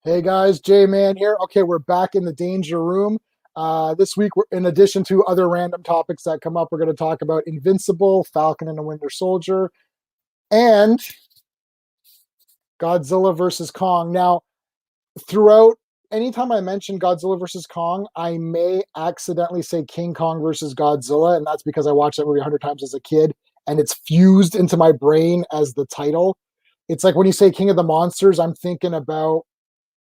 Hey guys, J-Man here. Okay, we're back in the danger room. This week, in addition to other random topics that come up, we're going to talk about Invincible, Falcon and the Winter Soldier, and Godzilla versus Kong. Now, throughout, anytime I mention Godzilla versus Kong, I may accidentally say King Kong versus Godzilla, and that's because I watched that movie 100 times as a kid, and it's fused into my brain as the title. It's like when you say King of the Monsters, I'm thinking about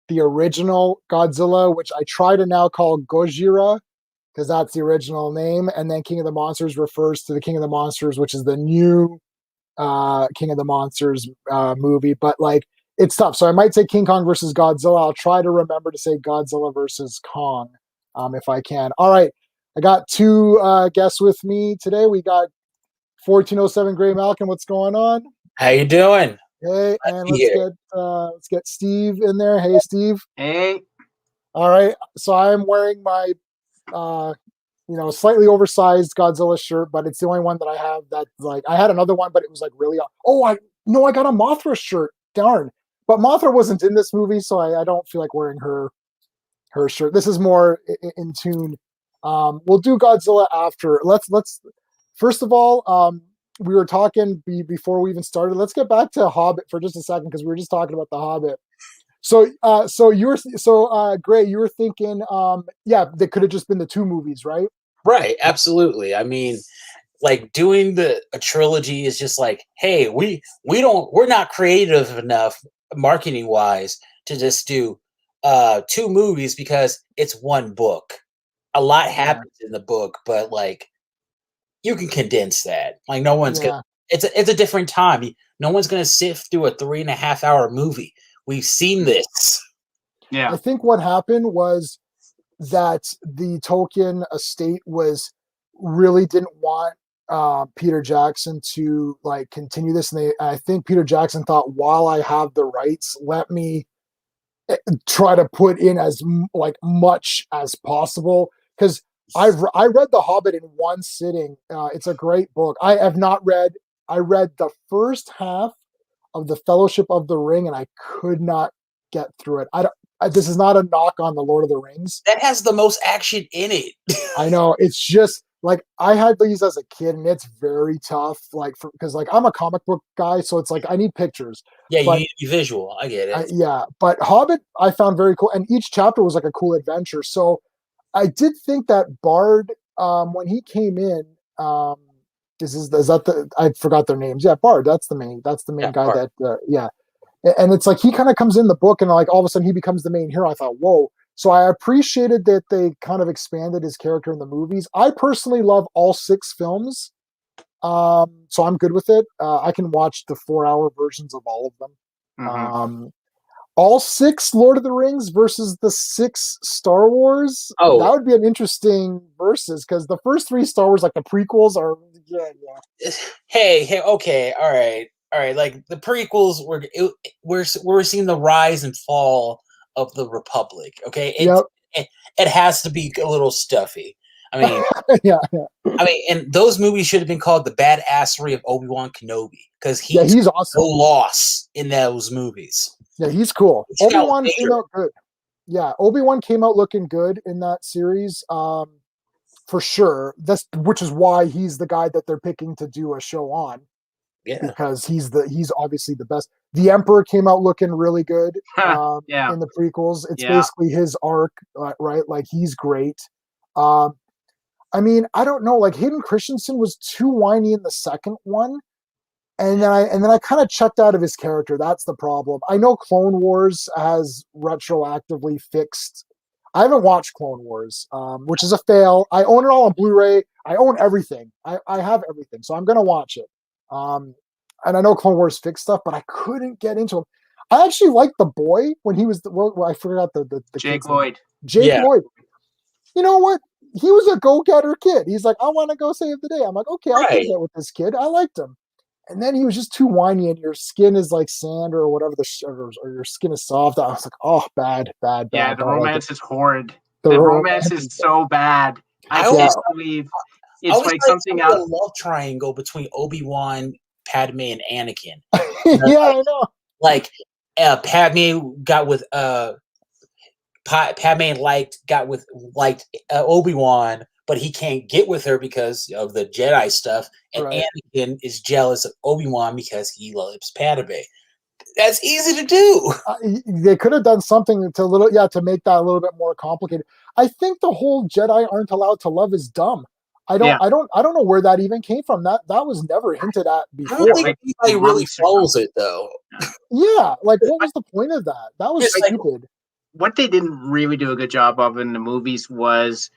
the original Godzilla, which I try to now call Gojira because that's the original name, and then King of the Monsters refers to the King of the Monsters, which is the new King of the Monsters movie. But like, it's tough. So I might say King Kong versus Godzilla. I'll try to remember to say Godzilla versus Kong if I can. All right, I got two guests with me today. We got 1407 Gray Malcolm. What's going on? How you doing? Hey, and let's Here. get Steve in there. Hey, Steve. Hey, All right, so I'm wearing my, uh, slightly oversized Godzilla shirt, but it's the only one that I have. That like I had another one, but it was like really. Oh, I no, I got a Mothra shirt. Darn, but Mothra wasn't in this movie, so I don't feel like wearing her shirt. This is more in tune. We'll do Godzilla after. Let's first of all, we were talking before we even started. Let's get back to Hobbit for just a second because we were just talking about the Hobbit. Gray, you were thinking, yeah, they could have just been the two movies, right? Right, absolutely. I mean, like doing a trilogy is just like, hey, we're not creative enough marketing wise to just do two movies because it's one book. A lot happens in the book, but like you can condense that. Like no one's gonna. It's a different time. No one's gonna sift through a 3.5 hour movie. We've seen this. Yeah. I think what happened was that the Tolkien estate really didn't want Peter Jackson to like continue this, and I think Peter Jackson thought, while I have the rights, let me try to put in as like much as possible because I read The Hobbit in one sitting. It's a great book. I have not read. I read the first half of the Fellowship of the Ring, and I could not get through it. This is not a knock on the Lord of the Rings. That has the most action in it. I know, it's just like I had these as a kid, and it's very tough. Like because like I'm a comic book guy, so it's like I need pictures. Yeah, you need to be visual. I get it. Yeah, but Hobbit I found very cool, and each chapter was like a cool adventure. So I did think that Bard, when he came in, is that the I forgot their names? Yeah, Bard. That's the main guy. Bard. That yeah. And it's like he kind of comes in the book and like all of a sudden he becomes the main hero. I thought, whoa. So I appreciated that they kind of expanded his character in the movies. I personally love all 6 films. So I'm good with it. I can watch the 4-hour versions of all of them. Mm-hmm. All 6 Lord of the Rings versus the 6 Star Wars. Oh, that would be an interesting versus because the first 3 Star Wars, like the prequels, are yeah. Hey, okay, all right. Like the prequels, we're seeing the rise and fall of the Republic. Okay, it has to be a little stuffy. I mean, yeah. I mean, and those movies should have been called the badassery of Obi-Wan Kenobi because he's awesome. No loss in those movies. Yeah, he's cool. Obi-Wan came out good. Yeah, Obi-Wan came out looking good in that series, for sure. Which is why he's the guy that they're picking to do a show on. Yeah, because he's obviously the best. The Emperor came out looking really good in the prequels. It's basically his arc, right? Like he's great. I mean, I don't know. Like Hayden Christensen was too whiny in the second one, and then I kind of checked out of his character. That's the problem. I know Clone Wars has retroactively fixed. I haven't watched Clone Wars, which is a fail. I own it all on Blu-ray. I own everything. I have everything, so I'm gonna watch it. And I know Clone Wars fixed stuff, but I couldn't get into him. I actually liked the boy when he was I forgot the Jake Lloyd. Lloyd. You know what? He was a go-getter kid. He's like, I want to go save the day. I'm like, okay, I can get with this kid. I liked him. And then he was just too whiny, and your skin is like sand or whatever, or your skin is soft. I was like, oh, bad. Yeah, the romance is horrid. The romance is so bad. I can't believe it's like something out. A love triangle between Obi-Wan, Padme, and Anakin. Yeah, I know. Like Padme got with Padme liked Obi-Wan, but he can't get with her because of the Jedi stuff. And Anakin is jealous of Obi-Wan because he loves Padme. That's easy to do. They could have done something to make that a little bit more complicated. I think the whole Jedi aren't allowed to love is dumb. I don't know where that even came from. That was never hinted at before. I don't think anybody really follows it though. Yeah, like what was the point of that? That was stupid. What they didn't really do a good job of in the movies was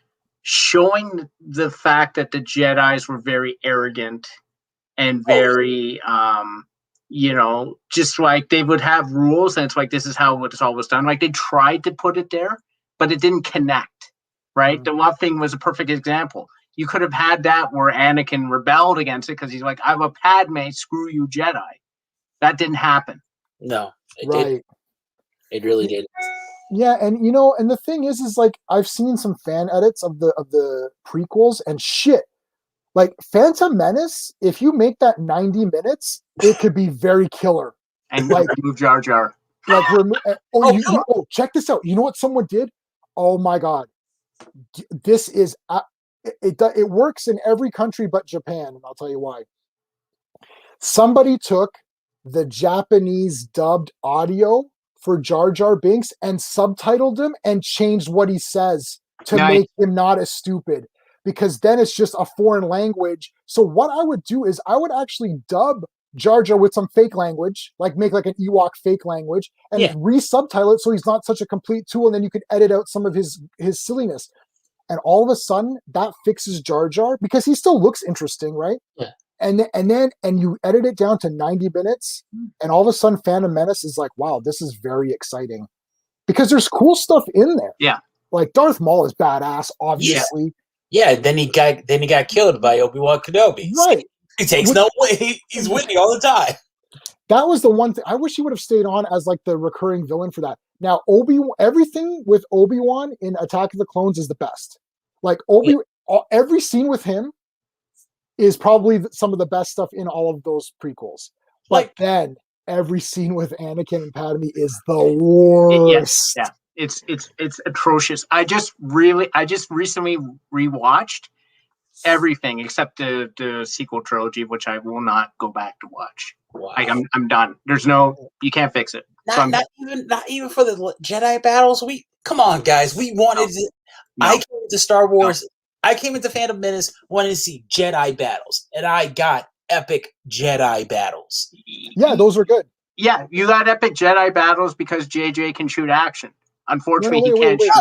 showing the fact that the Jedis were very arrogant and very just like they would have rules and it's like this is how it's always done. Like they tried to put it there, but it didn't connect. Right? Mm-hmm. The love thing was a perfect example. You could have had that where Anakin rebelled against it because he's like, I'm a Padme, screw you, Jedi. That didn't happen. No, it really did. Yeah, and and the thing is like I've seen some fan edits of the prequels and shit. Like Phantom Menace, if you make that 90 minutes, it could be very killer. And like remove Jar Jar. Like check this out. You know what someone did? Oh my god, this is it works in every country but Japan, and I'll tell you why. Somebody took the Japanese dubbed audio for Jar Jar Binks and subtitled him and changed what he says to make him not as stupid, because then it's just a foreign language. So what I would do is I would actually dub Jar Jar with some fake language, like make like an Ewok fake language and re-subtitle it so he's not such a complete tool, and then you could edit out some of his silliness. And all of a sudden that fixes Jar Jar because he still looks interesting, right? Yeah. And you edit it down to 90 minutes, and all of a sudden Phantom Menace is like, wow, this is very exciting. Because there's cool stuff in there. Yeah. Like Darth Maul is badass, obviously. Yeah, then he got killed by Obi-Wan Kenobi. Right. He takes no way. He's winning all the time. That was the one thing. I wish he would have stayed on as like the recurring villain for that. Now, everything with Obi-Wan in Attack of the Clones is the best. Like every scene with him is probably some of the best stuff in all of those prequels. But then every scene with Anakin and Padme is the worst. Yeah. It's atrocious. I just recently rewatched everything except the sequel trilogy, which I will not go back to watch. Wow. Like I'm done. You can't fix it. Not even for the Jedi battles. Come on, guys. We wanted to. No. I came into Star Wars. No. I came into Phantom Menace wanting to see Jedi battles, and I got epic Jedi battles. Yeah, those are good. Yeah, you got epic Jedi battles because JJ can shoot action. Unfortunately, he can't shoot.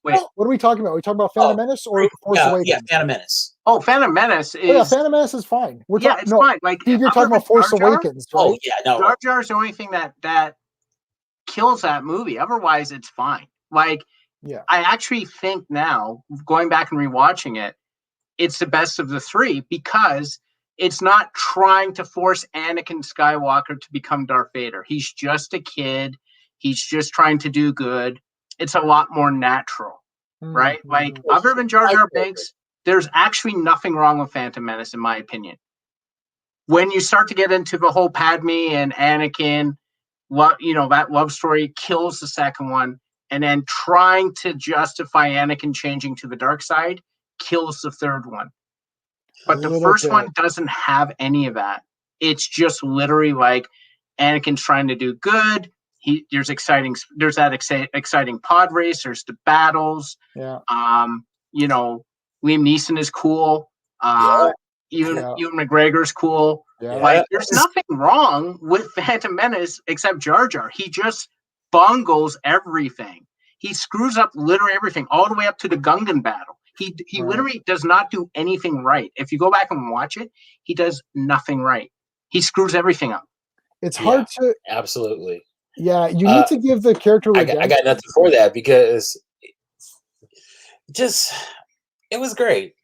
Wait. What are we talking about? Are we talking about Phantom Menace or Force Awakens? Yeah, Phantom Menace. Oh, Phantom Menace is... Phantom Menace is fine. It's fine. Like, you're talking about Force Awakens, right? Oh, yeah, no. Jar Jar is the only thing that kills that movie. Otherwise, it's fine. Like, I actually think now, going back and rewatching it, it's the best of the three because it's not trying to force Anakin Skywalker to become Darth Vader. He's just a kid. He's just trying to do good. It's a lot more natural, right? Like, other than Jar Jar Binks, there's actually nothing wrong with Phantom Menace, in my opinion. When you start to get into the whole Padme and Anakin, that love story kills the second one, and then trying to justify Anakin changing to the dark side kills the third one. But the first one doesn't have any of that. It's just literally like Anakin's trying to do good. There's that exciting pod race. There's the battles. Yeah. Liam Neeson is cool. Ewan McGregor's cool. Yeah. Like, there's nothing wrong with Phantom Menace except Jar Jar. He just bungles everything. He screws up literally everything, all the way up to the Gungan battle. He literally does not do anything right. If you go back and watch it, he does nothing right. He screws everything up. It's hard to... Absolutely. Yeah, you need to give the character redemption. I got nothing for that because it was great.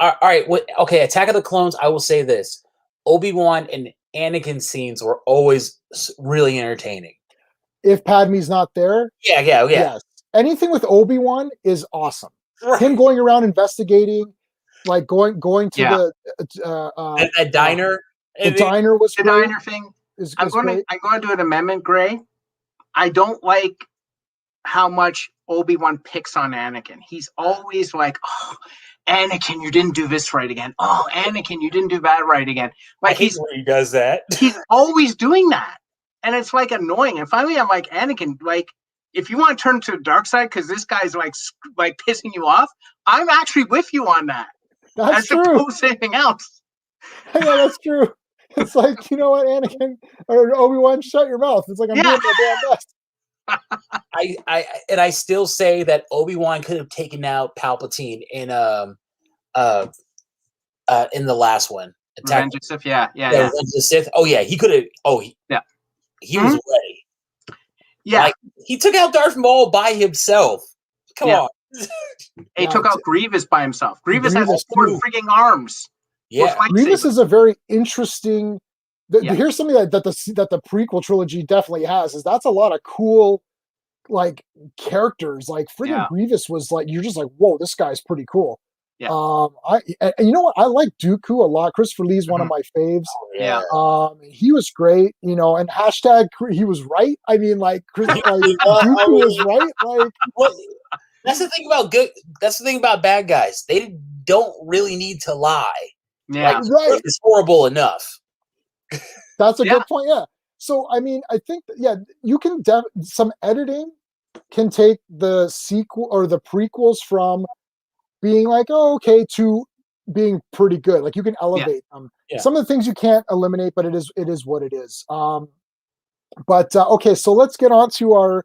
All right. Attack of the Clones, I will say this. Obi-Wan and Anakin scenes were always really entertaining. If Padme's not there? Yeah. Yes. Anything with Obi-Wan is awesome. Right. Him going around investigating, like going to the diner. The diner was the great. diner thing. I'm going to do an amendment, Gray. I don't like how much Obi-Wan picks on Anakin. He's always like, oh, Anakin, you didn't do this right again. Oh, Anakin, you didn't do that right again. Like he does that. He's always doing that. And it's like annoying. And finally I'm like, Anakin, like, if you want to turn to the dark side because this guy's like pissing you off, I'm actually with you on that. That's true. Opposed to anything else. Yeah, that's true. It's like, you know what, Anakin or Obi-Wan, shut your mouth. It's like I'm doing my damn best. I still say that Obi-Wan could have taken out Palpatine in the last one. Revenge of the Sith, yeah. Revenge of the Sith. Oh yeah, he could have. He was ready. Yeah, like, he took out Darth Maul by himself. Come on. He took out Grievous by himself. Grievous has 4 freaking arms. Yeah, Grievous is a very interesting. Here's something that the prequel trilogy definitely has. Is that's a lot of cool, like, characters. Like freaking Grievous was like, you're just like, whoa, this guy's pretty cool. Yeah. And you know what? I like Dooku a lot. Christopher Lee's one of my faves. He was great. You know, and hashtag he was right. I mean, like, Dooku was right. Like, that's the thing about good. That's the thing about bad guys. They don't really need to lie. Yeah, right. It's horrible enough. That's a good point. Yeah. So I mean, I think you can some editing can take the sequel or the prequels from being like, oh, okay, to being pretty good. Like you can elevate them. Yeah. Some of the things you can't eliminate, but it is what it is. Okay, so let's get on to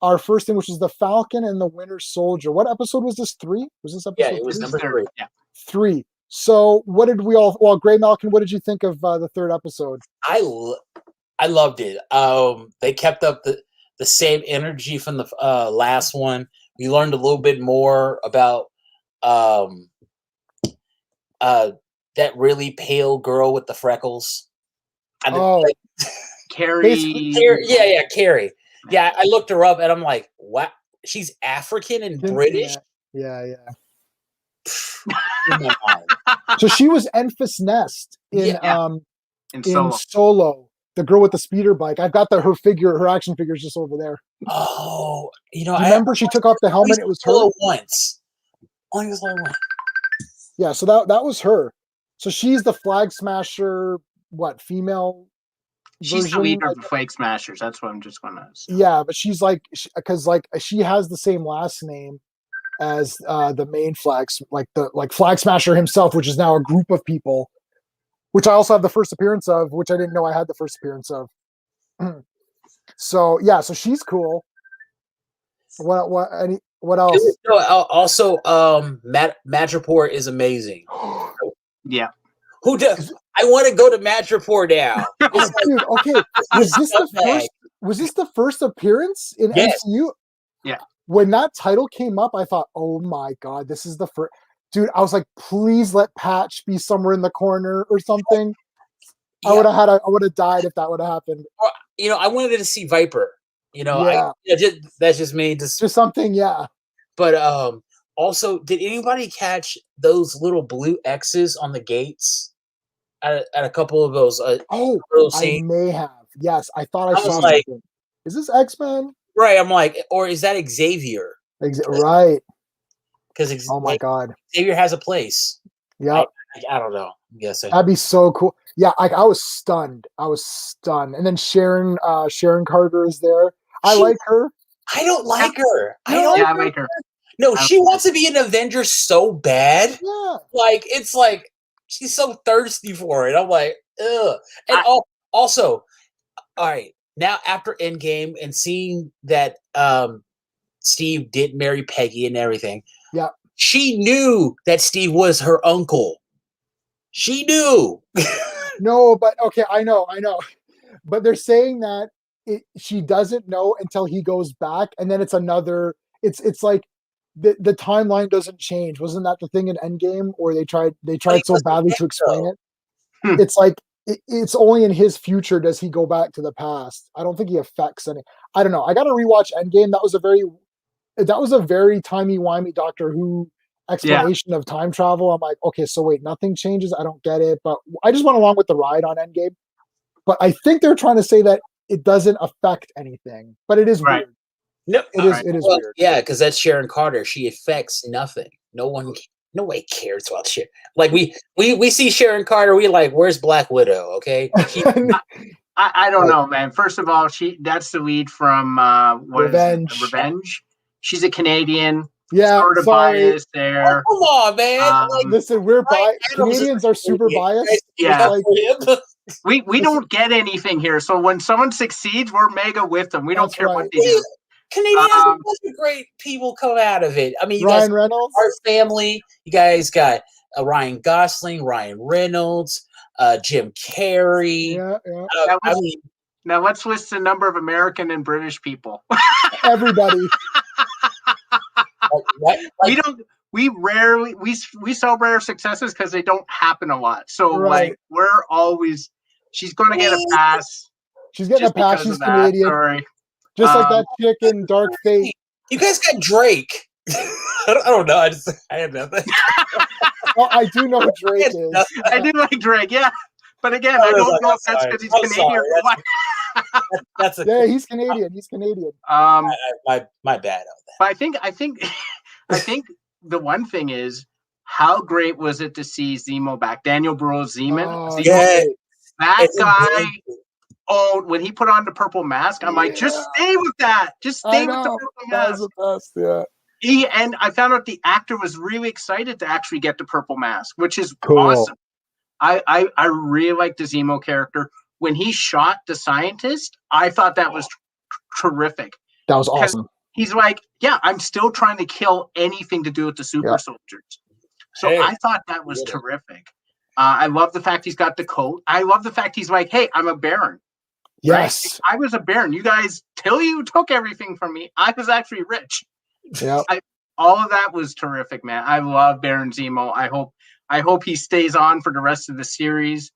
our first thing, which is the Falcon and the Winter Soldier. What episode was this? 3? Was this episode? Yeah, it was number 3. Yeah. 3. So what did we all? Well, Gray Malkin, what did you think of the 3rd episode? I loved it. They kept up the same energy from the last one. We learned a little bit more about that really pale girl with the freckles. Carrie. Carrie. Yeah, I looked her up and I'm like, what? She's African and British? Yeah. So she was Enfys Nest in Solo, the girl with the speeder bike. I've got her action figure is just over there. Oh, you know, remember she took off the helmet? It was her once. Only was only one. Yeah, so that was her. So she's the Flag Smasher, female? She's the leader of the Flag Smashers. That's what I'm just going to say. Yeah, but she's like, because she has the same last name as the main flags, like Flag Smasher himself, which is now a group of people, which I also have the first appearance of, which I didn't know I had the first appearance of. So yeah, so she's cool. What else? Also, Madripoor is amazing. Yeah. Who does? I want to go to Madripoor now. Dude, okay. Was this the first appearance in MCU? Yeah. When that title came up, I thought, oh my God, this is the first. Dude, I was like, please let Patch be somewhere in the corner or something. Yeah. I would have died if that would have happened. You know, I wanted to see Viper. You know, that's just me. Just something, yeah. But also, did anybody catch those little blue X's on the gates at a couple of those? I may have. Yes, I thought I saw something. Is this X-Men? Right, I'm like, or is that Xavier? Right. Because oh my God, Xavier has a place. Yeah, I don't know. I'm guessing that'd be so cool. Yeah, I was stunned. And then Sharon Carter is there. I like her. I don't like her. I like her. No, she wants to be an Avenger so bad. Yeah, like it's like she's so thirsty for it. I'm like, ugh. And also, all right. Now, after Endgame and seeing that Steve did marry Peggy and everything, yeah, she knew that Steve was her uncle. She knew. No, but okay, I know. But they're saying that she doesn't know until he goes back, and then it's another. It's like the timeline doesn't change. Wasn't that the thing in Endgame, or they tried so badly to explain it? It's like. It's only in his future does he go back to the past. I don't think he affects any. I don't know. I got to rewatch Endgame. That was a very timey-wimey Doctor Who explanation of time travel. I'm like, okay, so wait, nothing changes. I don't get it, but I just went along with the ride on Endgame. but I think they're trying to say that it doesn't affect anything. But it is weird. No, it is weird. Yeah, because that's Sharon Carter. She affects nothing. Nobody cares about shit. Like we see Sharon Carter, we like, where's Black Widow? Okay. I don't know, man. First of all, that's the lead from Revenge. She's a Canadian. Yeah, sort of biased there. Oh, come on, man. Listen, we're biased. Canadians are super biased. Yeah. We don't get anything here. So when someone succeeds, we're mega with them. We don't care what they do. Canadians have a bunch of great people come out of it. I mean, you Ryan guys, Reynolds, our family. You guys got Ryan Gosling, Ryan Reynolds, Jim Carrey. Yeah. Now let's list the number of American and British people. Everybody. We saw rare successes because they don't happen a lot. So like we're always, she's going to get a pass. She's getting a pass. She's Canadian. Sorry. Just like that chick in Dark Fate. You guys got Drake. I don't know. I have nothing. Well, I do know who Drake is. I do like Drake, yeah. But again, I don't know if that's because he's Canadian or what. Yeah, he's Canadian. He's Canadian. My bad on that. But I think the one thing is, how great was it to see Zemo back? Daniel Bruhl's Zemo. Yeah. That guy. Oh, when he put on the purple mask, I'm like, just stay with that. Just stay with the purple mask. That was the best, And I found out the actor was really excited to actually get the purple mask, which is awesome. I really like the Zemo character. When he shot the scientist, I thought that was terrific. That was awesome. He's like, yeah, I'm still trying to kill anything to do with the super soldiers. So I thought that was terrific. I love the fact he's got the coat. I love the fact he's like, hey, I'm a Baron. Yes. Right? I was a Baron. You guys, till you took everything from me, I was actually rich. Yeah. All of that was terrific, man. I love Baron Zemo. I hope he stays on for the rest of the series.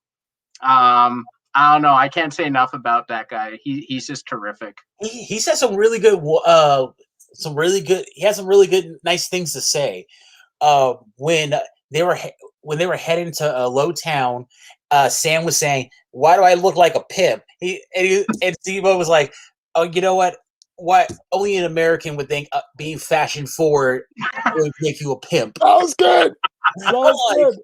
I don't know. I can't say enough about that guy. He's just terrific. He said some really good, he had some really good, nice things to say. When they were heading to Lowtown, Sam was saying, "Why do I look like a pimp?" And Zemo was like, "Oh, you know what? What only an American would think being fashion forward would make you a pimp." That was good. That was good.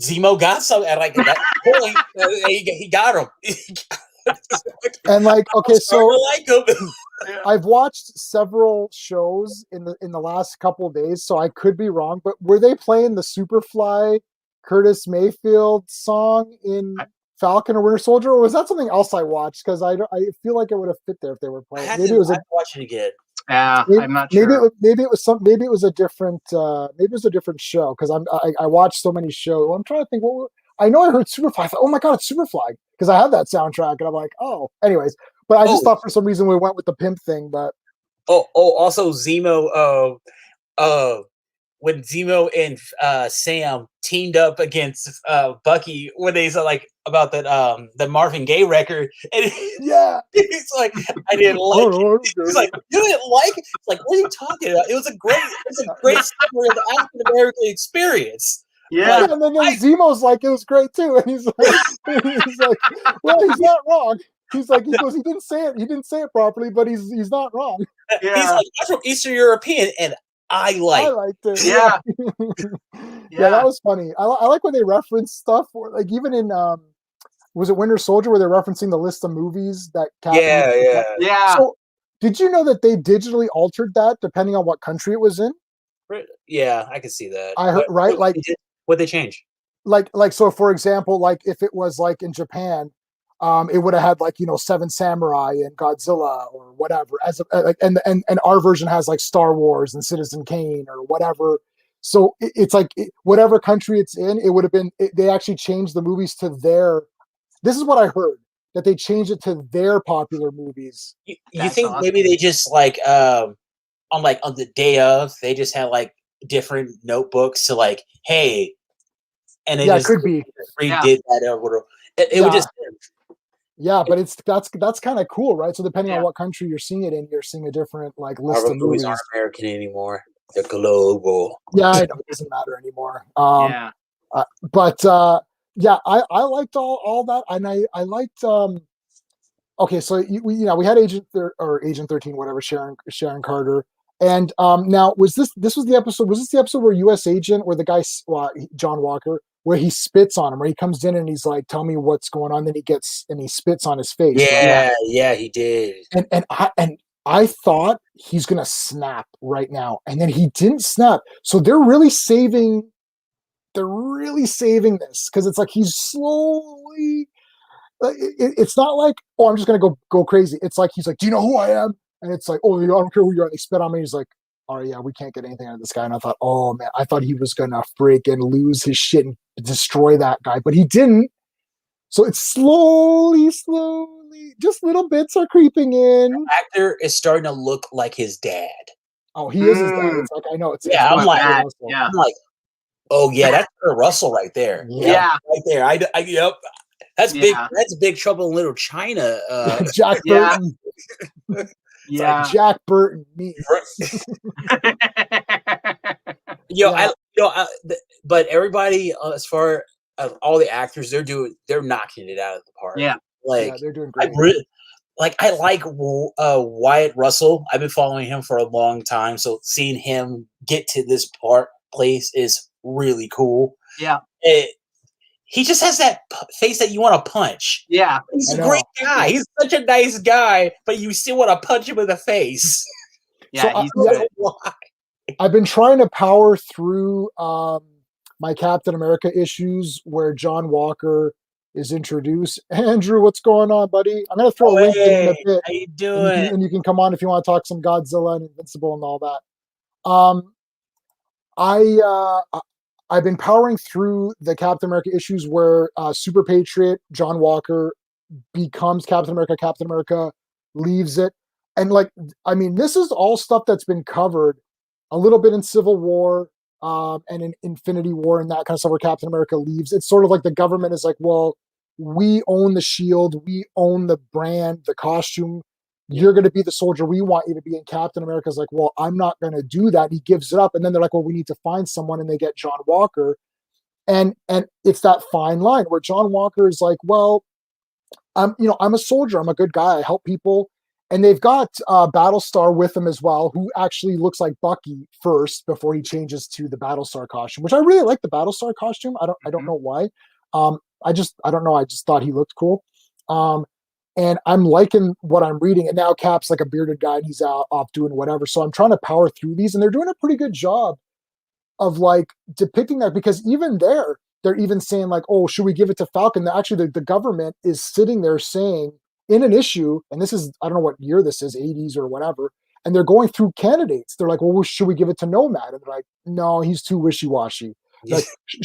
Zemo got some at like that point. He got him. And like, okay, so like him. I've watched several shows in the last couple of days, so I could be wrong, but were they playing the Superfly Curtis Mayfield song in Falcon or Winter Soldier, or was that something else I watched? Because I feel like it would have fit there if they were playing. Maybe it was watching again. I'm not sure. Maybe it was a different show, because I watched so many shows. I'm trying to think. I know I heard Superfly. I thought, oh my god, it's Superfly, because I have that soundtrack, and I'm like, oh. Anyways, but I just thought for some reason we went with the pimp thing. But also Zemo. When Zemo and Sam teamed up against Bucky, when they said like about that the Marvin Gaye record, and it's like, I didn't like it. It's like, you didn't like it? It's like, what are you talking about? It was a great summary of the African American experience. Yeah, and then Zemo's like, it was great too, and he's like, well, he's not wrong. He's like, he didn't say it properly, but he's not wrong. Yeah. He's like, I'm from Eastern European, and I liked it. Yeah. Yeah, that was funny. I like when they reference stuff, like even in was it Winter Soldier, where they're referencing the list of movies that Yeah. So did you know that they digitally altered that depending on what country it was in? Yeah, I can see that. I heard, right? Like, what'd they change? Like so, for example, like if it was like in Japan, it would have had like, Seven Samurai and Godzilla or whatever, and our version has like Star Wars and Citizen Kane or whatever. So it's like whatever country it's in, it would have been. They actually changed the movies to their. This is what I heard, that they changed it to their popular movies. You think awesome. Maybe they just like on the day of, they just had like different notebooks to like, hey, and they just could be redid that over. It would just. Yeah, but that's kind of cool, right? So depending on what country you're seeing it in, you're seeing a different like list of movies. Aren't American anymore; they're global. Yeah, it doesn't matter anymore. yeah, I liked all that, and I liked okay, so we had Agent 13, whatever, Sharon Carter, and now was the episode? Was this the episode where U.S. Agent, where the guy John Walker, where he spits on him, where he comes in and he's like, "Tell me what's going on," then he spits on his face, right? Yeah, he did. And I thought he's gonna snap right now, and then he didn't snap. So they're really saving this because it's like he's slowly. It's not like, oh, I'm just gonna go crazy. It's like he's like, do you know who I am? And it's like, oh, I don't care who you are. They spit on me. He's like, all right, yeah, we can't get anything out of this guy. And I thought, oh man, I thought he was gonna freaking lose his shit and destroy that guy, but he didn't. So it's slowly, just little bits are creeping in. The actor is starting to look like his dad. Oh, he is his dad. It's like, I know. I'm like, oh yeah, that's Kurt Russell right there. Yeah, right there. Yep. That's big. That's Big Trouble in Little China. Jack Burton. Yeah, like Jack Burton. Me. But everybody, as far as all the actors, they're knocking it out of the park. Yeah, they're doing great. I like Wyatt Russell. I've been following him for a long time, so seeing him get to this place is really cool. Yeah. He just has that face that you want to punch. Yeah. He's a great guy. He's such a nice guy, but you still want to punch him in the face. Yeah, so, he's good. I've been trying to power through my Captain America issues where John Walker is introduced. Andrew, what's going on, buddy? I'm going to throw a link in a bit. How you doing? And you can come on if you want to talk some Godzilla and Invincible and all that. I've been powering through the Captain America issues where Super Patriot John Walker becomes Captain America. Captain America leaves it. And this is all stuff that's been covered a little bit in Civil War and in Infinity War and that kind of stuff where Captain America leaves. It's sort of like the government is like, well, we own the shield. We own the brand, the costume. You're going to be the soldier we want you to be. And Captain America's like, well, I'm not going to do that. He gives it up. And then they're like, well, we need to find someone. And they get John Walker. And it's that fine line where John Walker is like, well, I'm a soldier. I'm a good guy. I help people. And they've got Battlestar with him as well, who actually looks like Bucky first before he changes to the Battlestar costume, which I really like the Battlestar costume. I don't know why. I don't know. I just thought he looked cool. And I'm liking what I'm reading. And now Cap's like a bearded guy and he's off doing whatever. So I'm trying to power through these and they're doing a pretty good job of like depicting that, because even they're even saying like, oh, should we give it to Falcon? Actually, the government is sitting there saying in an issue, and this is, I don't know what year this is, 80s or whatever. And they're going through candidates. They're like, well, should we give it to Nomad? And they're like, no, he's too wishy-washy. Yeah.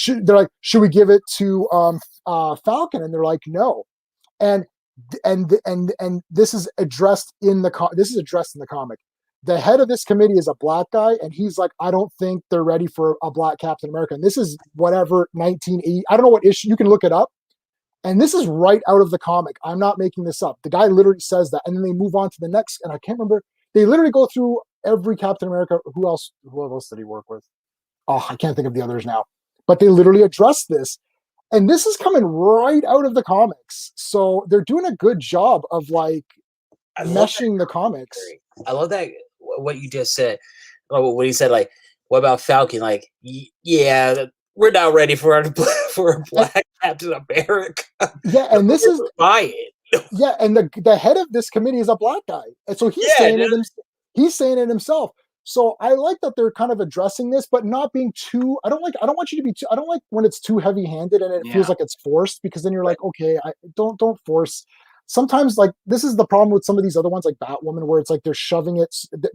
They're like, should we give it to Falcon? And they're like, no. And this is addressed in the comic. The head of this committee is a black guy, and he's like, I don't think they're ready for a black Captain America. And this is whatever 1980. I don't know what issue. You can look it up. And this is right out of the comic. I'm not making this up. The guy literally says that, and then they move on to the next. And I can't remember. They literally go through every Captain America. Who else did he work with? Oh, I can't think of the others now. But they literally address this. And this is coming right out of the comics. So they're doing a good job of like meshing the comics. I love that, what you just said. When he said, like, what about Falcon? Like, yeah, we're not ready for a black Captain America. Yeah, and this is buy it. Yeah, and the head of this committee is a black guy. And so he's saying it himself. So I like that they're kind of addressing this, but not being too. I don't like when it's too heavy-handed and it feels like it's forced, because then you're like, okay, don't force. Sometimes, like, this is the problem with some of these other ones, like Batwoman, where it's like they're shoving it.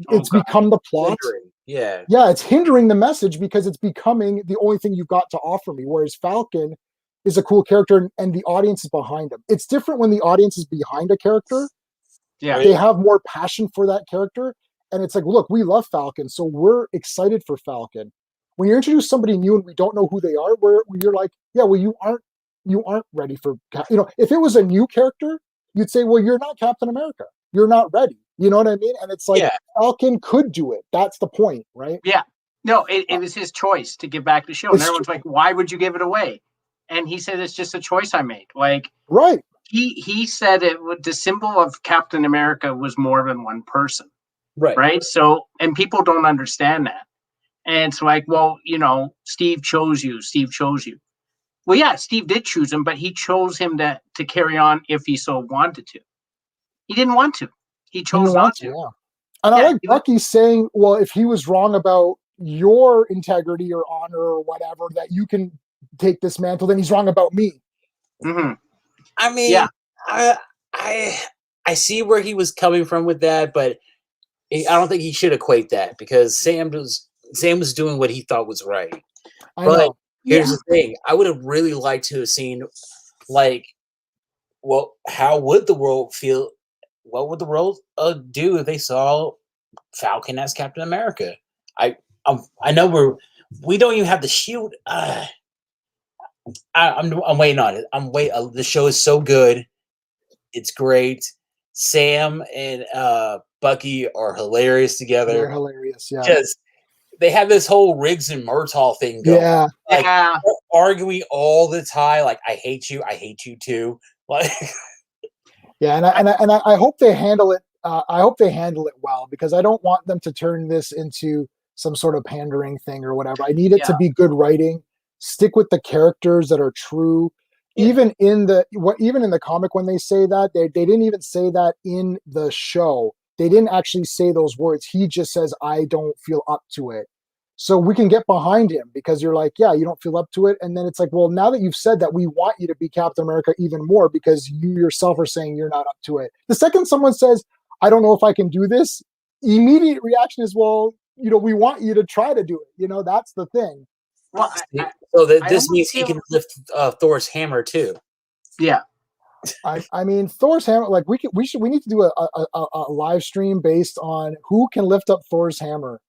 It's become the plot. Yeah, it's hindering the message because it's becoming the only thing you've got to offer me. Whereas Falcon is a cool character and the audience is behind him. It's different when the audience is behind a character. Yeah, they have more passion for that character. And it's like, look, we love Falcon, so we're excited for Falcon. When you introduce somebody new and we don't know who they are, you're like, yeah, well, you aren't ready for, if it was a new character, you'd say, well, you're not Captain America. You're not ready. You know what I mean? And it's like, Falcon could do it. That's the point, right? Yeah. No, it was his choice to give back the show. And everyone's like, why would you give it away? and he said it's just a choice I make. Like, right. He said the symbol of Captain America was more than one person. Right. Right. So, and people don't understand that. And it's like, well, Steve chose you. Steve chose you. Well, yeah, Steve did choose him, but he chose him to carry on if he so wanted to. He didn't want to. He chose not to. Yeah. And I like Bucky saying, well, if he was wrong about your integrity or honor or whatever, that you can take this mantle, then he's wrong about me. Mm-hmm. I mean, I see where he was coming from with that, but I don't think he should equate that because Sam was doing what he thought was right. But here's the thing: I would have really liked to have seen, like, well, how would the world feel? What would the world do if they saw Falcon as Captain America? I know we don't even have the shield. I'm waiting on it. The show is so good. It's great. Sam and Bucky are hilarious together. They're hilarious, yeah. Just they have this whole Riggs and Murtaugh thing going. Yeah. Like, arguing all the time. Like, I hate you too. Like, yeah, and I hope they handle it. I hope they handle it well because I don't want them to turn this into some sort of pandering thing or whatever. I need it to be good writing. Stick with the characters that are true. Yeah. Even in the comic when they say that, they didn't even say that in the show. They didn't actually say those words. He just says, I don't feel up to it. So we can get behind him because you're like, yeah, you don't feel up to it. And then it's like, well, now that you've said that, we want you to be Captain America even more because you yourself are saying you're not up to it. The second someone says, I don't know if I can do this, immediate reaction is, well, we want you to try to do it. That's the thing. Well, this means he can lift Thor's hammer too. Yeah. I mean, Thor's hammer. Like we need to do a live stream based on who can lift up Thor's hammer,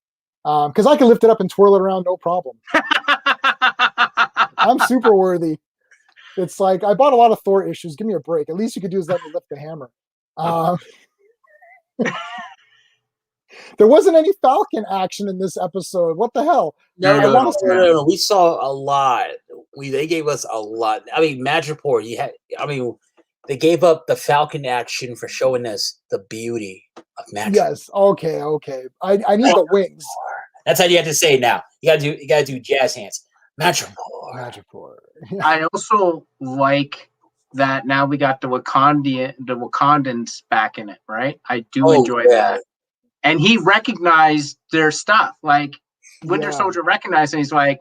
because I can lift it up and twirl it around no problem. I'm super worthy. It's like I bought a lot of Thor issues. Give me a break. At least you could do is let me lift the hammer. There wasn't any Falcon action in this episode. What the hell? No. We saw a lot. They gave us a lot. I mean, Madripoor. They gave up the Falcon action for showing us the beauty of Madripoor. Yes. Okay. I need the wings. That's how you have to say it now. You gotta do jazz hands. Madripoor. I also like that now we got the Wakandans back in it, right? I do enjoy that. And he recognized their stuff. Like Winter Soldier recognized and he's like,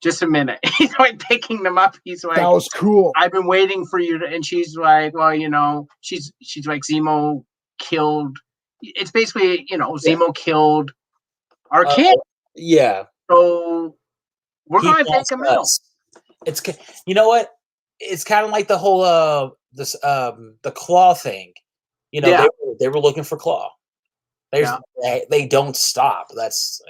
just a minute. He's like picking them up. He's like, that was cool. I've been waiting for you and she's like, well, she's like, Zemo killed. It's basically, Zemo killed our kid. Yeah. So we're going to take him out. It's, you know what? It's kind of like the whole, the Claw thing. They were looking for Claw. They don't stop. That's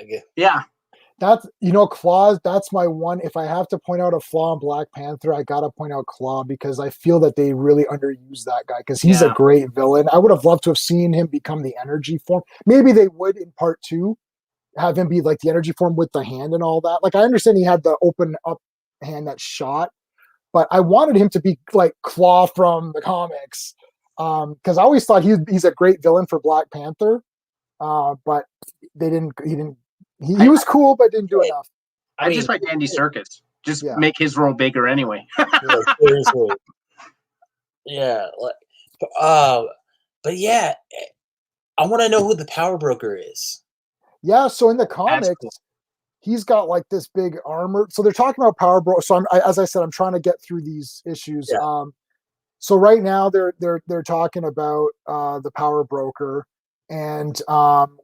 That's Claw. That's my one. If I have to point out a flaw in Black Panther, I gotta point out Claw because I feel that they really underuse that guy because he's a great villain. I would have loved to have seen him become the energy form. Maybe they would in part 2 have him be like the energy form with the hand and all that. Like I understand he had the open up hand that shot, but I wanted him to be like Claw from the comics because I always thought he's a great villain for Black Panther. But they didn't. He was cool, but didn't do enough. I just like Andy Serkis. Just make his role bigger anyway. Seriously. Yeah. But yeah, I want to know who the power broker is. Yeah. So in the comics, he's got like this big armor. So they're talking about power broker. So as I said, I'm trying to get through these issues. Yeah. So right now they're talking about the power broker. And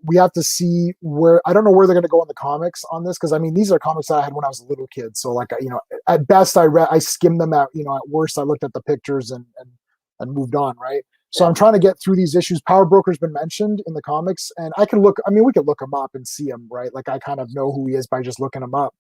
we have to see where I don't know where they're going to go in the comics on this because I mean these are comics that I had when I was a little kid. So like at best I skimmed them out. At worst I looked at the pictures and moved on. Right. So I'm trying to get through these issues. Power Broker's been mentioned in the comics, and I can look. I mean, we could look him up and see him. Right. Like I kind of know who he is by just looking him up.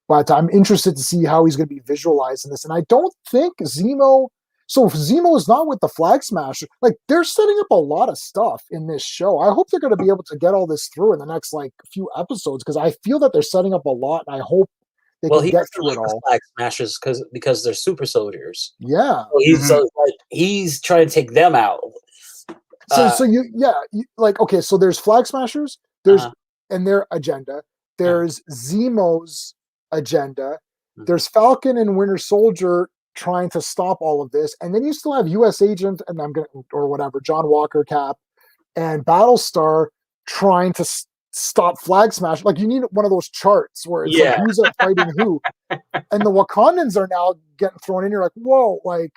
But I'm interested to see how he's going to be visualized in this. And I don't think Zemo. So if Zemo is not with the Flag Smasher, like they're setting up a lot of stuff in this show. I hope they're going to be able to get all this through in the next like few episodes because I feel that they're setting up a lot, and I hope they well, can he get doesn't through like it the all. Flag Smashers because they're super soldiers. Yeah. So he's trying to take them out. So like, okay, so there's Flag Smashers, there's and their agenda. There's Zemo's agenda. There's Falcon and Winter Soldier trying to stop all of this, and then you still have U.S. Agent and John Walker, Cap, and Battlestar trying to stop Flag Smash. Like, you need one of those charts where it's like who's fighting who, and the Wakandans are now getting thrown in. You're like, whoa, like,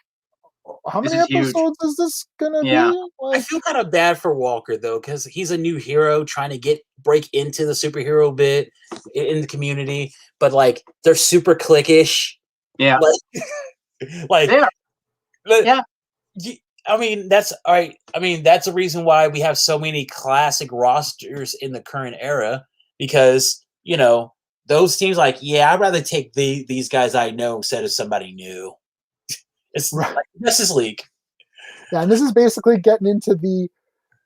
how many episodes is this gonna be? Like, I feel kind of bad for Walker though, because he's a new hero trying to break into the superhero bit in the community, but like they're super cliquish. Yeah, like yeah. I mean, that's all right. I mean, that's the reason why we have so many classic rosters in the current era, because those teams, like, I'd rather take these guys I know instead of somebody new. It's like Justice League. Yeah, and this is basically getting into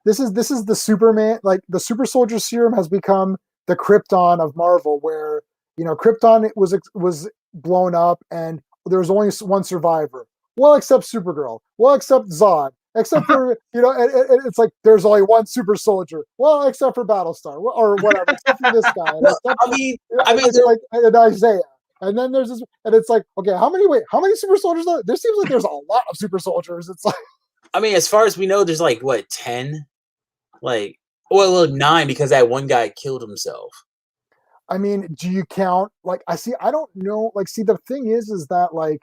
this is the Superman, like the Super Soldier Serum has become the Krypton of Marvel, where Krypton was blown up and there was only one survivor. Well, except Supergirl. Well, except Zod. Except for it's like there's only one super soldier. Well, except for Battlestar or whatever. Except for this guy. It's like and Isaiah. And then there's this, and it's like, okay, how many super soldiers are there? There seems like there's a lot of super soldiers. It's like, I mean, as far as we know, there's like, what, 10? Like, well, 9 because that one guy killed himself. I mean, do you count, like, I don't know. Like, see, the thing is that, like,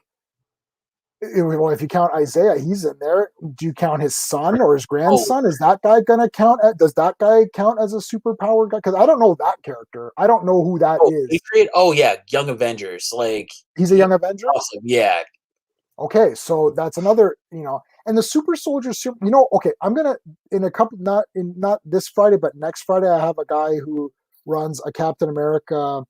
well, if you count Isaiah, he's in there. Do you count his son or his grandson? Is that guy going to count? Does that guy count as a superpower guy? Because I don't know that character. I don't know who that is. Young Avengers. Like, he's a Young Avenger? Awesome. Yeah. Okay, so that's another, and the Super Soldier, okay, I'm going to, in a couple, not this Friday, but next Friday, I have a guy who runs a Captain America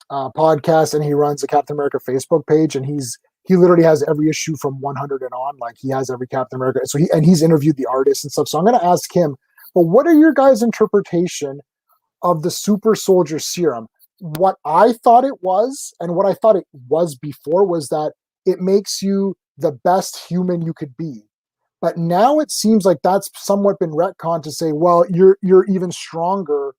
podcast, and he runs a Captain America Facebook page, and he literally has every issue from 100 and on. Like, he has every Captain America. So he's interviewed the artists and stuff. So I'm going to ask him, but what are your guys' interpretation of the Super Soldier Serum? What I thought it was, and what I thought it was before, was that it makes you the best human you could be. But now it seems like that's somewhat been retconned to say, well, you're even stronger.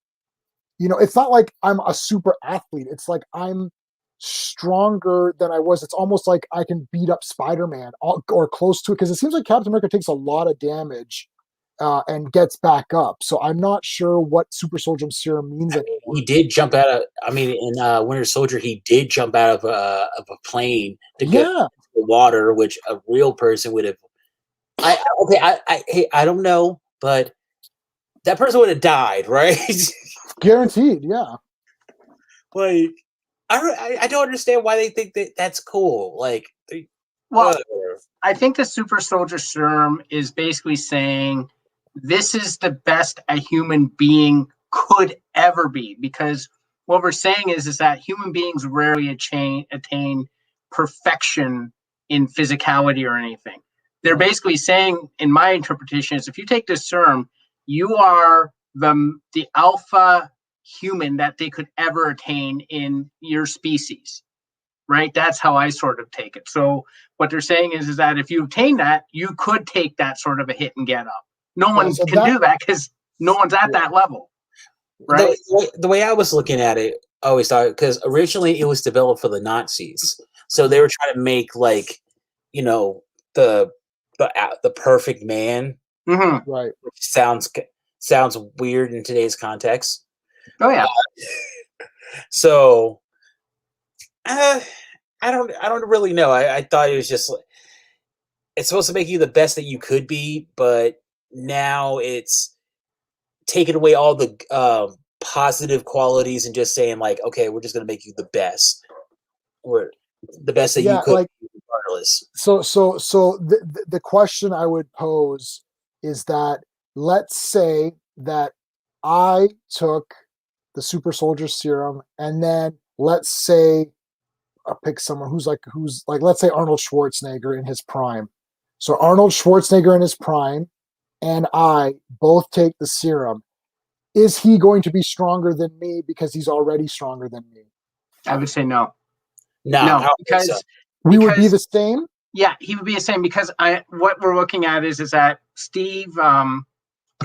It's not like I'm a super athlete. It's like I'm stronger than I was. It's almost like I can beat up Spider-Man or close to it, because it seems like Captain America takes a lot of damage and gets back up. So I'm not sure what Super Soldier Serum means anymore. He did jump out of, in Winter Soldier, he did jump out of a plane to get into the water, which a real person would have. I don't know, but that person would have died, right? Guaranteed, yeah. Like, I don't understand why they think that's cool. Like, I think the Super Soldier Serum is basically saying this is the best a human being could ever be, because what we're saying is that human beings rarely attain perfection in physicality or anything. They're basically saying, in my interpretation, is if you take this serum, you are the alpha human that they could ever attain in your species, right? That's how I sort of take it. So what they're saying is that if you obtain that, you could take that sort of a hit and get up. No one can do that because no one's at that level, right? The way I was looking at it, I always thought, because originally it was developed for the Nazis, so they were trying to make, like, the perfect man, right? Which sounds weird in today's context. Oh yeah. So I don't really know. I thought it was just, it's supposed to make you the best that you could be, but now it's taking away all the positive qualities and just saying, like, okay, we're just going to make you the best, or the best that you could, like, regardless. So the question I would pose is that, let's say that I took the Super Soldier Serum, and then let's say I'll pick someone who's like let's say Arnold Schwarzenegger in his prime. So Arnold Schwarzenegger in his prime and I both take the serum. Is he going to be stronger than me because he's already stronger than me? I would say no. No, because we would be the same. Yeah, he would be the same because what we're looking at is that Steve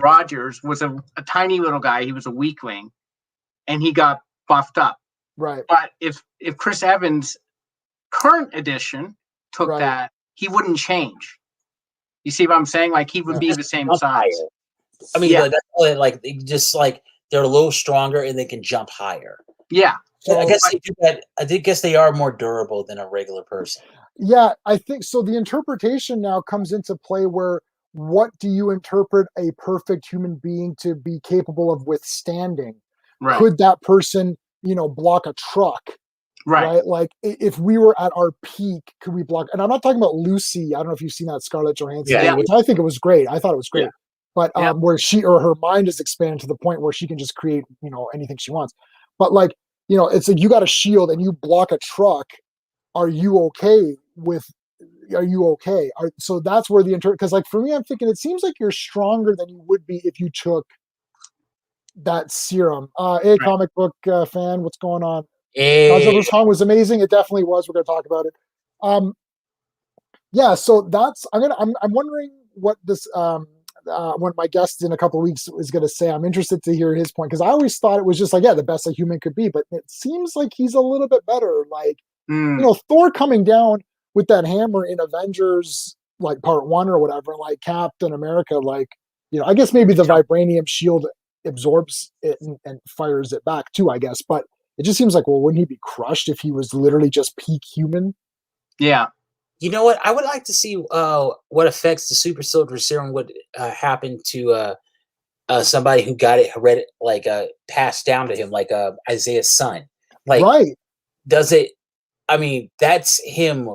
Rogers was a tiny little guy. He was a weakling, and he got buffed up. Right. But if Chris Evans' current edition took that, he wouldn't change. You see what I'm saying? Like he would be the same size. I mean, like just like they're a little stronger and they can jump higher. Yeah. I guess they do that. I guess they are more durable than a regular person. Yeah, I think so. The interpretation now comes into play where what do you interpret a perfect human being to be capable of withstanding? Right. Could that person, block a truck? Right. Like if we were at our peak, could we block? And I'm not talking about Lucy. I don't know if you've seen that Scarlett Johansson, which I think it was great. I thought it was great. Yeah. But where her mind is expanded to the point where she can just create, anything she wants. But like, it's like you got a shield and you block a truck. Are you okay? So that's where because like for me, I'm thinking it seems like you're stronger than you would be if you took that serum. Comic book fan, what's going on? Godzilla vs. Kong was amazing. It definitely was. We're going to talk about it. Yeah. So that's I'm wondering what this when my guest in a couple of weeks is going to say. I'm interested to hear his point because I always thought it was just like the best a human could be, but it seems like he's a little bit better. Like Thor coming down with that hammer in Avengers like part 1 or whatever, like Captain America, like I guess maybe the vibranium shield absorbs it and fires it back too, I guess, but it just seems like, well, wouldn't he be crushed if he was literally just peak human? Yeah. You know what? I would like to see what effects the super soldier serum would happen to somebody who got it passed down to him, like Isaiah's son. Like, does it? I mean, that's him.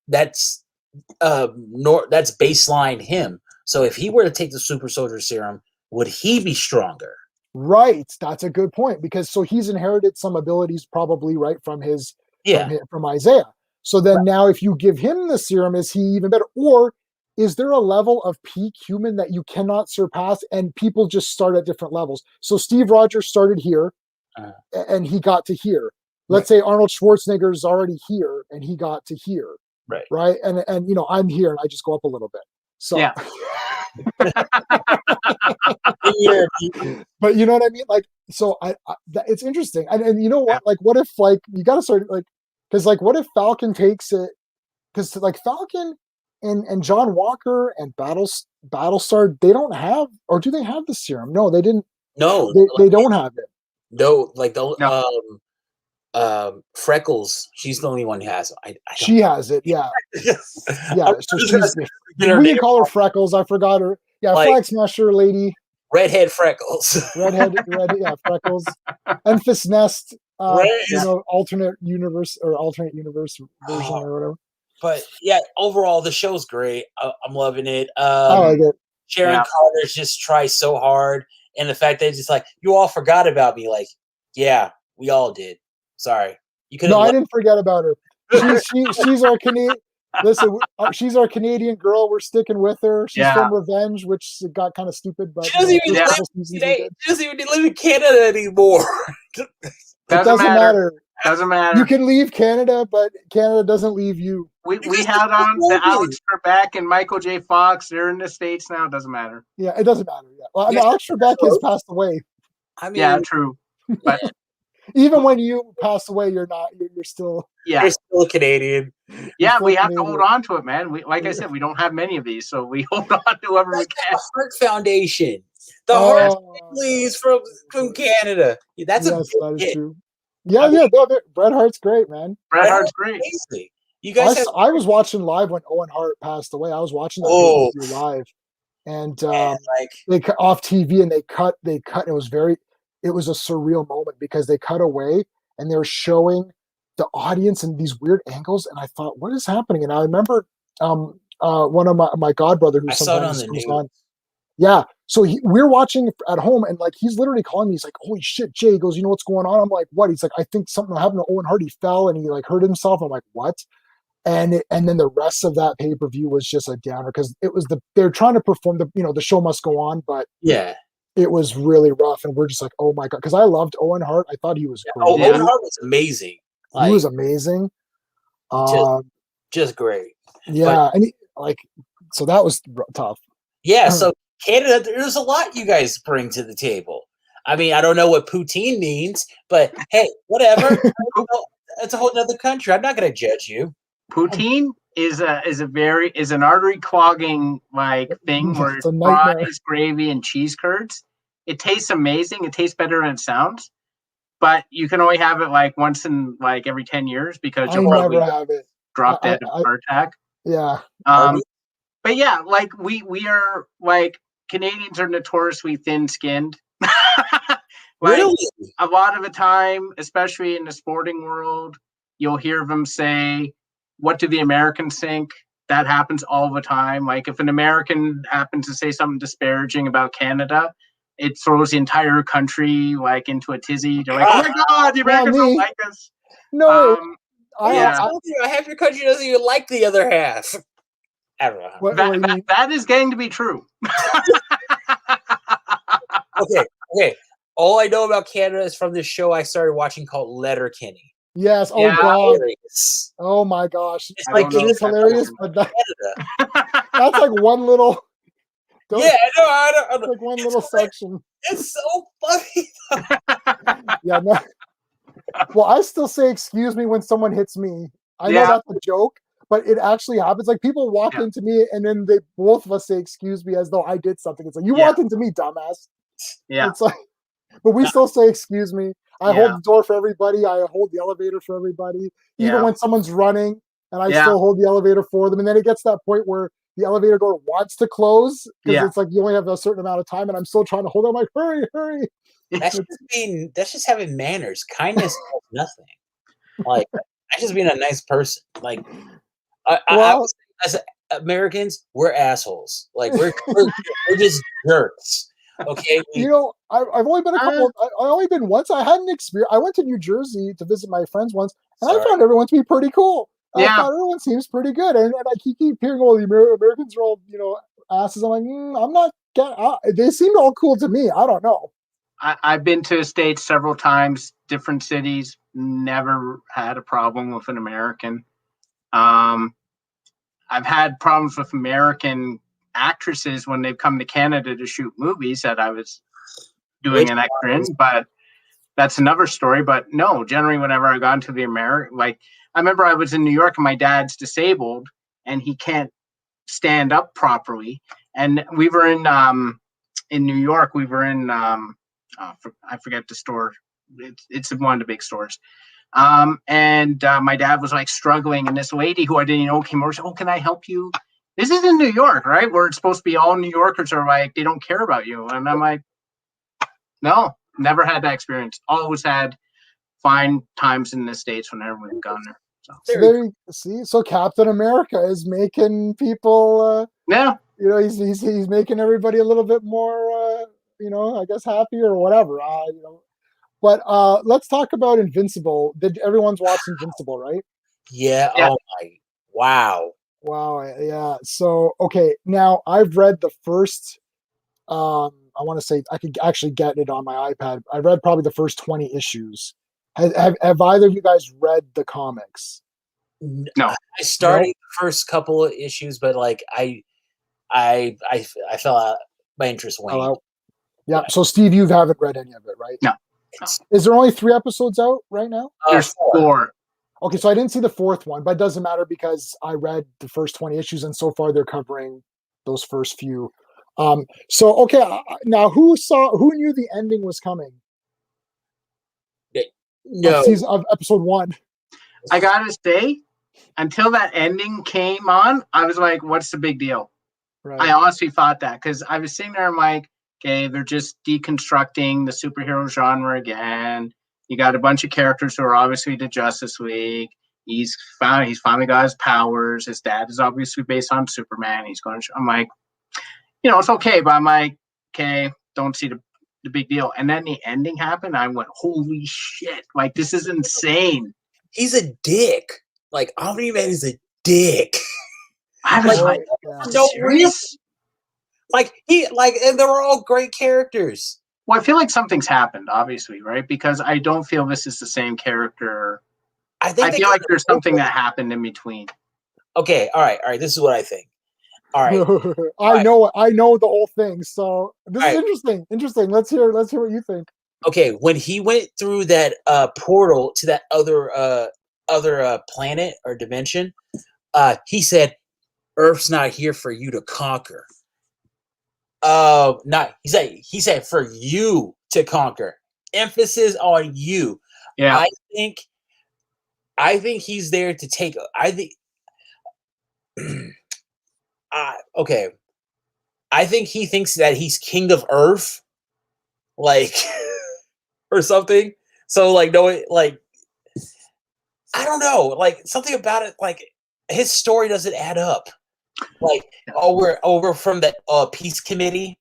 That's that's baseline him. So if he were to take the super soldier serum, would he be stronger? Right. That's a good point because he's inherited some abilities probably from his from Isaiah. So then now if you give him the serum, is he even better? Or is there a level of peak human that you cannot surpass and people just start at different levels? So Steve Rogers started here and he got to here. Let's say Arnold Schwarzenegger is already here and he got to here. Right. And I'm here and I just go up a little bit. So yeah. But you know what I mean? Like, so it's interesting. And you know what? Like, what if you got to start because what if Falcon takes it? Because Falcon and John Walker and Battlestar, they don't have, or do they have the serum? No, they didn't. No, they don't have it. No, Freckles, she's the only one who has it. She has it, yeah. Yeah, so we can call her Freckles. I forgot her. Yeah, Flag Smasher lady. Redhead Freckles. Freckles. Enfys Nest, alternate universe version or whatever. But yeah, overall, the show's great. I'm loving it. I like it. Sharon Carter's just tries so hard. And the fact that it's just like, you all forgot about me. Like, yeah, we all did. Sorry. You couldn't. No, I didn't forget about her. She's our Canadian. Listen, she's our Canadian girl. We're sticking with her. She's from Revenge, which got kind of stupid. But she doesn't even live in Canada anymore. It doesn't matter. Doesn't matter. You can leave Canada, but Canada doesn't leave you. We had on the Alex Trebek and Michael J. Fox. They're in the States now. It doesn't matter. Yeah, it doesn't matter. Yeah. Well, Alex Trebek has passed away. I mean, true. But even when you pass away, you're not. You're still. Yeah, you're still a Canadian. Yeah, we have to hold on to it, man. Like I said, we don't have many of these, so we hold on to whoever we can. Heart Foundation, the Heart Families from Canada. That's that is true. Yeah, Bret Hart's great, man. Bret Hart's great. Amazing. You guys, I was watching live when Owen Hart passed away. I was watching that live, and they cut off TV and they cut. It was a surreal moment because they cut away and they were showing the audience in these weird angles, and I thought, what is happening? And I remember one of my godbrother who sometimes comes on. Yeah, so we're watching at home, and he's literally calling me. He's like, "Holy shit, Jay!" He goes, "You know what's going on?" I'm like, "What?" He's like, "I think something happened to Owen Hart. He fell and he hurt himself." I'm like, "What?" And then the rest of that pay per view was just a downer because it was they're trying to perform the show must go on, but it was really rough, and we're just like, "Oh my god!" Because I loved Owen Hart. I thought he was great. Owen Hart was amazing. He was amazing. Just great. Yeah, and so that was tough. Yeah, so Canada, there's a lot you guys bring to the table. I mean, I don't know what poutine means, but hey, whatever. That's a whole other country. I'm not going to judge you. Poutine is an artery clogging thing where it's fries, gravy, and cheese curds. It tastes amazing. It tastes better than it sounds, but you can only have it once in every 10 years because you'll probably drop dead of a heart attack. Yeah. But yeah, we are Canadians are notoriously thin-skinned. Really? A lot of the time, especially in the sporting world, you'll hear them say, "What do the Americans think?" That happens all the time. If an American happens to say something disparaging about Canada, it throws the entire country into a tizzy. They're like, "Oh my God, the Americans don't like us." No, I told you, half your country doesn't even like the other half. I don't know. That is going to be true. Okay. All I know about Canada is from this show I started watching called Letterkenny. Yes. Oh Yeah. God. Hilarious. Oh my gosh. It's it is hilarious, but that's one little. Yeah, I know. It's one little section. It's so funny. Yeah. No. Well, I still say excuse me when someone hits me. I know that's a joke, but it actually happens. People walk into me and then both of us say excuse me as though I did something. It's you walked into me, dumbass. Yeah. It's but we still say excuse me. I hold the door for everybody. I hold the elevator for everybody. Even when someone's running, and I still hold the elevator for them. And then it gets to that point where the elevator door wants to close because it's you only have a certain amount of time, and I'm still trying to hold on. Hurry. That's just having manners. Kindness is nothing. That's just being a nice person. As Americans, we're assholes. We're just jerks. Okay. I've only been I only been once. I had an experience. I went to New Jersey to visit my friends once, and I found everyone to be pretty cool. I thought everyone seems pretty good, and I keep hearing all the Americans are all asses. I'm like, I'm not. They seem all cool to me. I don't know. I've been to the States several times, different cities. Never had a problem with an American. I've had problems with American actresses when they've come to Canada to shoot movies that I was doing an extra in, but that's another story. But no, generally whenever I got into the American, I remember I was in New York and my dad's disabled and he can't stand up properly. And we were in New York, we were in, I forget the store. It's one of the big stores. And my dad was struggling, and this lady who I didn't know came over and said, "Oh, can I help you? This is in New York, right? Where it's supposed to be all New Yorkers are they don't care about you." And I'm like, no, never had that experience. Always had fine times in the States whenever we've gone there. So Captain America is making people, he's making everybody a little bit more, I guess happy or whatever, But let's talk about Invincible. Everyone's watched Invincible, right? Yeah. Oh my! Wow. Yeah. So okay, now I've read the first. I want to say I could actually get it on my iPad. I read probably the first 20 issues. Have either of you guys read the comics? No. I started the first couple of issues, but I fell out. My interest waned. Yeah. So Steve, you haven't read any of it, right? No. Is there only 3 episodes out right now? There's 4. Okay, so I didn't see the 4th one, but it doesn't matter because I read the first 20 issues, and so far they're covering those first few. So okay, now who knew the ending was coming? No. Of episode 1. I gotta say, until that ending came on, I was like, "What's the big deal?" Right. I honestly thought that because I was sitting there, I'm like, "Okay, they're just deconstructing the superhero genre again." You got a bunch of characters who are obviously the Justice League. He's finally got his powers. His dad is obviously based on Superman. I'm like, it's okay, but I'm like, okay, don't see the big deal. And then the ending happened. I went, holy shit! This is insane. He's a dick. Omni-Man is a dick. I was no serious. And they were all great characters. Well, I feel like something's happened, obviously, right? Because I don't feel this is the same character I think I feel like there's something that happened in between. Okay, all right. This is what I think. All right. I know the whole thing. So this is interesting. Interesting. Let's hear what you think. Okay, when he went through that portal to that other planet or dimension, he said, "Earth's not here for you to conquer." Not he said for you to conquer. Emphasis on you. Yeah. I think he's there to take. I think. Okay. I think he thinks that he's king of Earth, like, or something. So, like, no, like, I don't know, like something about it, like his story doesn't add up. Like, we're from the peace committee.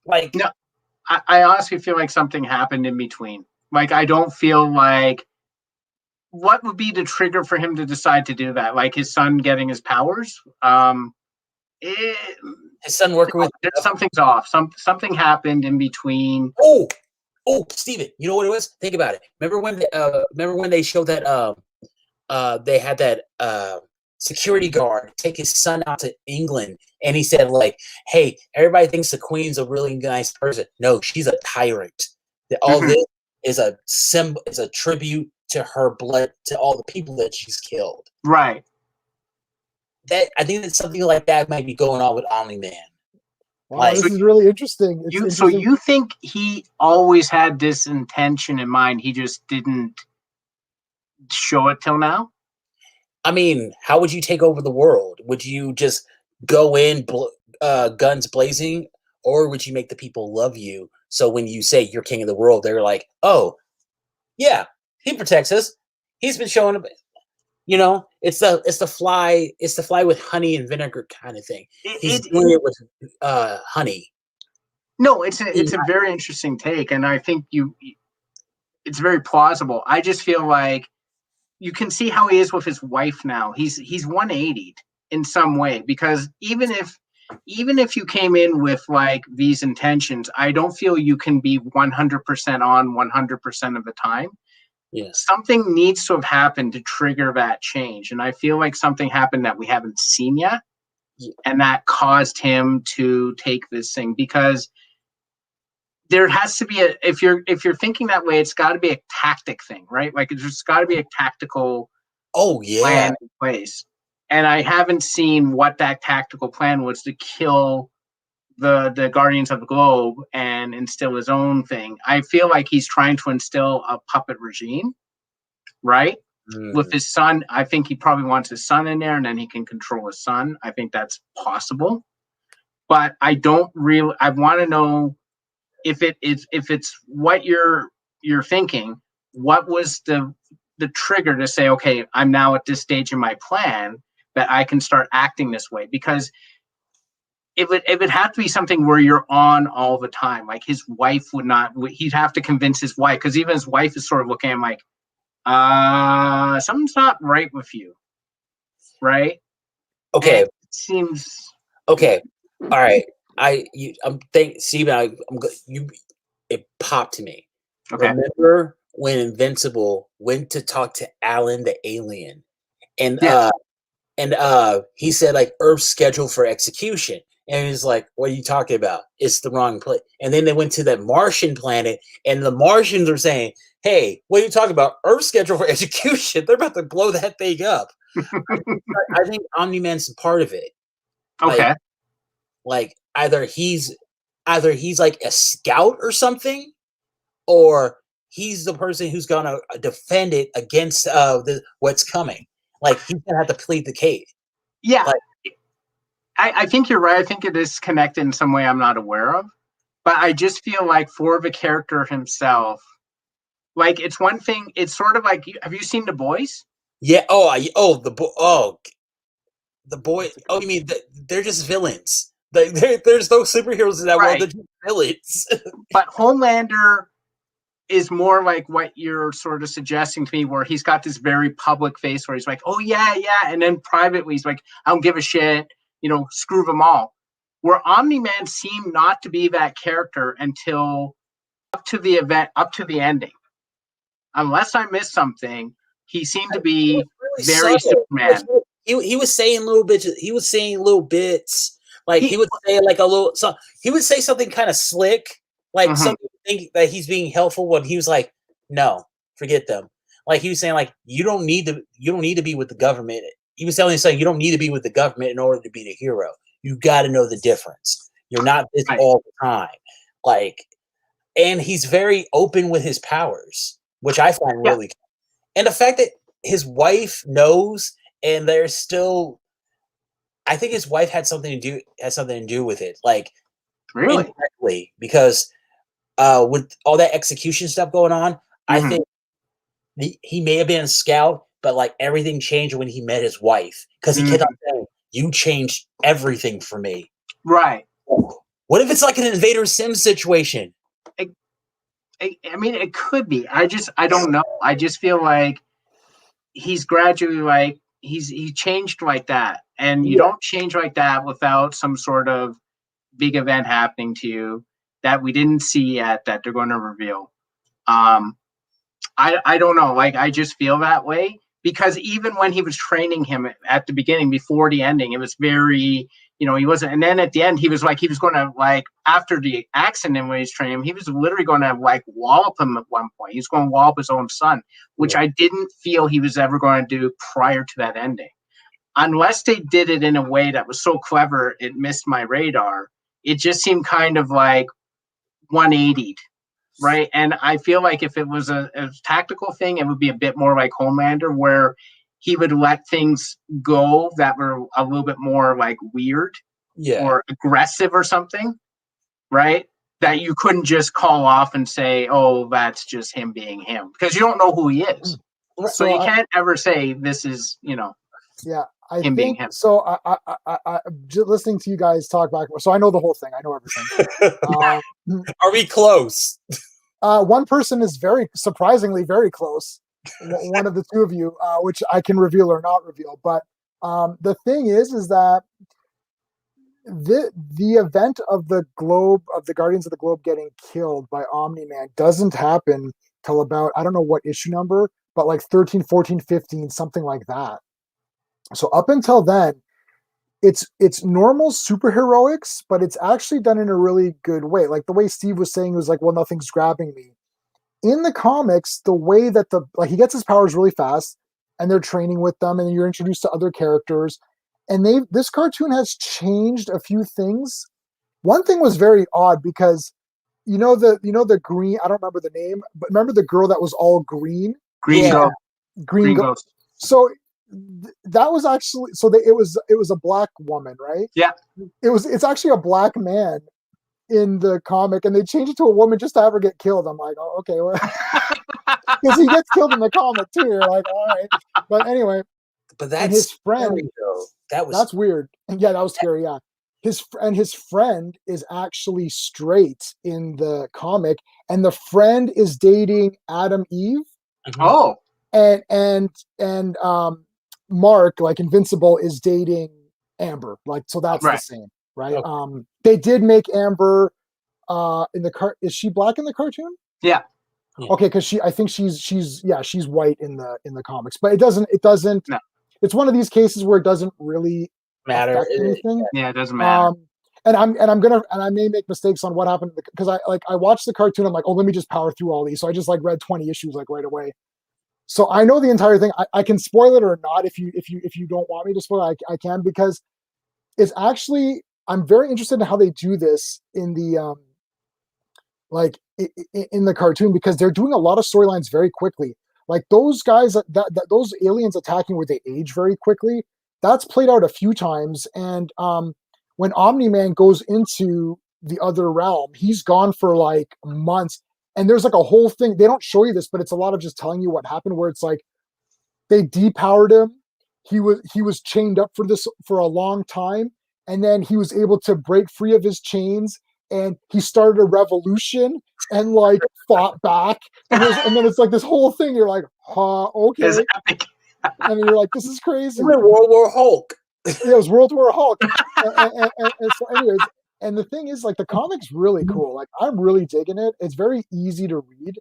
Like, no, I honestly feel like something happened in between. Like, I don't feel like what would be the trigger for him to decide to do that? Like his son getting his powers. His son working with something's off. Something happened in between. Oh, Steven, you know what it was? Think about it. Remember when they showed that they had that security guard take his son out to England, and he said, like, hey, everybody thinks the queen's a really nice person. No, she's a tyrant. All this is a symbol, is a tribute to her blood, to all the people that she's killed. Right. That I think that something like that might be going on with Omni-Man. Wow, like, this is really interesting. So you think he always had this intention in mind? He just didn't show it till now? I mean, how would you take over the world? Would you just go in guns blazing, or would you make the people love you? So when you say you're king of the world, they're like, oh, yeah, he protects us. He's been showing up. You know, it's the fly with honey and vinegar kind of thing. He's doing it with honey. No, it's a very interesting take, and I think it's very plausible. I just feel like you can see how he is with his wife now. He's 180'd in some way, because even if you came in with like these intentions, I don't feel you can be 100% on 100% of the time. Yeah. Something needs to have happened to trigger that change, and I feel like something happened that we haven't seen yet, and that caused him to take this thing, because there has to be if you're thinking that way, it's got to be a tactic thing, right? Like there's got to be a tactical plan in place, and I haven't seen what that tactical plan was to kill the Guardians of the Globe and instill his own thing. I feel like he's trying to instill a puppet regime, right? With his son. I think he probably wants his son in there, and then he can control his son. I think that's possible, but I want to know if it's what you're thinking. What was the trigger to say, okay, I'm now at this stage in my plan that I can start acting this way? Because if it had to be something where you're on all the time, like his wife would not, he'd have to convince his wife, because even his wife is sort of looking at him like, something's not right with you, right? Okay. And it seems okay. All right. Steven, it popped to me. Okay. Remember when Invincible went to talk to Alan the alien, and he said like Earth's scheduled for execution, and he's like, "What are you talking about? It's the wrong place." And then they went to that Martian planet, and the Martians are saying, "Hey, what are you talking about? Earth's scheduled for execution. They're about to blow that thing up." I think Omni-Man's a part of it. Okay. Like either he's like a scout or something, or he's the person who's gonna defend it against what's coming. Like he's gonna have to plead the case. Yeah, I think you're right. I think it is connected in some way I'm not aware of, but I just feel like for the character himself, like it's one thing. It's sort of like, have you seen The Boys? Yeah. The boy. Oh, you mean they're just villains? There's no superheroes in that world. They're just villains. But Homelander is more like what you're sort of suggesting to me, where he's got this very public face where he's like, oh yeah, and then privately he's like, I don't give a shit, screw them all. Where Omni-Man seemed not to be that character until up to the ending. Unless I missed something, He seemed to be really very subtle. Superman. He was saying little bits. He was saying little bits. Like he would say like a little. So he would say something kind of slick, like something think that he's being helpful. When he was like, "No, forget them." Like he was saying, like you don't need to be with the government. He was telling you, you don't need to be with the government in order to be the hero. You got to know the difference. You're not this all the time. Like, and he's very open with his powers, which I find really cool. And the fact that his wife knows, and there's still, I think his wife has something to do with it, like really indirectly, because with all that execution stuff going on, I think he may have been a scout, but like everything changed when he met his wife, because he kept on saying, "You changed everything for me." Right. What if it's like an Invader Sim situation? I mean, it could be. I don't know. I just feel like he's gradually like he changed like that, and you don't change like that without some sort of big event happening to you that we didn't see yet that they're going to reveal. I don't know. Like I just feel that way because even when he was training him at the beginning before the ending, it was very. He wasn't, and then at the end, he was going to like after the accident when he's training him, he was literally going to like wallop him at one point. He's going to wallop his own son, which I didn't feel he was ever going to do prior to that ending, unless they did it in a way that was so clever it missed my radar. It just seemed kind of like 180'd, right? And I feel like if it was a tactical thing, it would be a bit more like Homelander, where he would let things go that were a little bit more like weird or aggressive or something, right? That you couldn't just call off and say, oh, that's just him being him, because you don't know who he is. So you can't ever say this is, Yeah, I him think being him. so. I just listening to you guys talk back, so I know the whole thing. I know everything. Are we close? One person is surprisingly very close. One of the two of you, which I can reveal or not reveal. But the thing is that the event of the Guardians of the Globe getting killed by Omni-Man doesn't happen till about, I don't know what issue number, but like 13, 14, 15, something like that. So up until then, it's normal superheroics, but it's actually done in a really good way. Like the way Steve was saying, it was like, well, nothing's grabbing me. In the comics, the way that he gets his powers really fast, and they're training with them, and you're introduced to other characters, and this cartoon has changed a few things. One thing was very odd because the green, I don't remember the name, but remember the girl that was all green? Green Ghost. So that was actually it was a black woman, right? Yeah. It's actually a black man in the comic, and they changed it to a woman just to have her get killed. I'm like, oh, okay, because he gets killed in the comic too. You're like, all right, but anyway. But that's his friend. Scary, though. That's weird. Yeah, that was scary. Yeah, his friend is actually straight in the comic, and the friend is dating Adam Eve. Oh, and Mark, like Invincible, is dating Amber. Like, so that's the same. Right. Okay. They did make Amber in the is she black in the cartoon? Yeah. Okay, because I think she's white in the comics, but it doesn't no. It's one of these cases where it doesn't really matter anything. Yeah, it doesn't matter. And I may make mistakes on what happened because I watched the cartoon. I'm like, oh, let me just power through all these. So I just like read 20 issues like right away. So I know the entire thing. I can spoil it or not if you don't want me to spoil it, I can, because it's actually, I'm very interested in how they do this in the in the cartoon, because they're doing a lot of storylines very quickly. Like those guys that those aliens attacking where they age very quickly, that's played out a few times. And when Omni-Man goes into the other realm, he's gone for like months. And there's like a whole thing. They don't show you this, but it's a lot of just telling you what happened, where it's like they depowered him. He was chained up for a long time. And then he was able to break free of his chains, and he started a revolution and like fought back. And then it's like this whole thing. You're like, huh, okay. And you're like, this is crazy. World War Hulk. Yeah, it was World War Hulk. And so anyways, and the thing is, like, the comic's really cool. Like, I'm really digging it. It's very easy to read.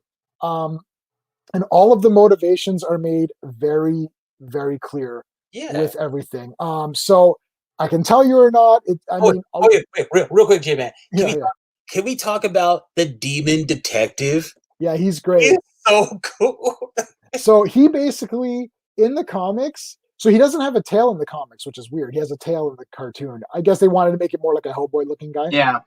and all of the motivations are made very, very clear Yeah. with everything. So I can tell you or not. Wait, real quick, J Man. Yeah. Can we talk about the demon detective? Yeah, he's great. He's so cool. So he basically in the comics. So he doesn't have a tail in the comics, which is weird. He has a tail in the cartoon. I guess they wanted to make it more like a Hellboy looking guy. Yeah.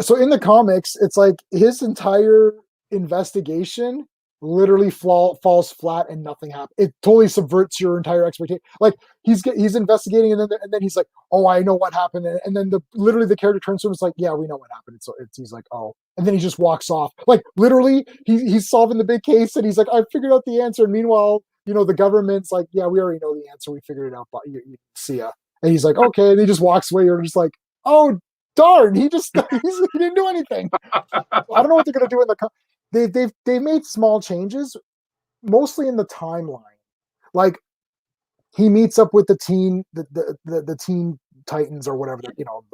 So in the comics, it's like his entire investigation literally falls flat and nothing happens. It totally subverts your entire expectation. Like he's investigating and then he's like, oh, I know what happened. And then literally the character turns to him and is like, yeah, we know what happened. So he's like, oh, and then he just walks off. Like literally he's solving the big case and he's like, I figured out the answer. And meanwhile, the government's like, yeah, we already know the answer. We figured it out, but you see ya. And he's like, okay. And he just walks away. You're just like, oh, darn, he didn't do anything. I don't know what they're going to do in the they've made small changes, mostly in the timeline. Like he meets up with the teen Titans or whatever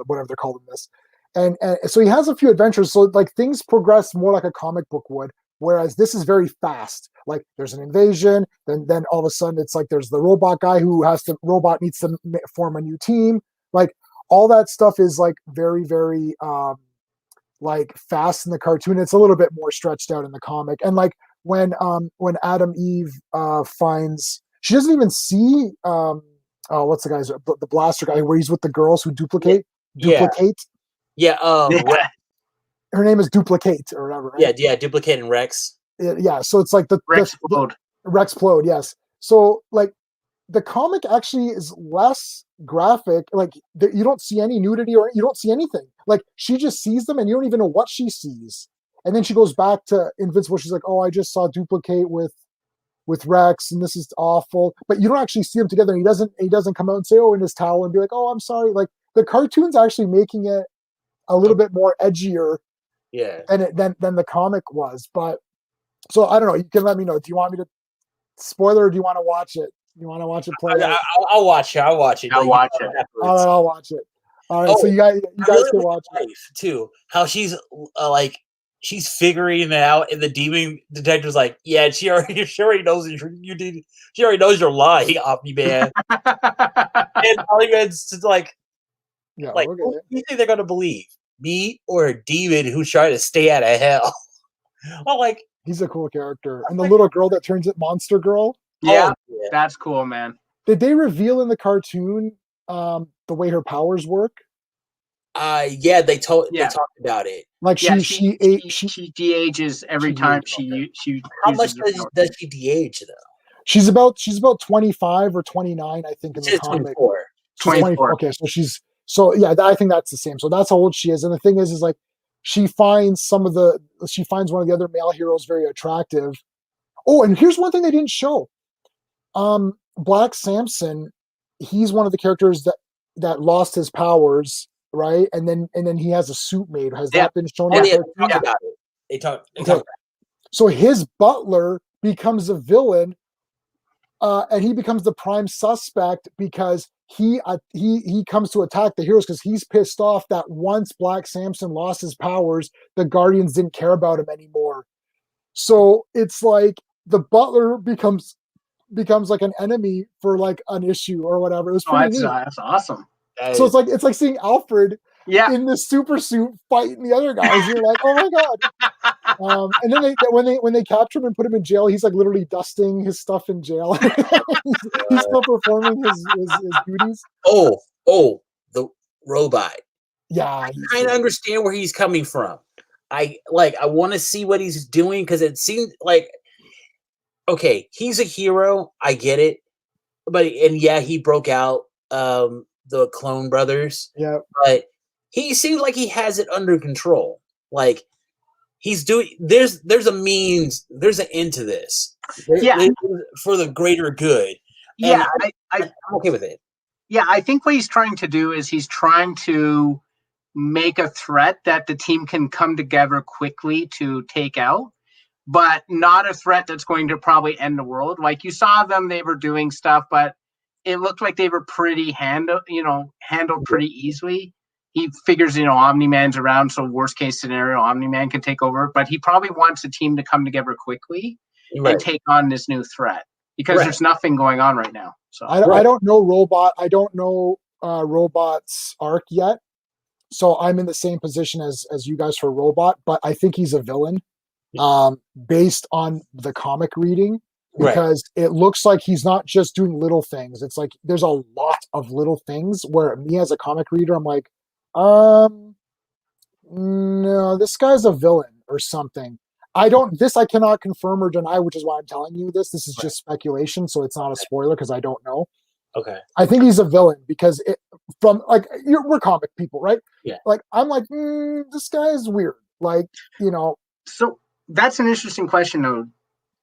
whatever they're called in this, and so he has a few adventures. So like things progress more like a comic book would, whereas this is very fast. Like there's an invasion, then all of a sudden it's like there's the robot guy robot needs to form a new team. Like all that stuff is like very, very like fast in the cartoon. It's a little bit more stretched out in the comic. And like when Adam Eve finds, she doesn't even see what's the guy's the blaster guy where he's with the girls who duplicate. Yeah. Her name is Duplicate or whatever. Right? Yeah, Duplicate and Rex. Yeah, so it's like the Rexplode, yes. So like the comic actually is less graphic. Like you don't see any nudity or you don't see anything. Like she just sees them and you don't even know what she sees. And then she goes back to Invincible. She's like, oh, I just saw Duplicate with Rex and this is awful. But you don't actually see them together. And he doesn't come out and say, oh, in his towel and be like, oh, I'm sorry. Like the cartoon's actually making it a little bit more edgier than the comic was. But so I don't know. You can let me know. Do you want me to spoiler or do you want to watch it? You want to watch it play? I'll watch it. I'll watch it. All right, I'll watch it. All right, so you guys can watch it too. How she's like she's figuring it out, and the demon detective's like, yeah, she already knows you did. She already knows you're lying, Omni-Man. And Omni-Man's just like, who do you think they're gonna believe? Me or a demon who's trying to stay out of hell? I'm like, he's a cool character, and the little girl that turns it Monster Girl. Yeah, that's cool, man. Did they reveal in the cartoon the way her powers work? Yeah, they talked about it. Like she de-ages every time she How much does she de-age though? She's about 25 or 29, I think, in the comic. 24. Okay, so I think that's the same. So that's how old she is. And the thing is like she finds one of the other male heroes very attractive. Oh, and here's one thing they didn't show. Black Samson, he's one of the characters that lost his powers, right? And then he has a suit made. Has that been shown? They talk about it. They talk about it. So his butler becomes a villain, and he becomes the prime suspect because he comes to attack the heroes because he's pissed off that once Black Samson lost his powers, the Guardians didn't care about him anymore. So it's like the butler becomes like an enemy for like an issue or whatever. It was pretty neat. That's awesome. So it's like seeing Alfred in the super suit fighting the other guys. You're like, oh my god. And then when they capture him and put him in jail, he's like literally dusting his stuff in jail. he's still performing his duties. Oh, the robot. Yeah, I kind of understand where he's coming from. I want to see what he's doing because it seems like, okay, he's a hero. I get it, but he broke out the Clone Brothers. Yeah, but he seems like he has it under control. Like he's doing. There's a means. There's an end to this. For the greater good. Yeah, I'm okay with it. Yeah, I think what he's trying to do is he's trying to make a threat that the team can come together quickly to take out, but not a threat that's going to probably end the world. Like you saw them, they were doing stuff, but it looked like they were pretty handled pretty easily. He figures, Omni-Man's around, so worst case scenario, Omni-Man can take over, but he probably wants the team to come together quickly. and take on this new threat because there's nothing going on right now. So I don't know Robot's arc yet, so I'm in the same position as you guys for Robot, but I think he's a villain, based on the comic reading, because it looks like he's not just doing little things. It's like there's a lot of little things where me as a comic reader, I'm like, no, this guy's a villain or something. I cannot confirm or deny, which is why I'm telling you this. This is just speculation, so it's not a spoiler because I don't know. Okay. I think he's a villain because we're comic people, right? Yeah. Like I'm like, this guy is weird. Like, So that's an interesting question, though.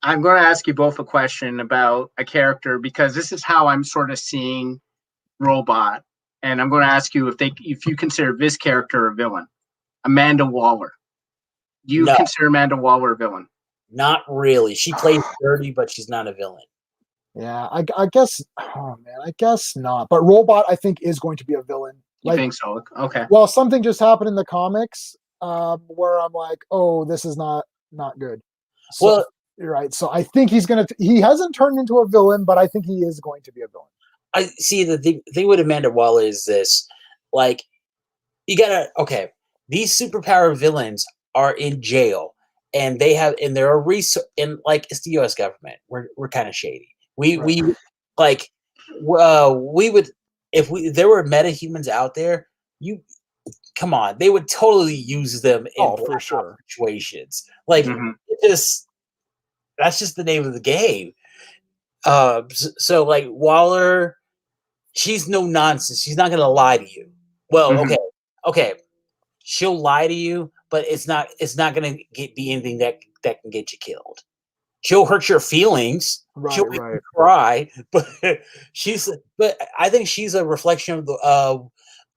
I'm going to ask you both a question about a character because this is how I'm sort of seeing Robot, and I'm going to ask you if you consider this character a villain, Amanda Waller. Do you consider Amanda Waller a villain? Not really. She plays dirty, but she's not a villain. Yeah, I guess. Oh man, I guess not. But Robot, I think, is going to be a villain. You think so? Okay. Well, something just happened in the comics where I'm like, oh, this is not good. So, well, you're right. So I think he hasn't turned into a villain, but I think he is going to be a villain. I see the thing with Amanda Waller is this, like, you gotta, these superpower villains are in jail and they're a and like, it's the US government. We're kind of shady. We would, if there were metahumans out there, come on, they would totally use them in for sure situations. Like, that's just the name of the game. So like Waller, she's no nonsense. She's not gonna lie to you. Well, okay, she'll lie to you, but it's not gonna be anything that can get you killed. She'll hurt your feelings. She'll make you cry, but I think she's a reflection of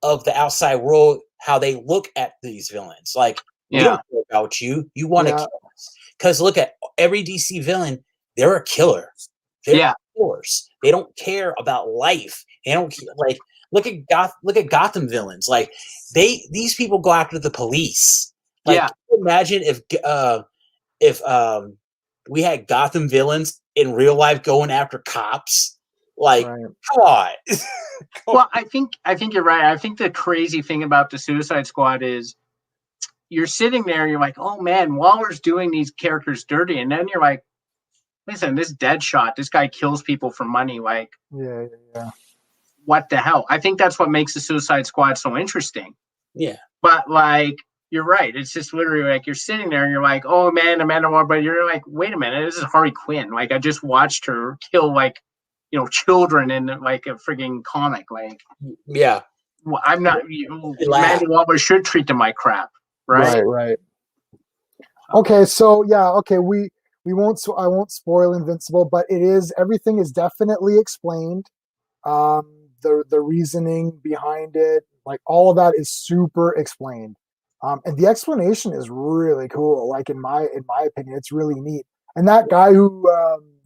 the outside world, how they look at these villains. Like, we don't care about you. You want to kill us. Because look at every DC villain, they're a killer. They're killers. They don't care about life. They don't like look at Gotham villains. Like, these people go after the police. Like, can you imagine if we had Gotham villains in real life going after cops? Like, come on. Well, I think you're right. I think the crazy thing about the Suicide Squad is you're sitting there, you're like, oh man, Waller's doing these characters dirty, and then you're like, listen, this Deadshot, this guy kills people for money. Like, what the hell? I think that's what makes the Suicide Squad so interesting. Yeah. But like, you're right. It's just literally like you're sitting there and you're like, oh man, Amanda Waller, but you're like, wait a minute, this is Harley Quinn. Like, I just watched her kill children in like a frigging comic. Like, well, I'm not. Amanda Waller should treat them like crap, right? Right. Okay, so we won't. I won't spoil Invincible, but everything is definitely explained. The reasoning behind it, like all of that, is super explained. And the explanation is really cool. Like, in my opinion, it's really neat. And that guy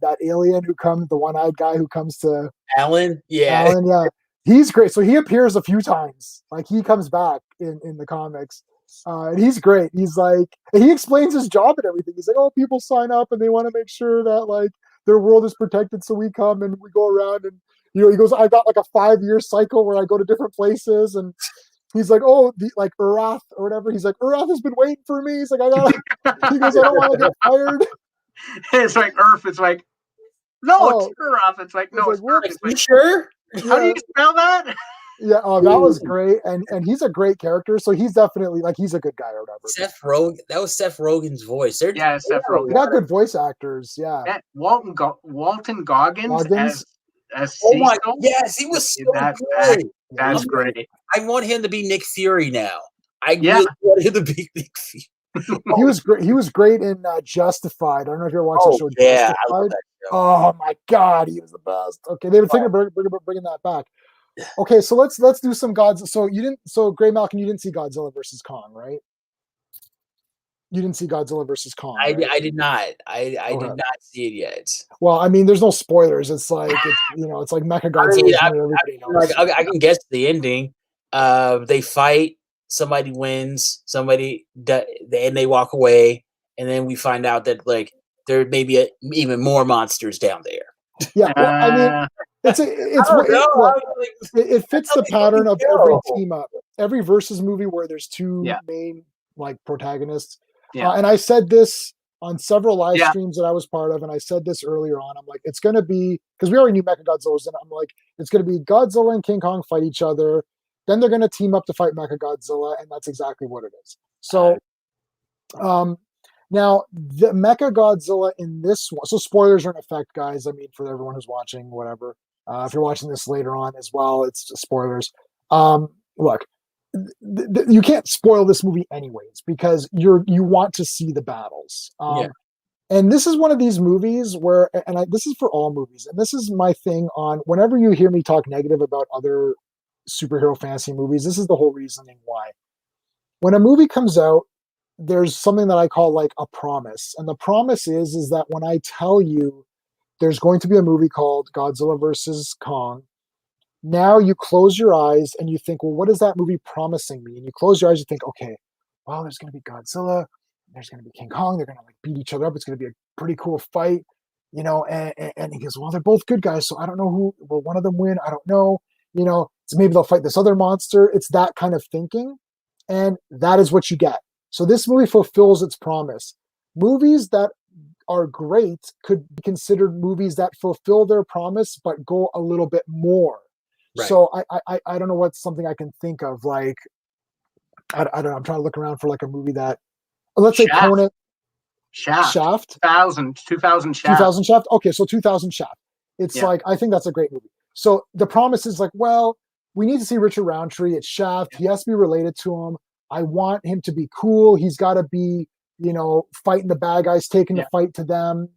that alien the one-eyed guy who comes to Alan, he's great. So he appears a few times. Like, he comes back in the comics, and he's great. He's like, and he explains his job and everything. He's like, oh, people sign up and they want to make sure that like their world is protected. So we come and we go around and he goes, I've got like a 5-year cycle where I go to different places and. He's like, oh, like Urath or whatever. He's like, Urath has been waiting for me. He's like, he goes, I don't want to get fired. It's like Earth. It's like, no, it's Urath. It's like, no, it's Earth. It's like, sure? How do you spell that? Yeah, that was great. And he's a great character. So he's definitely like, he's a good guy or whatever. Seth Rogen. That was Seth Rogen's voice. Seth Rogen. They got good voice actors. Yeah. Walton Goggins as oh my, yes, he was so good. That's great. I want him to be Nick Fury now. I really want him to be Nick Fury. He was great. He was great in Justified. I don't know if you're watching the show. Yeah, Justified. I love that show. Oh my God, he was the best. Okay, they were thinking about bringing that back. Okay, so let's do some Godzilla. So Gray Malcolm, you didn't see Godzilla versus Kong, right? You didn't see Godzilla versus Kong. I did not. I did not see it yet. Well, I mean, there's no spoilers. It's like it's like Mecha Godzilla. I can guess the ending. They fight. Somebody wins. And they walk away. And then we find out that like there may be even more monsters down there. Yeah, well, I mean, it fits the pattern of every team up, every versus movie where there's two main like protagonists. And I said this on several live streams that I was part of, and I said this earlier on. I'm like, it's going to be, because we already knew Mechagodzilla's in it. I'm like, it's going to be Godzilla and King Kong fight each other. Then they're going to team up to fight Mechagodzilla, and that's exactly what it is. So, now the Mechagodzilla in this one, so spoilers are in effect, guys. I mean, for everyone who's watching, whatever. If you're watching this later on as well, it's just spoilers. Look, you can't spoil this movie anyways because you want to see the battles. And this is one of these movies where, this is for all movies, and this is my thing on whenever you hear me talk negative about other superhero fantasy movies, this is the whole reasoning why. When a movie comes out, there's something that I call like a promise. And the promise is that when I tell you there's going to be a movie called Godzilla versus Kong, now you close your eyes and you think, well, what is that movie promising me? And you close your eyes and think, okay, well, there's going to be Godzilla, there's going to be King Kong, they're going to like beat each other up. It's going to be a pretty cool fight, you know, and he goes, well, they're both good guys, so I don't know who will one of them win. I don't know, you know, so maybe they'll fight this other monster. It's that kind of thinking. And that is what you get. So this movie fulfills its promise. Movies that are great could be considered movies that fulfill their promise, but go a little bit more. Right. So I don't know what's something I can think of. Like, I don't know. I'm trying to look around for like a movie that, let's say Conan. Shaft. 2000 Shaft. 2000 Shaft. Okay, so 2000 Shaft. It's like, I think that's a great movie. So the promise is like, well, we need to see Richard Roundtree. It's Shaft. He has to be related to him. I want him to be cool. He's got to be, you know, fighting the bad guys, taking the fight to them.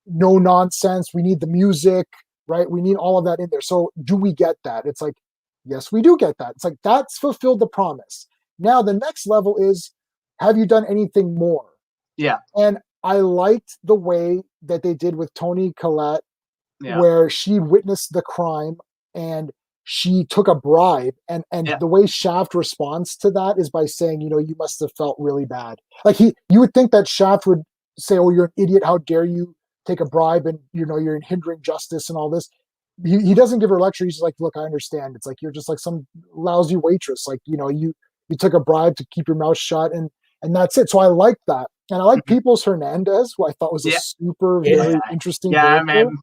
No nonsense. We need the music, right? We need all of that in there. So do we get that? It's like, yes, we do get that. It's like, that's fulfilled the promise. Now the next level is, have you done anything more? Yeah. And I liked the way that they did with Toni Collette, where she witnessed the crime and she took a bribe, and the way Shaft responds to that is by saying, you know, you must have felt really bad. Like you would think that Shaft would say, oh, you're an idiot. How dare you take a bribe, and, you know, you're hindering justice and all this. He doesn't give her a lecture. He's just like, look, I understand. It's like, you're just like some lousy waitress. Like, you know, you took a bribe to keep your mouth shut, and that's it. So I like that. And I like Peoples Hernandez, who I thought was a super, very interesting character. Man.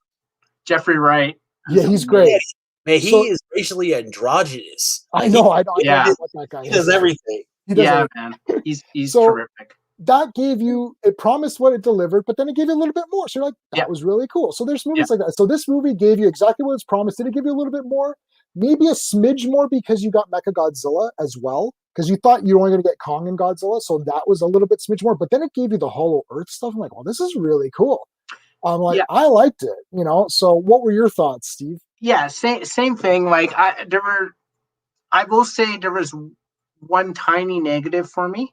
Jeffrey Wright. Yeah, he's great. Man, he is racially androgynous. Like, I know. I know what that guy he does everything. He does everything. Man. He's terrific. That gave you, it promised what it delivered, but then it gave you a little bit more. So you're like, that was really cool. So there's movies like that. So this movie gave you exactly what it's promised. Did it give you a little bit more? Maybe a smidge more because you got Mechagodzilla as well. Because you thought you were only going to get Kong and Godzilla. So that was a little bit smidge more. But then it gave you the Hollow Earth stuff. I'm like, well, this is really cool. I'm like, I liked it, you know. So what were your thoughts, Steve? Yeah, same thing. Like I will say there was one tiny negative for me.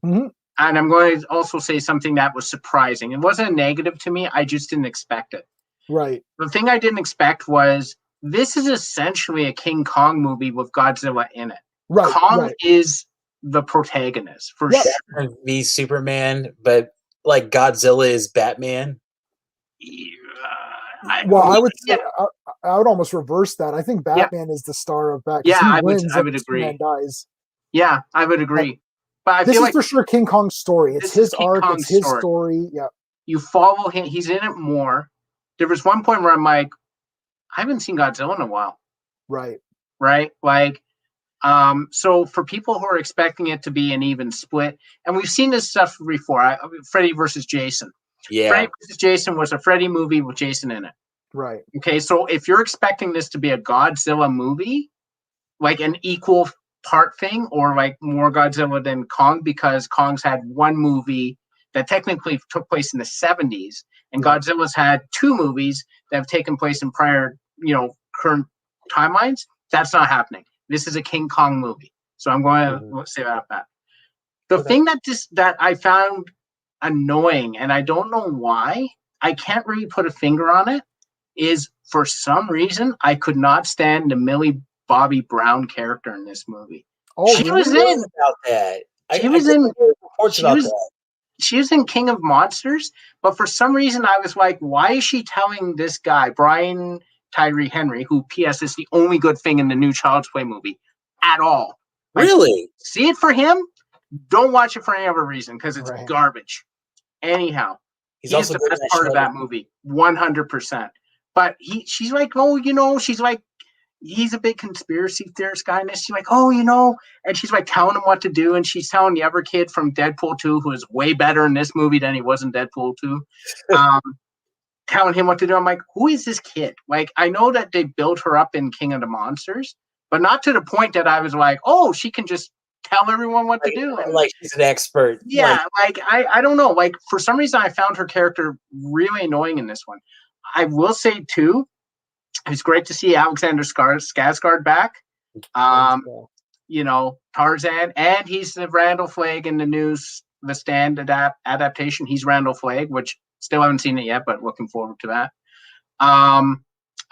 Mm-hmm. And I'm going to also say something that was surprising. It wasn't a negative to me. I just didn't expect it. Right. The thing I didn't expect was this is essentially a King Kong movie with Godzilla in it. Right. Kong is the protagonist for sure. Be Superman, but like Godzilla is Batman. I would say I would almost reverse that. I think Batman is the star of Batman. Yeah, I would agree. Superman dies. Yeah, I would agree. But I this feel is for sure King Kong's story. It's his arc. It's his story. Yeah. You follow him. He's in it more. There was one point where I'm like, I haven't seen Godzilla in a while. Right. Right. Like, so for people who are expecting it to be an even split, and we've seen this stuff before. Freddy versus Jason. Yeah. Freddy versus Jason was a Freddy movie with Jason in it. Right. Okay. So if you're expecting this to be a Godzilla movie, like an equal part thing, or like more Godzilla than Kong, because Kong's had one movie that technically took place in the 70s, and Godzilla's had two movies that have taken place in prior, current timelines. That's not happening. This is a King Kong movie. So I'm going to say that. The thing that I found annoying, and I don't know why, I can't really put a finger on it, is for some reason I could not stand the Millie Bobby Brown character in this movie. Oh, she was in about that. She was in reports about that. she was in King of Monsters, but for some reason I was like, why is she telling this guy, Brian Tyree Henry, who P.S. is the only good thing in the new Child's Play movie at all. Like, really? See it for him. Don't watch it for any other reason because it's Right. garbage. Anyhow, He's he's also the good in best that part show. of that movie, 100%. But she's like, oh, you know, she's like, he's a big conspiracy theorist guy, and she's like, oh, you know, and she's like telling him what to do, and she's telling the other kid from Deadpool 2, who is way better in this movie than he was in Deadpool 2, telling him what to do. I'm like, who is this kid? Like, I know that they built her up in King of the Monsters, but not to the point that I was like, oh, she can just tell everyone what to do. And like she's an expert. yeah, like I don't know. Like, for some reason, I found her character really annoying in this one. I will say, too, it's great to see Alexander Skarsgård back. You know, Tarzan, and he's the Randall Flagg in the Stand adaptation. He's Randall Flagg, which still haven't seen it yet, but looking forward to that. I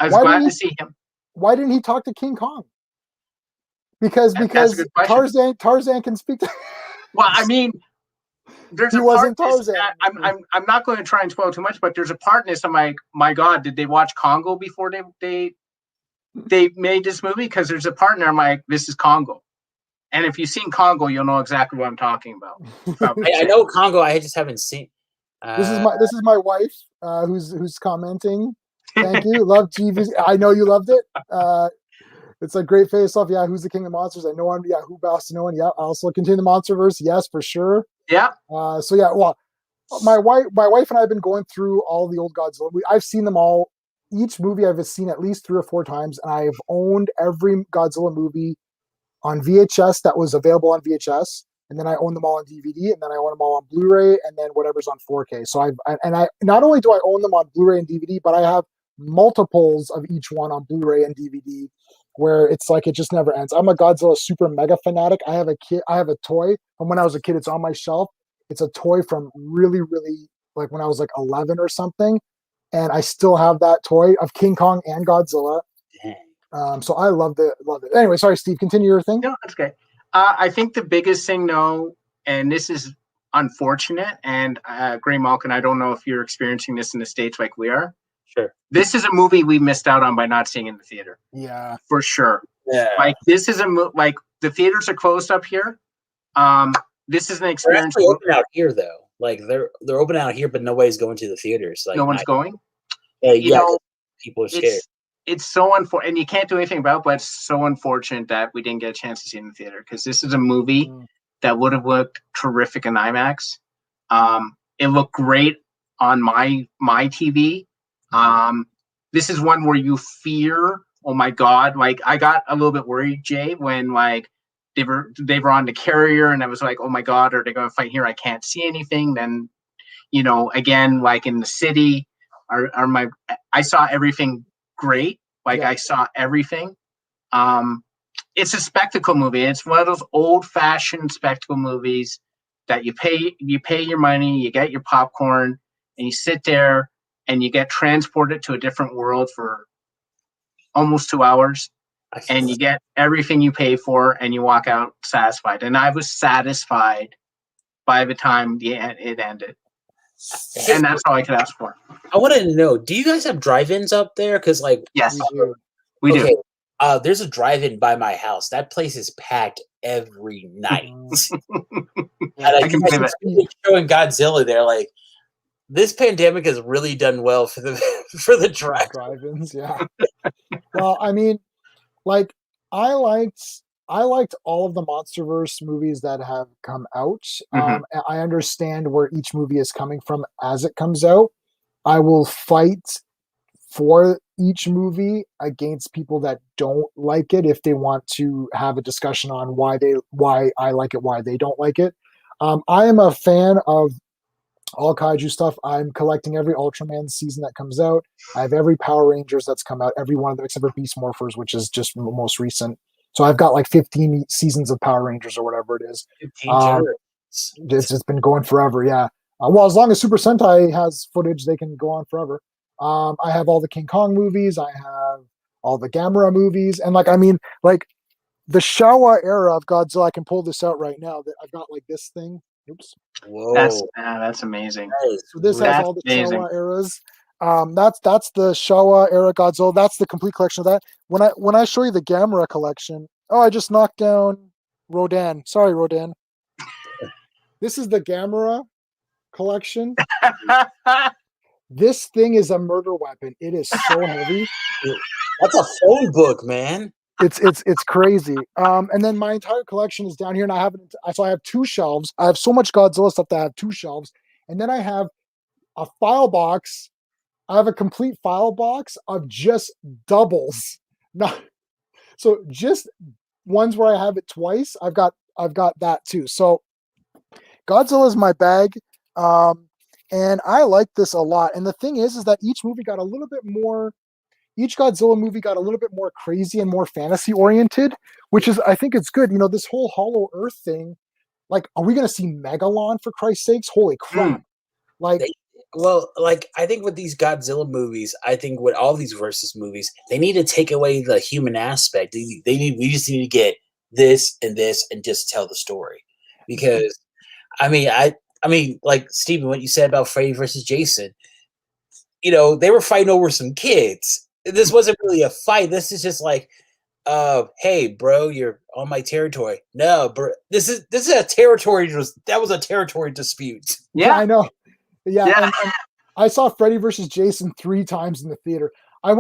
was glad to see him. Why didn't he talk to King Kong? Because Tarzan can speak to. Well, I mean, there's he a wasn't part Tarzan. I'm not going to try and spoil too much, but there's a part in this. I'm like, my God, did they watch Congo before they made this movie? Because there's a part in there. I'm like, this is Congo. And if you've seen Congo, you'll know exactly what I'm talking about. I know Congo. I just haven't seen. This is my wife who's commenting. Thank you. Love TV. I know you loved it. It's a great face off. Yeah, who's the king of monsters? I know. Who bows to no one? Yeah. Also continue the MonsterVerse. Yes, for sure. Yeah. So yeah. Well, my wife and I have been going through all the old Godzilla. I've seen them all. Each movie I've seen at least 3 or 4 times, and I've owned every Godzilla movie on VHS that was available on VHS, and then I own them all on DVD, and then I own them all on Blu-ray, and then whatever's on 4K. So I not only do I own them on Blu-ray and DVD, but I have multiples of each one on Blu-ray and DVD, where it's like it just never ends. I'm a Godzilla super mega fanatic. I have a toy from when I was a kid. It's on my shelf. It's a toy from really, really like when I was like 11 or something, and I still have that toy of King Kong and Godzilla. So I loved it. Anyway, sorry, Steve, continue your thing. No, that's okay. I think the biggest thing, though, and this is unfortunate, and Gray Malkin, I don't know if you're experiencing this in the States like we are. Sure. This is a movie we missed out on by not seeing in the theater. Yeah. For sure. Yeah. Like, this is like, the theaters are closed up here. This is an experience. They're open out here, though. Like, they're open out here, but nobody's going to the theaters. Like, no one's going? You know, people are scared. It's so unfortunate, and you can't do anything about it, but it's so unfortunate that we didn't get a chance to see it in the theater, because this is a movie that would have looked terrific in IMAX. It looked great on my TV. This is one where you fear, oh my God, like I got a little bit worried, Jay, when like they were on the carrier, and I was like, oh my God, are they going to fight here? I can't see anything. Then, you know, again, like in the city, I saw everything great. Like, I saw everything. It's a spectacle movie. It's one of those old-fashioned spectacle movies that you pay your money, you get your popcorn, and you sit there and you get transported to a different world for almost 2 hours, and you get everything you pay for, and you walk out satisfied. And I was satisfied by the time it ended. And that's all I could ask for. I wanted to know, do you guys have drive-ins up there? Because, like, yes, we do. There's a drive-in by my house. That place is packed every night. I can believe it. Showing Godzilla there, like, this pandemic has really done well for the drive-ins. Yeah. Well, I mean, like, I liked all of the MonsterVerse movies that have come out. I understand where each movie is coming from as it comes out. I will fight for each movie against people that don't like it if they want to have a discussion on why I like it, why they don't like it. I am a fan of all kaiju stuff. I'm collecting every Ultraman season that comes out. I have every Power Rangers that's come out, every one of them except for Beast Morphers, which is just most recent. So I've got like 15 seasons of Power Rangers or whatever it is. It's been going forever, yeah. Well, as long as Super Sentai has footage, they can go on forever. I have all the King Kong movies. I have all the Gamera movies. And like, I mean, like the Showa era of Godzilla, I can pull this out right now. That I've got like this thing. Oops. Whoa, that's amazing. So this has all the amazing. Showa eras. That's the Showa era Godzilla. That's the complete collection of that. When I show you the Gamera collection, I just knocked down Rodan. Sorry, Rodan. This is the Gamera collection. This thing is a murder weapon. It is so heavy. That's a phone book, man. It's crazy. And then my entire collection is down here, and I have 2 shelves. I have so much Godzilla stuff that I have 2 shelves, and then I have a file box. I have a complete file box of just doubles. Not so just ones where I have it twice. I've got that too. So Godzilla is my bag. And I like this a lot. And the thing is that each movie got a little bit more. Each Godzilla movie got a little bit more crazy and more fantasy oriented, which is, I think it's good. This whole Hollow Earth thing, like, are we going to see Megalon for Christ's sakes? Holy crap. Like, I think with these Godzilla movies, I think with all these versus movies, they need to take away the human aspect. We just need to get this and just tell the story. Because, I mean, like Steven, what you said about Freddy versus Jason, they were fighting over some kids. This wasn't really a fight. This is just like, hey, bro, you're on my territory. No, bro, this is a territory. That was a territory dispute. Yeah, I know. Yeah. And I saw Freddy versus Jason 3 times in the theater. When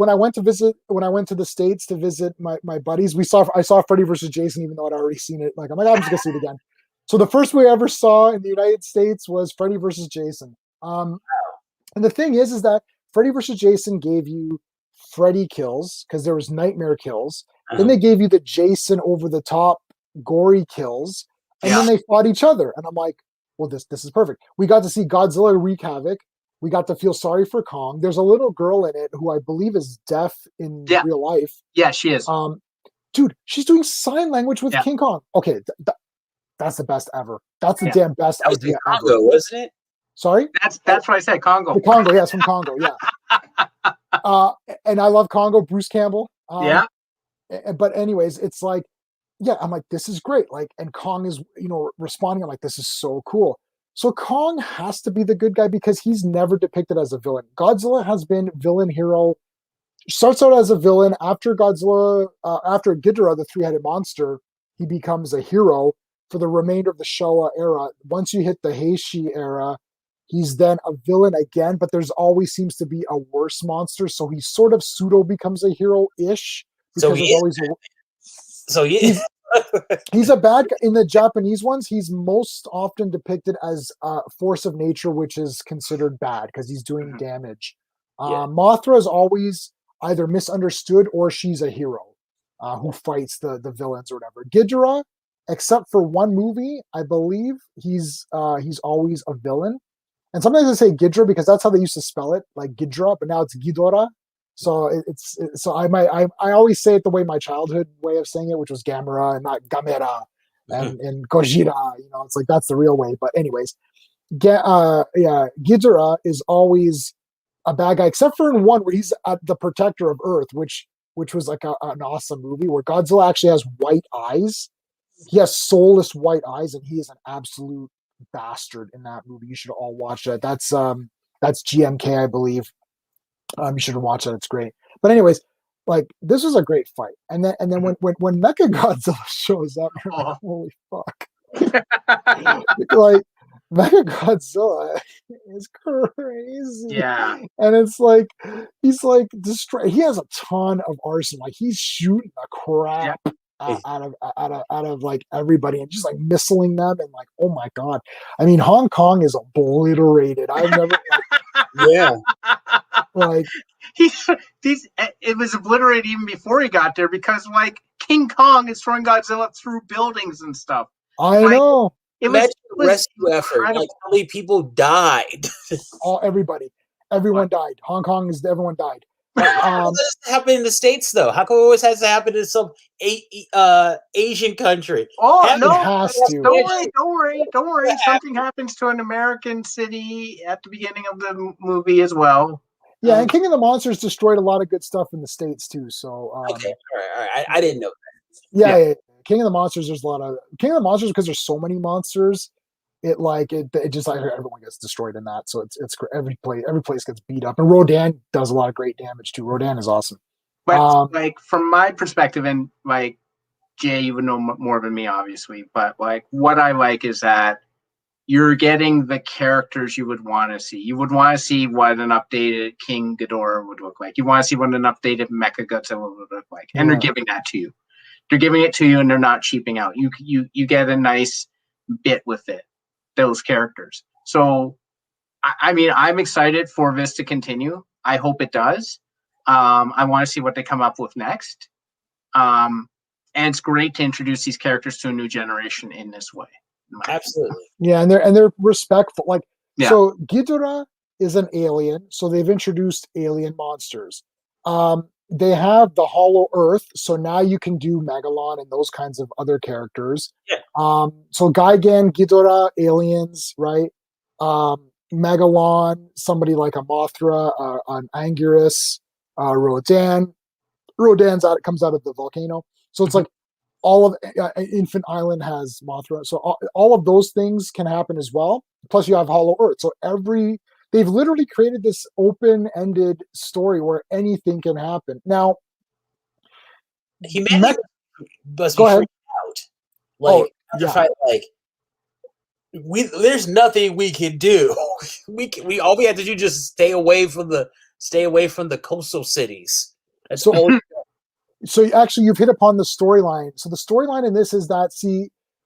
I went to the States to visit my buddies, I saw Freddy versus Jason, even though I'd already seen it. Like, I'm like, I'm just gonna see it again. So the first movie I ever saw in the United States was Freddy versus Jason. And the thing is that Freddy versus Jason gave you Freddy kills because there was nightmare kills. Then they gave you the Jason over the top gory kills, and then they fought each other. And I'm like, well, this is perfect. We got to see Godzilla wreak havoc. We got to feel sorry for Kong. There's a little girl in it who I believe is deaf in real life. Yeah, she is. Dude, she's doing sign language with King Kong. Okay, that's the best ever. That's the damn best idea Congo, ever. Wasn't it? Sorry? That's what I said, Congo. The Congo, yes, from Congo, yeah. And I love Congo, Bruce Campbell. But anyways, it's like, I'm like, this is great. Like, and Kong is, responding. I'm like, this is so cool. So Kong has to be the good guy because he's never depicted as a villain. Godzilla has been villain hero. Starts out as a villain. After Godzilla, after Ghidorah, the 3-headed monster, he becomes a hero for the remainder of the Showa era. Once you hit the Heishi era, he's then a villain again, but there's always seems to be a worse monster. So he sort of pseudo becomes a hero-ish. He's a bad guy. In the Japanese ones, he's most often depicted as a force of nature, which is considered bad because he's doing damage. Mothra is always either misunderstood or she's a hero who fights the villains or whatever. Ghidorah, except for one movie, I believe he's always a villain. And sometimes I say Ghidorah because that's how they used to spell it, like Ghidorah, but now it's Ghidorah. So I always say it the way my childhood way of saying it, which was Gamera and not Gamera and Gojira. It's like that's the real way. But anyways, Ghidorah is always a bad guy, except for in one where he's the protector of Earth, which was like an awesome movie where Godzilla actually has white eyes. He has soulless white eyes, and he is an absolute bastard in that movie. You should all watch that. That's GMK, I believe. You should watch that. It's great. But anyways, like this was a great fight. And then when Mecha Godzilla shows up, like, holy fuck! Like Mecha Godzilla is crazy. Yeah. And it's like he's like he has a ton of arsenal. Like he's shooting the crap out of like everybody and just like missiling them and like, oh my god. I mean, Hong Kong is obliterated. I've never like it was obliterated even before he got there because like King Kong is throwing Godzilla through buildings and stuff. I know. It was a rescue effort. Like how many people died? Everyone died. Hong Kong everyone died. How does this happen in the States though? How come it always has to happen in some Asian country? Don't worry. Something happens to an American city at the beginning of the movie as well. Yeah, and King of the Monsters destroyed a lot of good stuff in the States too. So okay, all right. I didn't know that. Yeah. King of the Monsters. There's a lot of King of the Monsters because there's so many monsters. it just like everyone gets destroyed in that. So it's every place gets beat up, and Rodan does a lot of great damage too. Rodan is awesome. But like from my perspective, and like Jay, you would know more than me, obviously. But like what I like is that you're getting the characters you would want to see. You would want to see what an updated King Ghidorah would look like. You want to see what an updated Mecha Godzilla would look like, and they're giving that to you. They're giving it to you, and they're not cheaping out. You get a nice bit with it, those characters. So, I mean, I'm excited for this to continue. I hope it does. I want to see what they come up with next. And it's great to introduce these characters to a new generation in this way. Absolutely. Yeah, and they're respectful. Like, so Ghidorah is an alien, so they've introduced alien monsters. They have the Hollow Earth, so now you can do Megalon and those kinds of other characters. Yeah. So Gigan, Ghidorah, aliens, right? Megalon, somebody like a Mothra, an Anguirus, Rodan. Rodan's comes out of the volcano. So it's like all of Infant Island has Mothra. So all of those things can happen as well. Plus you have Hollow Earth. So they've literally created this open-ended story where anything can happen. Now, humanity must be go ahead. Out. Like, there's nothing we can do. We all we have to do just stay away from the coastal cities. That's all. So actually, you've hit upon the storyline. So the storyline in this is that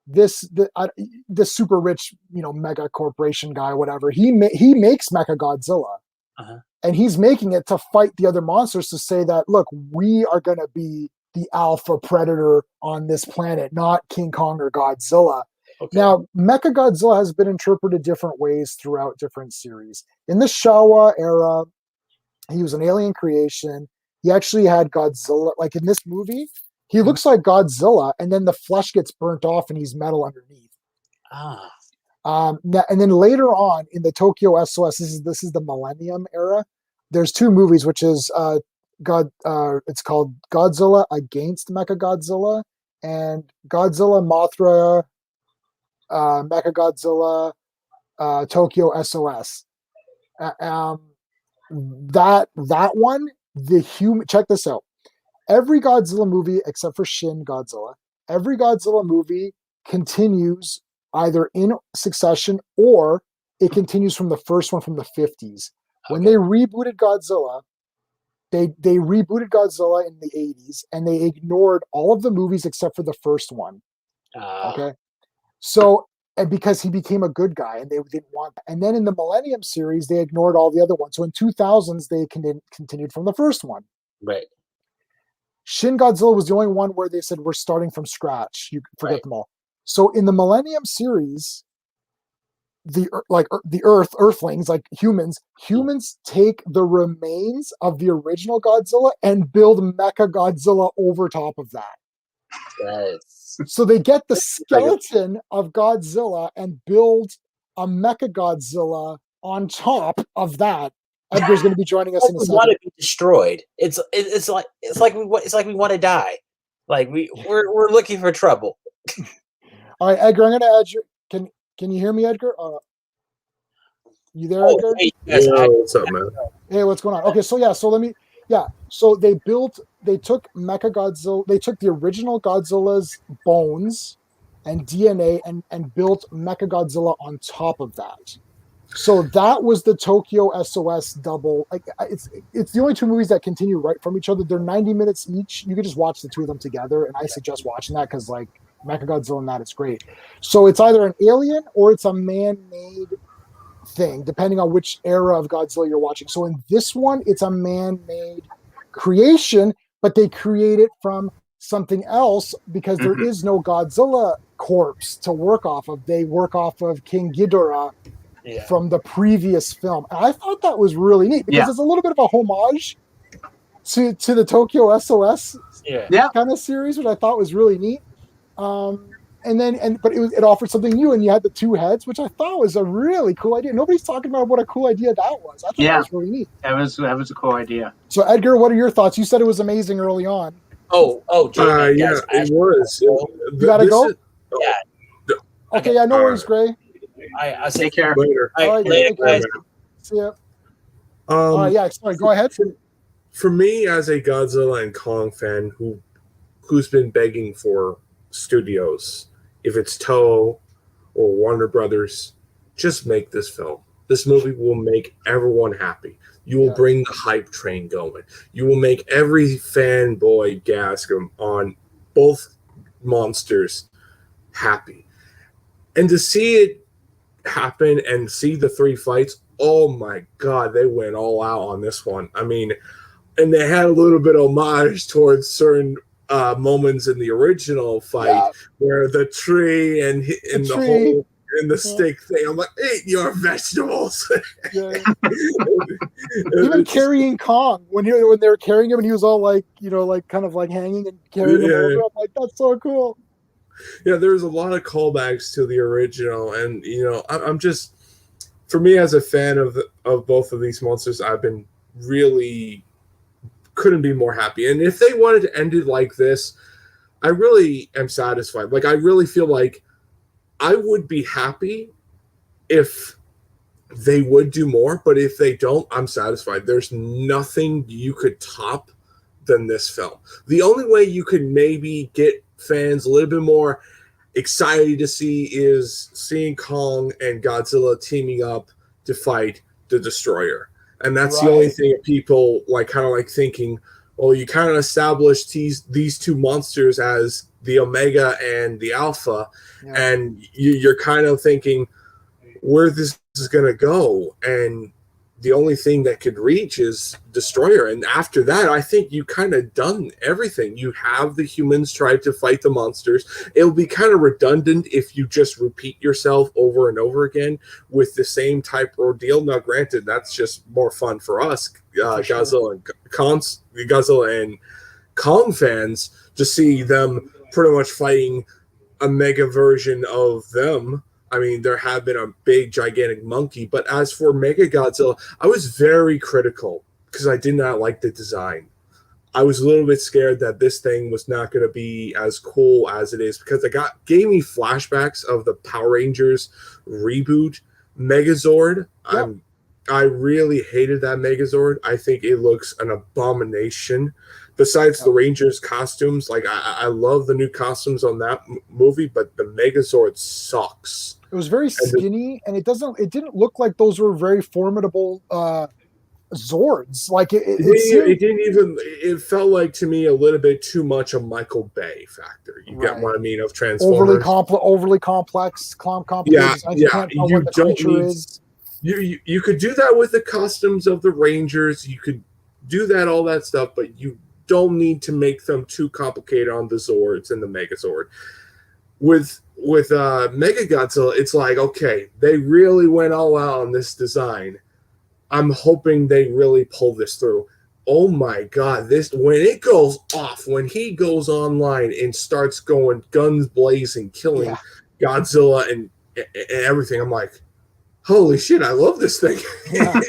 this super rich, mega corporation guy, whatever, he makes Mechagodzilla, and he's making it to fight the other monsters to say that, look, we are going to be the alpha predator on this planet, not King Kong or Godzilla. Okay. Now, Mechagodzilla has been interpreted different ways throughout different series. In the Showa era, he was an alien creation. He actually had Godzilla, like in this movie, he looks like Godzilla, and then the flesh gets burnt off and he's metal underneath. And then later on in the Tokyo SOS, this is the Millennium era. There's two movies, which is it's called Godzilla Against Mechagodzilla and Godzilla Mothra Mechagodzilla Tokyo SOS. That one, check this out. Every Godzilla movie except for Shin Godzilla, every Godzilla movie continues either in succession or it continues from the first one from the 50s. When they rebooted Godzilla, they rebooted Godzilla in the 80s and they ignored all of the movies except for the first one. Okay. So, and because he became a good guy and they didn't want that. And then in the Millennium series, they ignored all the other ones. So in 2000s, they continued from the first one. Right. Shin Godzilla was the only one where they said, we're starting from scratch. You forget them all. So in the Millennium series, the Earthlings, like humans take the remains of the original Godzilla and build Mechagodzilla over top of that. Yes. So they get the skeleton of Godzilla and build a Mechagodzilla on top of that. Edgar's going to be joining us in a second. We want to be destroyed. It's like we want to die. Like we're looking for trouble. All right, Edgar, I'm going to add you. Can you hear me, Edgar? You there, Edgar? Hey, yes, what's up, man? Hey, what's going on? Okay, so they took Mechagodzilla, they took the original Godzilla's bones and DNA and built Mechagodzilla on top of that. So that was the Tokyo SOS double. Like it's the only two movies that continue right from each other. They're 90 minutes each. You could just watch the two of them together, and I suggest watching that because like Mechagodzilla and that, it's great. So it's either an alien or it's a man-made thing, depending on which era of Godzilla you're watching. So in this one, it's a man-made creation, but they create it from something else because there is no Godzilla corpse to work off of. They work off of King Ghidorah from the previous film. And I thought that was really neat because it's a little bit of a homage to the Tokyo SOS kind of series, which I thought was really neat. But it offered something new, and you had the two heads, which I thought was a really cool idea. Nobody's talking about what a cool idea that was. I thought that was really neat. That was a cool idea. So Edgar, what are your thoughts? You said it was amazing early on. Jay, it was. You gotta go? Okay, no worries, Gray. I say Take care. Later. All right, later, guys. See ya. Yeah, sorry, go ahead. For me, as a Godzilla and Kong fan who's been begging for studios, if it's Toho or Warner Brothers, just make this film. This movie will make everyone happy. You will bring the hype train going. You will make every fanboy gasp on both monsters happy. And to see it happen and see the 3 fights, oh my God, they went all out on this one. I mean, and they had a little bit of homage towards certain moments in the original fight where the tree and the whole and the stick thing. I'm like, eat your vegetables. Even carrying Kong when they were carrying him and he was all like, kind of like hanging and carrying him over. I'm like, that's so cool. Yeah, there's a lot of callbacks to the original, and I'm just, for me as a fan of both of these monsters, I've been really couldn't be more happy. And if they wanted to end it like this, I really am satisfied. Like, I really feel like I would be happy if they would do more, but if they don't, I'm satisfied. There's nothing you could top than this film. The only way you could maybe get fans a little bit more excited to see is seeing Kong and Godzilla teaming up to fight the Destroyer. And that's the only thing that people kind of thinking, well, you kind of established these two monsters as the Omega and the Alpha, and you're kind of thinking where this is going to go. And the only thing that could reach is Destroyer. And after that, I think you kind of done everything. You have the humans try to fight the monsters. It'll be kind of redundant if you just repeat yourself over and over again with the same type of ordeal. Now, granted, that's just more fun for us, Godzilla and Kong fans, to see them pretty much fighting a mega version of them. I mean, there have been a big, gigantic monkey. But as for Mega Godzilla, I was very critical because I did not like the design. I was a little bit scared that this thing was not going to be as cool as it is because it gave me flashbacks of the Power Rangers reboot Megazord. Yep. I really hated that Megazord. I think it looks an abomination. Besides the Rangers costumes, I love the new costumes on that movie, but the Megazord sucks. It was very skinny, and it didn't look like those were very formidable Zords. It felt like to me a little bit too much a Michael Bay factor. You get what I mean of Transformers. Overly complex. Yeah. You can't tell what the creature is. You could do that with the costumes of the Rangers. You could do that, all that stuff, but you don't need to make them too complicated on the Zords and the Megazord. With Mega Godzilla, it's like, okay, they really went all out on this design. I'm hoping they really pull this through. Oh my God, when it goes off, when he goes online and starts going guns blazing, killing Godzilla and everything, I'm like, holy shit, I love this thing. Yeah.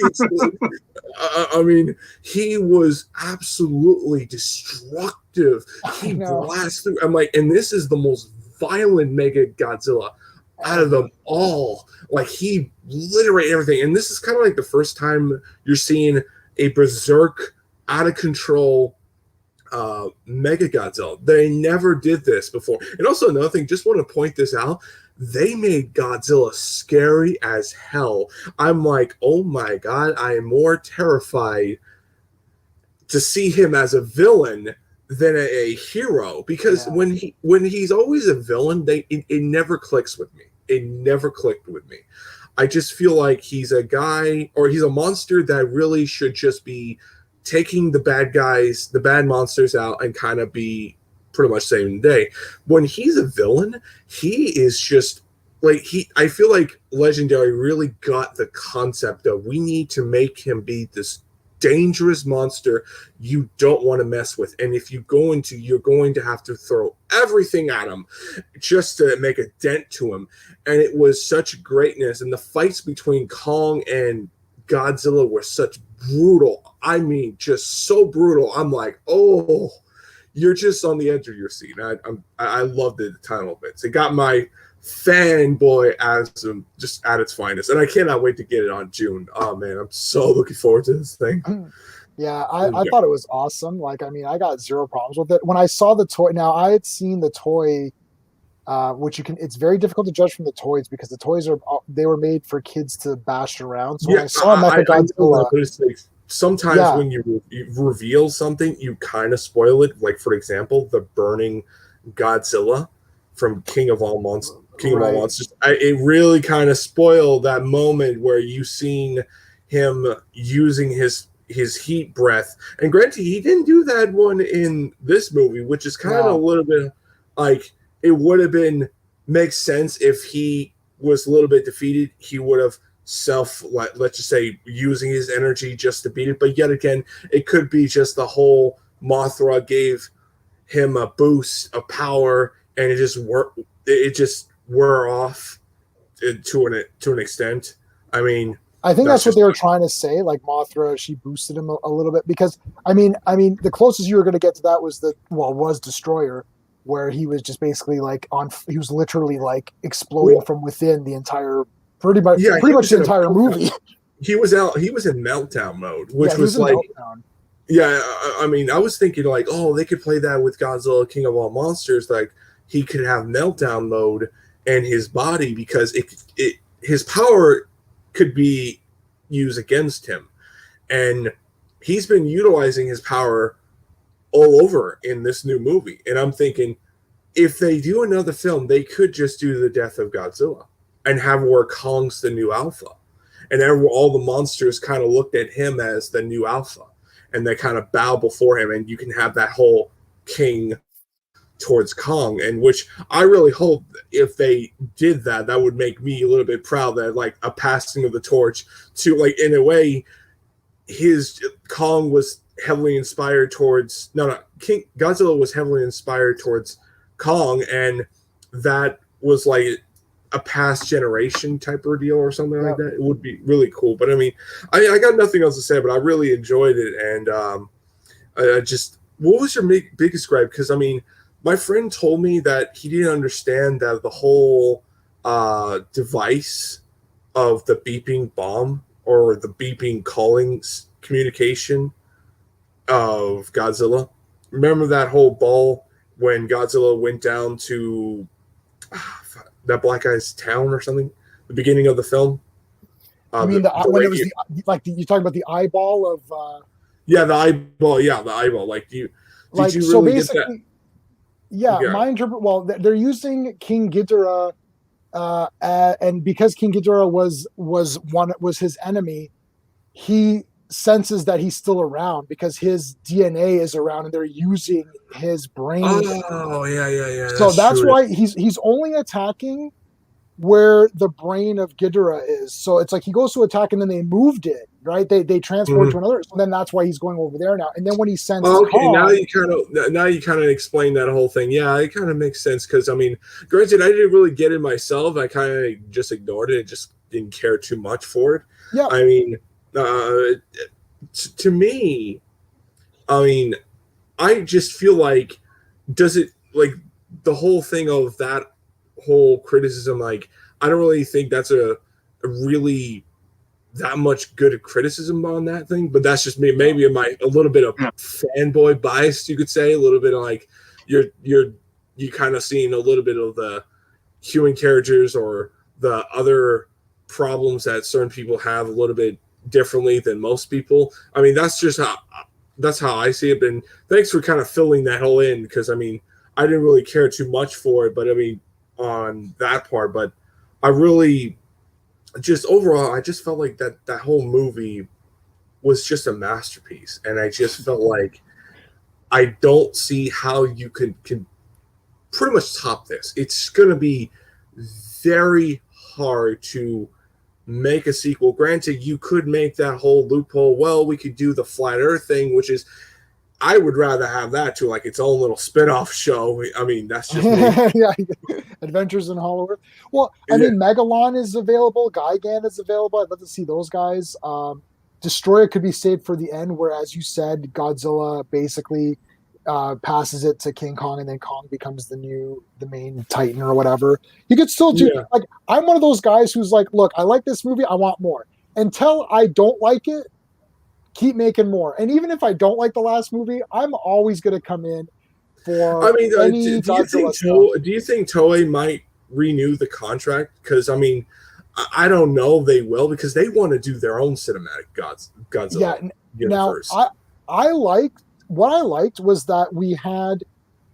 I mean, he was absolutely destructive. He blasted through. I'm like, and this is the most violent Mega Godzilla out of them all. Like, he obliterated everything. And this is kind of like the first time you're seeing a berserk, out of control Mega Godzilla. They never did this before. And also another thing, just want to point this out. They made Godzilla scary as hell. I'm like, oh my God, I am more terrified to see him as a villain than a hero. Because when he's always a villain, it never clicks with me. It never clicked with me. I just feel like he's a guy, or he's a monster that really should just be taking the bad guys, the bad monsters out and kind of be pretty much saving the day. When he's a villain, he is just like, I feel like Legendary really got the concept of, we need to make him be this dangerous monster you don't want to mess with. And if you're going to have to throw everything at him just to make a dent to him. And it was such greatness. And the fights between Kong and Godzilla were such brutal. I mean, just so brutal. I'm like, oh, you're just on the edge of your seat. I loved it a ton of it. It got my fanboy just at its finest, and I cannot wait to get it on June. Oh man, I'm so looking forward to this thing. Yeah, I thought it was awesome. Like, I mean, I got zero problems with it. When I saw the toy, now I had seen the toy, which it's very difficult to judge from the toys because the toys they were made for kids to bash around. So when I saw Mechagodzilla, sometimes when you reveal something, you kind of spoil it. Like, for example, the burning Godzilla from King of All Monsters. It really kind of spoiled that moment where you seen him using his heat breath. And granted, he didn't do that one in this movie, which is kind of a little bit like, it would have been makes sense if he was a little bit defeated. He would have let's just say, using his energy just to beat it. But yet again, it could be just the whole Mothra gave him a boost of power, and it just wore off to an extent. I mean, I think that's what they were trying to say. Like, Mothra, she boosted him a little bit because I mean, the closest you were going to get to that was was Destroyer, where he was just basically like he was literally like exploding from within the entire pretty much the entire movie. He was in meltdown mode, which was like meltdown. Yeah, I mean, I was thinking like, oh, they could play that with Godzilla, King of All Monsters. Like, he could have meltdown mode in his body because his power could be used against him, and he's been utilizing his power all over in this new movie. And I'm thinking, if they do another film, they could just do the death of Godzilla and have where Kong's the new alpha, and all the monsters kind of looked at him as the new alpha, and they kind of bow before him, and you can have that whole king towards Kong, and which I really hope if they did that would make me a little bit proud that like a passing of the torch to, like, in a way, Kong was heavily inspired towards Godzilla was heavily inspired towards Kong, and that was like a past generation type of deal or something like that. It would be really cool. But I mean, I got nothing else to say, but I really enjoyed it. And what was your biggest gripe? Because I mean, my friend told me that he didn't understand that the whole device of the beeping bomb or the beeping calling communication of Godzilla. Remember that whole ball when Godzilla went down to that black guy's town or something? The beginning of the film. I mean, when it was you talking about the eyeball of? The eyeball. Yeah, the eyeball. Like, did you so really basically, get that? Yeah, they're using King Ghidorah, and because King Ghidorah was his enemy, he senses that he's still around because his DNA is around, and they're using his brain. Oh, yeah. So that's why he's only attacking where the brain of Ghidorah is. So it's like he goes to attack, and then they moved it, right? They transport to another. So then that's why he's going over there now. And then when he senses, Kong, now you kind of explain that whole thing. Yeah, it kind of makes sense because I mean, granted, I didn't really get it myself. I kind of just ignored it. I just didn't care too much for it. Yeah, I mean, to me, I mean, I just feel like the whole thing of that whole criticism, like, I don't really think that's a really that much good criticism on that thing, but that's just me. Maybe a little bit of fanboy bias, you could say, a little bit of like you kind of seeing a little bit of the human characters or the other problems that certain people have a little bit differently than most people. I mean, that's how I see it. And thanks for kind of filling that whole in, because I mean, I didn't really care too much for it, but I mean, on that part, but I really just overall, I just felt like that whole movie was just a masterpiece, and I just felt like I don't see how you can pretty much top this. It's going to be very hard to make a sequel. Granted, you could make that whole loophole. Well, we could do the flat Earth thing, which is, I would rather have that to like its own little spin-off show. I mean, that's just me. Yeah, Adventures in Hollow Earth. Well, I mean, Megalon is available. Gigan is available. I'd love to see those guys. Destroyer could be saved for the end, where, as you said, Godzilla basically passes it to King Kong, and then Kong becomes the main Titan or whatever. You could still do like I'm one of those guys who's like, look, I like this movie, I want more. Until I don't like it, keep making more. And even if I don't like the last movie, I'm always going to come in for any Godzilla stuff. Do you think Toei might renew the contract? Because I mean, I don't know they will, because they want to do their own cinematic Godzilla universe. Now, I liked was that we had,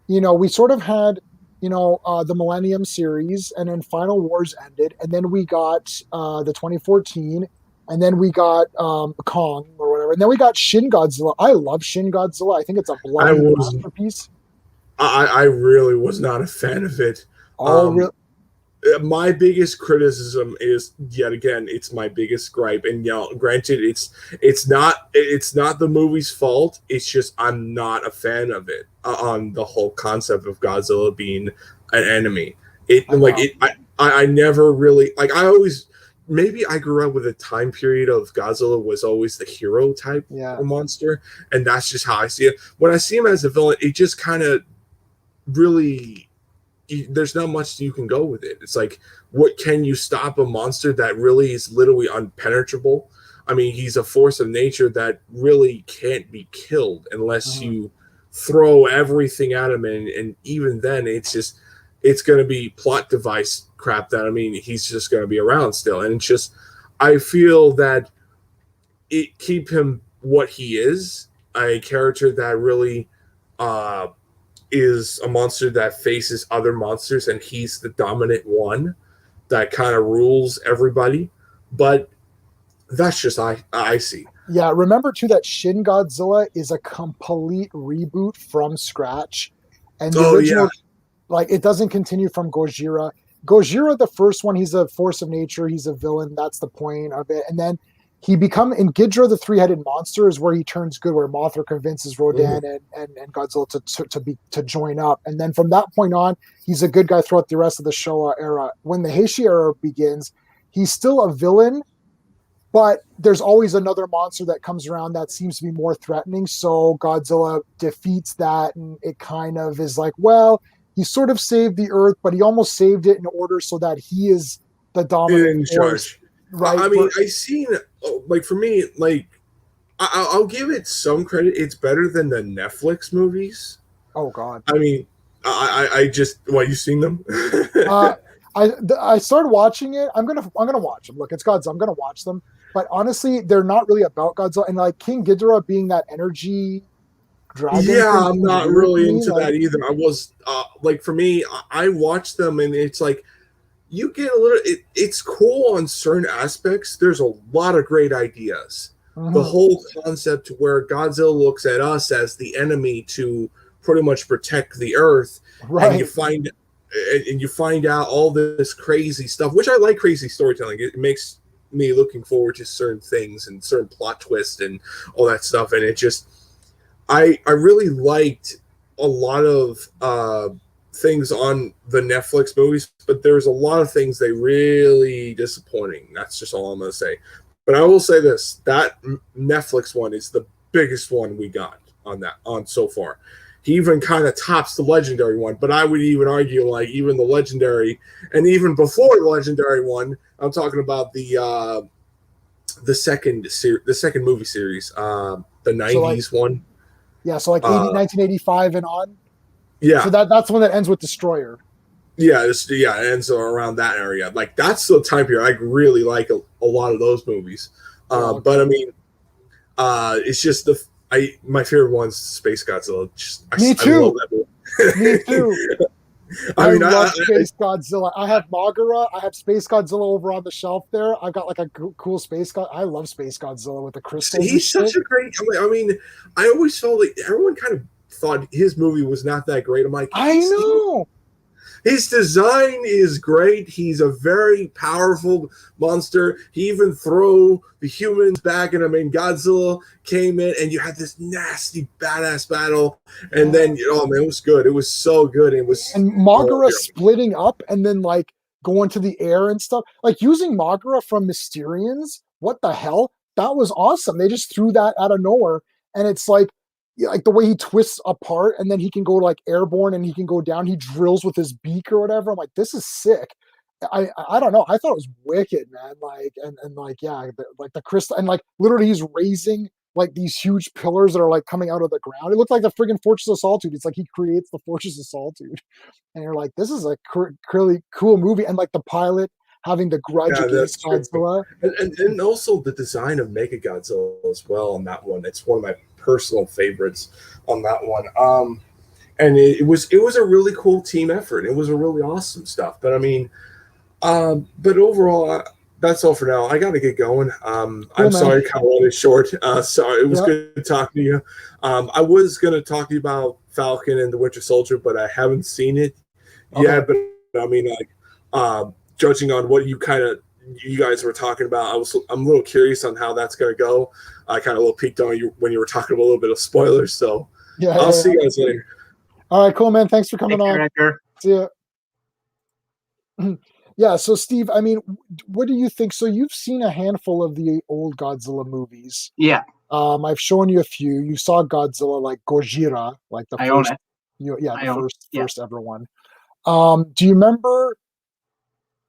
we sort of had, the Millennium series, and then Final Wars ended, and then we got the 2014, and then we got Kong or whatever, and then we got Shin Godzilla. I love Shin Godzilla. I think it's a bloody masterpiece. I really was not a fan of it. My biggest criticism is, yet again, it's my biggest gripe, and granted, it's not the movie's fault. It's just I'm not a fan of it on the whole concept of Godzilla being an enemy. I never really like. I always, maybe I grew up with a time period of Godzilla was always the hero type of monster, and that's just how I see it. When I see him as a villain, it just kind of really. There's not much you can go with it. It's like, what can you stop a monster that really is literally unpenetrable? I mean, he's a force of nature that really can't be killed unless you throw everything at him, and even then, it's going to be plot device crap that, I mean, he's just going to be around still. And it's just, I feel that it keep him what he is, a character that really is a monster that faces other monsters, and he's the dominant one that kind of rules everybody. But that's just I see. Yeah, remember too that Shin Godzilla is a complete reboot from scratch, and the original, like, it doesn't continue from Gojira. Gojira, the first one, he's a force of nature, he's a villain. That's the point of it. And then in Ghidorah, the three-headed monster, is where he turns good, where Mothra convinces Rodan and Godzilla to join up. And then from that point on, he's a good guy throughout the rest of the Showa era. When the Heishi era begins, he's still a villain, but there's always another monster that comes around that seems to be more threatening. So Godzilla defeats that, and it kind of is like, well, he sort of saved the Earth, but he almost saved it in order so that he is the dominant force. Right. I mean, I seen, like, for me, like, I'll give it some credit. It's better than the Netflix movies. Oh God. I mean, I just, you seen them? I started watching it. I'm gonna watch them. Look, it's Godzilla. I'm gonna watch them. But honestly, they're not really about Godzilla. And like King Ghidorah being that energy dragon. Yeah, I'm not really into that either. I was like, for me, I watched them, and it's like, you get a little, it's cool on certain aspects. There's a lot of great ideas. The whole concept where Godzilla looks at us as the enemy to pretty much protect the Earth, and you find out all this crazy stuff, which I like. Crazy storytelling. It makes me looking forward to certain things and certain plot twists and all that stuff. And it just, I really liked a lot of things on the Netflix movies, but there's a lot of things they really disappointing. That's just all I'm going to say. But I will say this, that Netflix one is the biggest one we got on so far. He even kind of tops the Legendary one, but I would even argue, like, even the Legendary, and even before the Legendary one, I'm talking about the second movie series, the 90s one. Yeah, so like 1985 and on. Yeah. So that's the one that ends with Destroyer. Yeah, it ends around that area. Like, that's the time period I really like a lot of those movies. But I mean, it's just my favorite one's Space Godzilla. Me too. I love that movie. Me too. I love Space Godzilla. I have Moguera. I have Space Godzilla over on the shelf there. I've got like a cool Space Godzilla. I love Space Godzilla with the crystals. He's such a great. I mean, I always felt like everyone kind of thought his movie was not that great. I'm like, I know. His design is great. He's a very powerful monster. He even threw the humans back at him, and Godzilla came in, and you had this nasty, badass battle. And then, oh man, it was good. It was so good. It was, and Moguera splitting up and then like going to the air and stuff, like using Moguera from Mysterians. What the hell? That was awesome. They just threw that out of nowhere, and it's like, like the way he twists apart and then he can go like airborne and he can go down. He drills with his beak or whatever. I'm like, this is sick. I don't know. I thought it was wicked, man. Like and like like the crystal and like literally he's raising like these huge pillars that are like coming out of the ground. It looked like the friggin' Fortress of Solitude. It's like he creates the Fortress of Solitude, and you're like, this is a really cool movie. And like the pilot having the grudge against Godzilla, and also the design of Mechagodzilla as well on that one. It's one of my personal favorites on that one. And it was a really cool team effort. It was a really awesome stuff. But I mean. But overall, that's all for now. I got to get going. I'm sorry, kind of it short. Sorry, it was good talking to you. I was going to talk to you about Falcon and the Winter Soldier, but I haven't seen it yet. But I mean, like, judging on what you guys were talking about, I'm a little curious on how that's going to go. I kind of a little peeked on you when you were talking about a little bit of spoilers. So I'll see you guys later. All right, cool, man. Thanks for coming on. Edgar. See ya. Yeah, so Steve, I mean, what do you think? So you've seen a handful of the old Godzilla movies. Yeah. I've shown you a few. You saw Godzilla, like Gojira, like the first, first ever one. Do you remember?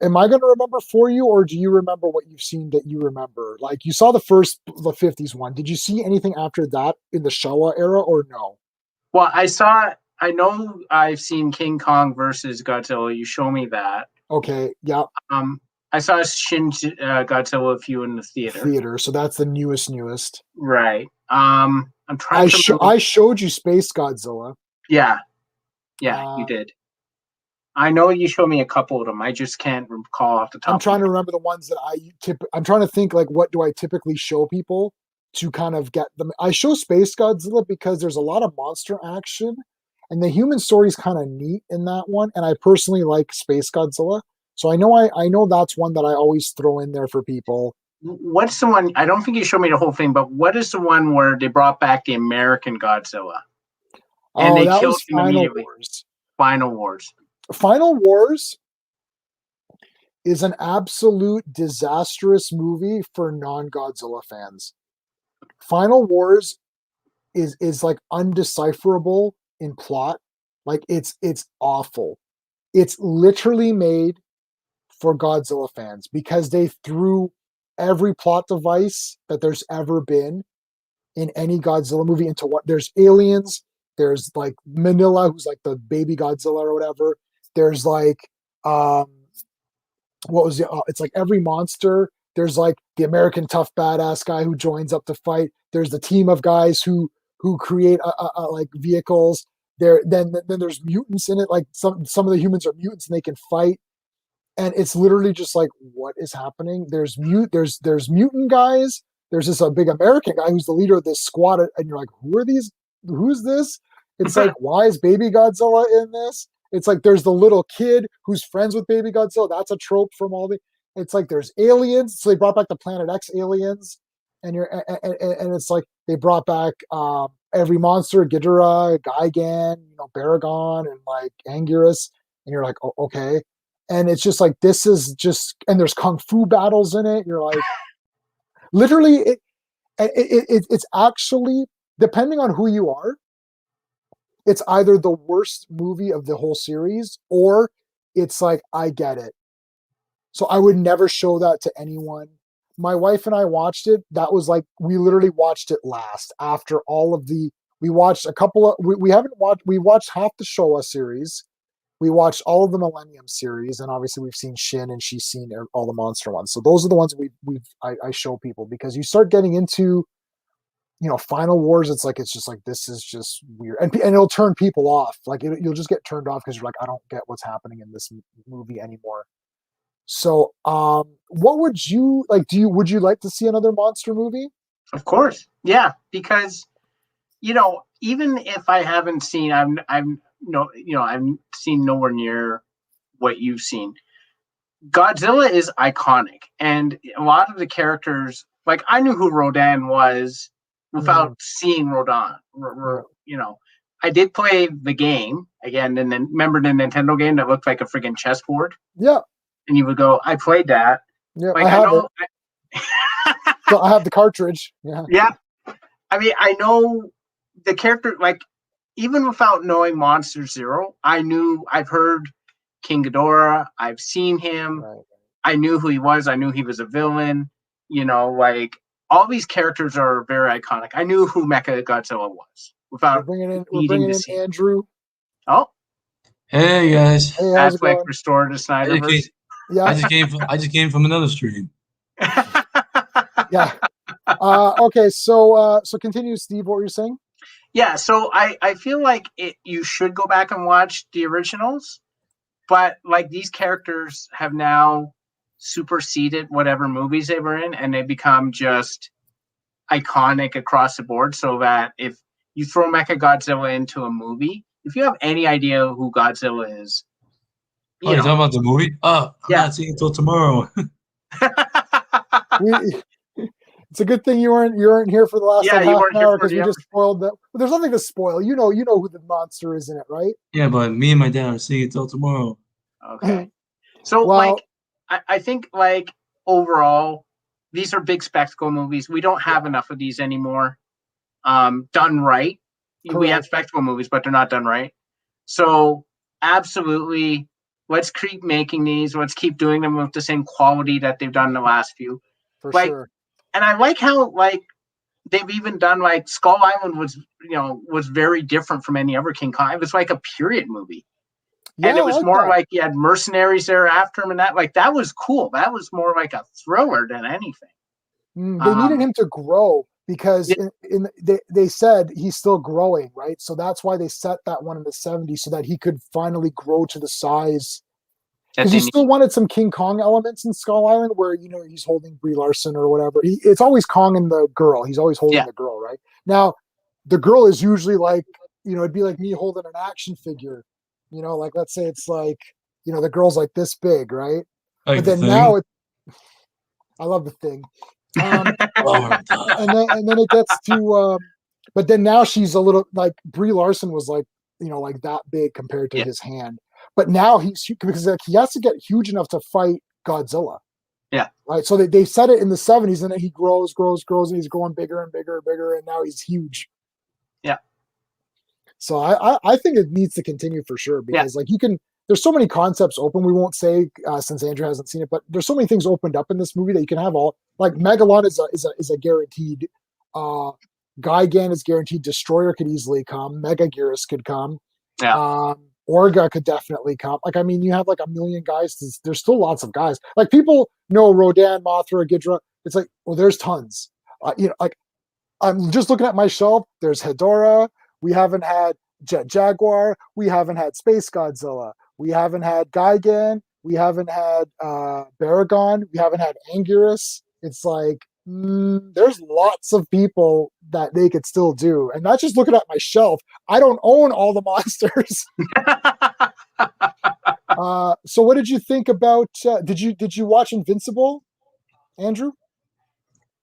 Am I going to remember for you, or do you remember what you've seen that you remember? Like you saw the 50s one. Did you see anything after that in the Showa era, or no? Well, I know I've seen King Kong versus Godzilla. You show me that. Okay. Yeah. I saw Shin Godzilla a few in the theater. So that's the newest. Right. I'm trying. I showed you Space Godzilla. Yeah. Yeah, you did. I know you showed me a couple of them. I just can't recall off the top. I'm trying to remember the ones that I'm trying to think like what do I typically show people to kind of get them. I show Space Godzilla because there's a lot of monster action. And the human story is kind of neat in that one, and I personally like Space Godzilla, so I know that's one that I always throw in there for people. What's the one? I don't think you showed me the whole thing, but what is the one where they brought back the American Godzilla and they killed him immediately? Final Wars. Final Wars is an absolute disastrous movie for non-Godzilla fans. Final Wars is like undecipherable in plot. Like it's awful. It's literally made for Godzilla fans because they threw every plot device that there's ever been in any Godzilla movie into what there's aliens, there's like Manila, who's like the baby Godzilla or whatever. There's like it's like every monster. There's like the American tough badass guy who joins up to fight. There's the team of guys who create like vehicles. Then there's mutants in it. Like some of the humans are mutants and they can fight. And it's literally just like, what is happening? There's mutant guys. There's this big American guy who's the leader of this squad, and you're like, who are these? Who's this? It's like, why is Baby Godzilla in this? It's like there's the little kid who's friends with Baby Godzilla. That's a trope from all the. It's like there's aliens. So they brought back the Planet X aliens, and it's like they brought back every monster, Ghidorah, Gigan, Baragon, and like Anguirus, and you're like, oh, okay. And it's just like, this is just, and there's kung fu battles in it. You're like, literally, it's actually, depending on who you are, it's either the worst movie of the whole series, or it's like, I get it. So I would never show that to anyone. My wife and I watched it. That was like, we literally watched it last after all of we watched a couple of, we watched half the Showa series. We watched all of the Millennium series, and obviously we've seen Shin, and she's seen all the monster ones. So those are the ones I show people, because you start getting into, Final Wars. It's just like this is just weird, and it'll turn people off. Like you'll just get turned off because you're like, I don't get what's happening in this movie anymore. So, what would you like? Would you like to see another monster movie? Of course, yeah, because even if I haven't seen, I've seen nowhere near what you've seen. Godzilla is iconic, and a lot of the characters, like I knew who Rodan was without seeing Rodan. I did play the game again, and then remember the Nintendo game that looked like a friggin' chessboard. Yeah, and you would go, I played that. Yeah, like, I have it. So I have the cartridge. Yeah. Yeah. I mean, I know the character, like, even without knowing Monster Zero, I've heard King Ghidorah. I've seen him. Right. I knew who he was. I knew he was a villain. You know, like, all these characters are very iconic. I knew who Mecha Godzilla was without We're bringing in Andrew. Oh, hey guys. Hey, how's it going? Restored to Snyderverse. Yeah, I just came from another stream. Yeah. Okay, so continue, Steve. What were you saying? Yeah, so I feel like you should go back and watch the originals, but like these characters have now superseded whatever movies they were in, and they become just iconic across the board. So that if you throw Mechagodzilla into a movie, if you have any idea who Godzilla is, you're talking about the movie? Oh, I'm not seeing it until tomorrow. It's a good thing you weren't here for the last half an hour because we just spoiled that. But there's nothing to spoil. You know who the monster is in it, right? Yeah, but me and my dad are seeing it till tomorrow. Okay. So, like, I think, like, overall, these are big spectacle movies. We don't have enough of these anymore. Done right. Correct. We have spectacle movies, but they're not done right. So, absolutely, let's keep making these. Let's keep doing them with the same quality that they've done in the last few. For sure. And I like how, like, they've even done, like, Skull Island was very different from any other King Kong. It was like a period movie. Yeah, and it was more like you had mercenaries there after him, and that was cool. That was more like a thriller than anything. They needed him to grow because they said he's still growing, right? So that's why they set that one in the 70s so that he could finally grow to the size. Because you still wanted some King Kong elements in Skull Island where, he's holding Brie Larson or whatever. It's always Kong and the girl. He's always holding the girl, right? Now, the girl is usually like, it'd be like me holding an action figure. Like, let's say it's like, the girl's like this big, right? Like but then now I love the Thing. And then it gets to, but then now she's a little, like, Brie Larson was like, like that big compared to his hand. But now because he has to get huge enough to fight Godzilla. Yeah. Right. So they set it in the 70s, and then he grows, and he's growing bigger and bigger and bigger, and now he's huge. Yeah. So I think it needs to continue for sure because like there's so many concepts open. We won't say since Andrew hasn't seen it, but there's so many things opened up in this movie that you can have all, like, Megalon is a guaranteed. Gigan is guaranteed. Destroyer could easily come. Megaguirus could come. Yeah. Orga could definitely come. Like, I mean, you have like a million guys. There's still lots of guys. Like, people know Rodan, Mothra, Ghidra. It's like, well, there's tons. Like, I'm just looking at my shelf. There's Hedorah. We haven't had Jet Jaguar. We haven't had Space Godzilla. We haven't had Gigan. We haven't had Baragon. We haven't had Anguirus. It's like, there's lots of people that they could still do. And not just looking at my shelf. I don't own all the monsters. So what did you think about, did you watch Invincible, Andrew?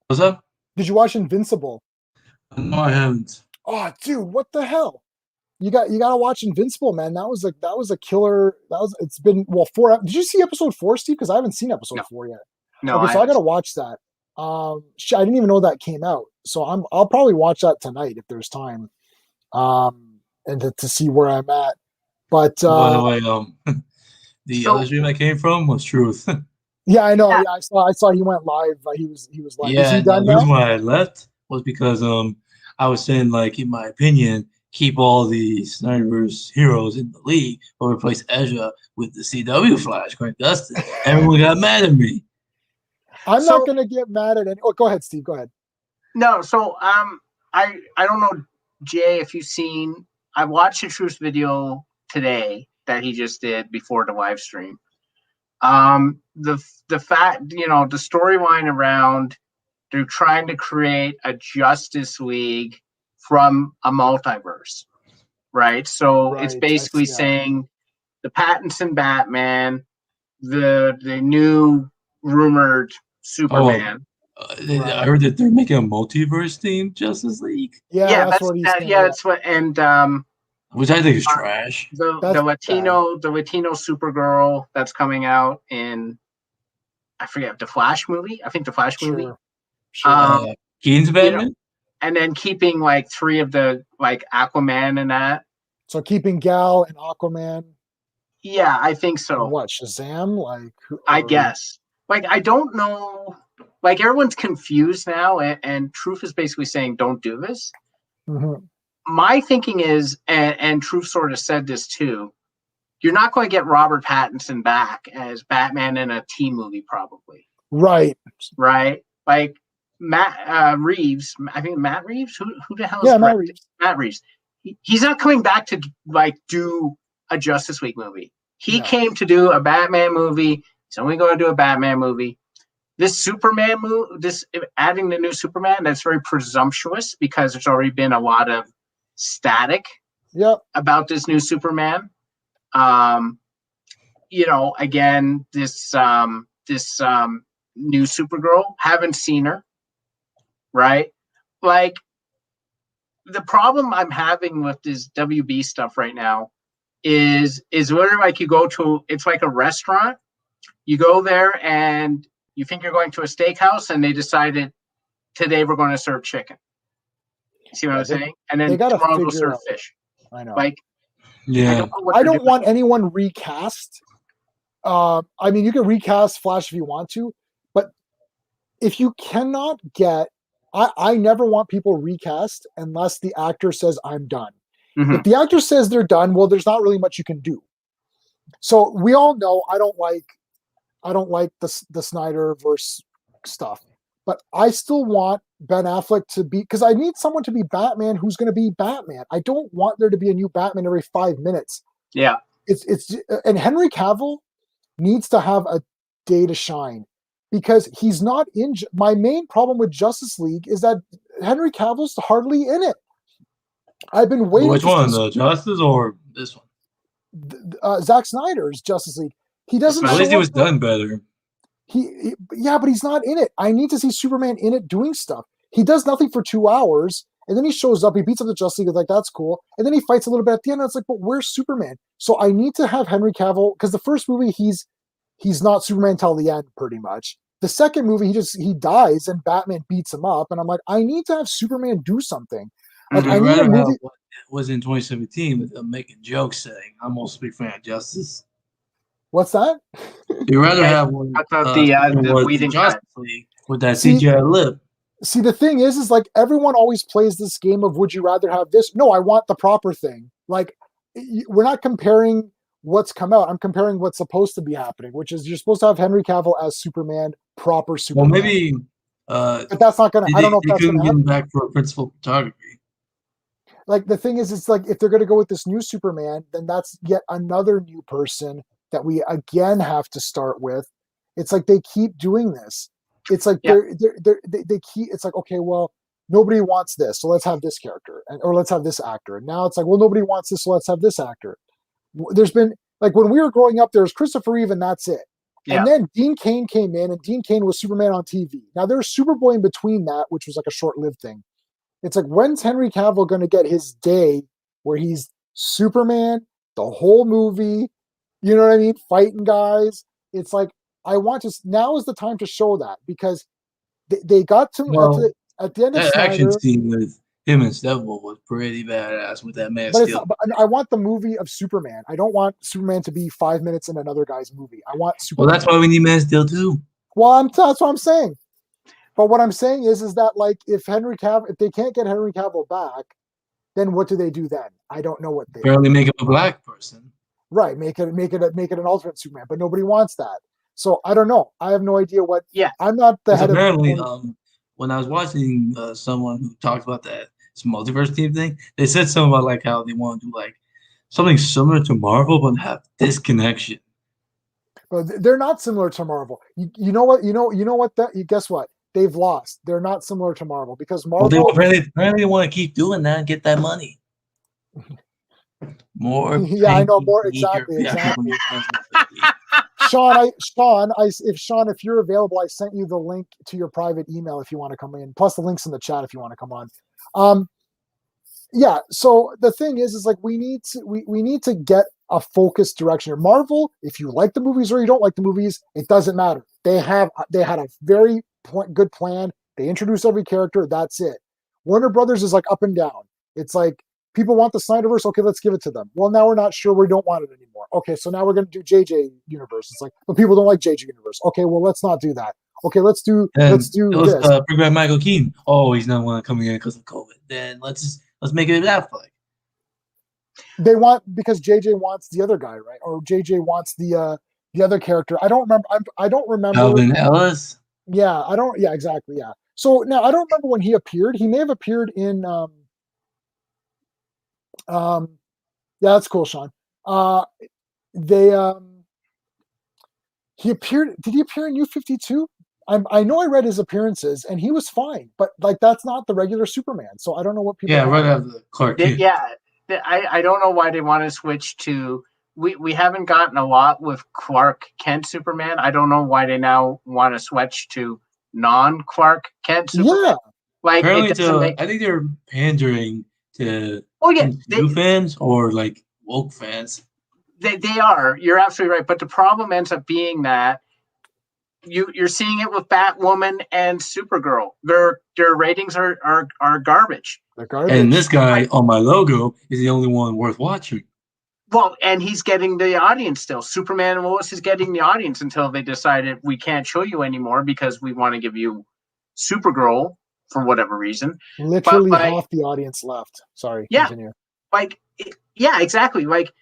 What's up? Did you watch Invincible? No, I haven't. Oh, dude, what the hell? You got to watch Invincible, man. That was a killer. It's been 4. Did you see episode 4, Steve? Because I haven't seen episode 4 yet. No. Okay, so I got to watch that. I didn't even know that came out. So I'll probably watch that tonight if there's time. And to see where I'm at. But by the way, the other stream I came from was Truth. Yeah, I know. Yeah, I saw he went live. He was live. Yeah, is he done the reason now? why I left was because I was saying, like, in my opinion, keep all the Snyderverse heroes in the league, but replace Ezra with the CW Flash, Grant Gustin. Everyone got mad at me. I'm not going to get mad at any. Oh, go ahead, Steve. Go ahead. No, so I don't know, Jay, if you've seen. I watched a Truth video today that he just did before the live stream. The fact, the storyline around they're trying to create a Justice League from a multiverse, right? So it's basically saying the Pattinson Batman, the new rumored Superman. I heard that they're making a multiverse themed Justice League. Yeah, that's what he's saying. Yeah, that's what, and which I think is trash. The Latino Supergirl that's coming out in, I forget, the Flash movie. I think the Flash movie. Sure. Keaton's Batman. and then keeping like 3 of the like Aquaman and that. So keeping Gal and Aquaman. Yeah, I think so. What, Shazam? Like, I guess. Like, I don't know. Like, everyone's confused now, and Truth is basically saying, don't do this. Mm-hmm. My thinking is, and Truth sort of said this too, you're not going to get Robert Pattinson back as Batman in a teen movie, probably. Right. Right? Like, Matt Reeves, I think Matt Reeves? Who the hell is Matt Reeves. Matt Reeves. He's not coming back to, like, do a Justice League movie. He came to do a Batman movie. He's only going to do a Batman movie. This Superman movie, adding the new Superman, that's very presumptuous because there's already been a lot of static about this new Superman. Again, this new Supergirl, haven't seen her, right? Like, the problem I'm having with this WB stuff right now is where, like, you go to, it's like a restaurant. You go there and you think you're going to a steakhouse, and they decided today we're going to serve chicken. See what I'm saying? And then tomorrow we'll serve fish. I know. Like, yeah, I don't want anyone recast. I mean, you can recast Flash if you want to, but if you cannot get, I never want people recast unless the actor says I'm done. Mm-hmm. If the actor says they're done, well, there's not really much you can do. So we all know I don't like the Snyderverse stuff, but I still want Ben Affleck to be, because I need someone to be Batman who's going to be Batman. I don't want there to be a new Batman every 5 minutes. Yeah, and Henry Cavill needs to have a day to shine because he's not in. My main problem with Justice League is that Henry Cavill's hardly in it. I've been waiting. Which one, the Justice or this one? Zack Snyder's Justice League. He doesn't. At least he was done better. But he's not in it. I need to see Superman in it doing stuff. He does nothing for 2 hours, and then he shows up. He beats up the Justice League. Like, that's cool. And then he fights a little bit at the end. And it's like, but where's Superman? So I need to have Henry Cavill, because the first movie he's not Superman till the end, pretty much. The second movie he dies and Batman beats him up, and I'm like, I need to have Superman do something. Like, I need a movie. What was in 2017 with them making jokes saying, "I'm also a big fan of Justice." What's that? You'd rather have one the Justice League with that CGI lip. See, the thing is like everyone always plays this game of would you rather have this? No, I want the proper thing. Like, we're not comparing what's come out. I'm comparing what's supposed to be happening, which is you're supposed to have Henry Cavill as Superman, proper Superman. Well, maybe. But that's not gonna. I don't know if that's gonna happen. Get him back for principal photography. Like, the thing is, it's like if they're gonna go with this new Superman, then that's yet another new person that we again have to start with. It's like they keep doing this. It's like they keep. It's like, okay, well, nobody wants this, so let's have this character, or let's have this actor. And now it's like, well, nobody wants this, so let's have this actor. There's been, like, when we were growing up, there was Christopher Reeve, and that's it. Yeah. And then Dean Cain came in, and Dean Cain was Superman on TV. Now there's Superboy in between that, which was like a short-lived thing. It's like, when's Henry Cavill going to get his day where he's Superman the whole movie? You know what I mean? Fighting guys. It's like, I want to. Now is the time to show that, because they got to at the end of that Snyder, action scene with him and Steppenwolf was pretty badass with that Man Steel. But I want the movie of Superman. I don't want Superman to be 5 minutes in another guy's movie. I want Superman. Well, that's why we need Man Steel too. Well, that's what I'm saying. But what I'm saying is that, like, if they can't get Henry Cavill back, then what do they do then? I don't know what they apparently make him a black person. Right, make it an alternate Superman, but nobody wants that. So I don't know. I have no idea what. Yeah, I'm not the head apparently, of. When I was watching someone who talked about that multiverse team thing, they said something about like how they want to do like something similar to Marvel, but have this connection. But they're not similar to Marvel. You know what? You know what? Guess what? They've lost. They're not similar to Marvel because Marvel. Well, they apparently want to keep doing that and get that money. More. Yeah, I know more. Exactly. Sean, if you're available, I sent you the link to your private email if you want to come in. Plus the links in the chat if you want to come on. Yeah. So the thing is like we need to get a focused direction here. Marvel, if you like the movies or you don't like the movies, it doesn't matter. They had a very good plan. They introduced every character. That's it. Warner Brothers is like up and down. It's like people want the Snyderverse. Okay, let's give it to them. Well, now we're not sure we don't want it anymore. Okay, so now we're going to do JJ Universe. It's like, but people don't like JJ Universe. Okay, well, let's not do that. Okay, let's do this. Bring back Michael Keaton. Oh, he's not coming in because of COVID. Then let's make it Affleck. They want, because JJ wants the other guy, right? Or JJ wants the other character. I don't remember. I don't remember. Alvin Ellis. Yeah, I don't. Yeah, exactly. Yeah. So now I don't remember when he appeared. He may have appeared in. Yeah, that's cool, Sean. He appeared. Did he appear in U-52? I know I read his appearances, and he was fine. But like, that's not the regular Superman. So I don't know what people. Yeah, right after the Clark Kent. Yeah, I don't know why they want to switch to. We haven't gotten a lot with Clark Kent Superman. I don't know why they now want to switch to non-Clark Kent Superman. Yeah, like apparently I think they're pandering to new fans or like woke fans. They are. You're absolutely right. But the problem ends up being that you're seeing it with Batwoman and Supergirl. Their ratings are garbage. They're garbage. And this guy on my logo is the only one worth watching. Well, and he's getting the audience still. Superman and Lois is getting the audience until they decided we can't show you anymore because we want to give you Supergirl for whatever reason. Literally half the audience left. Sorry. Yeah. Continue. Yeah, exactly. Like,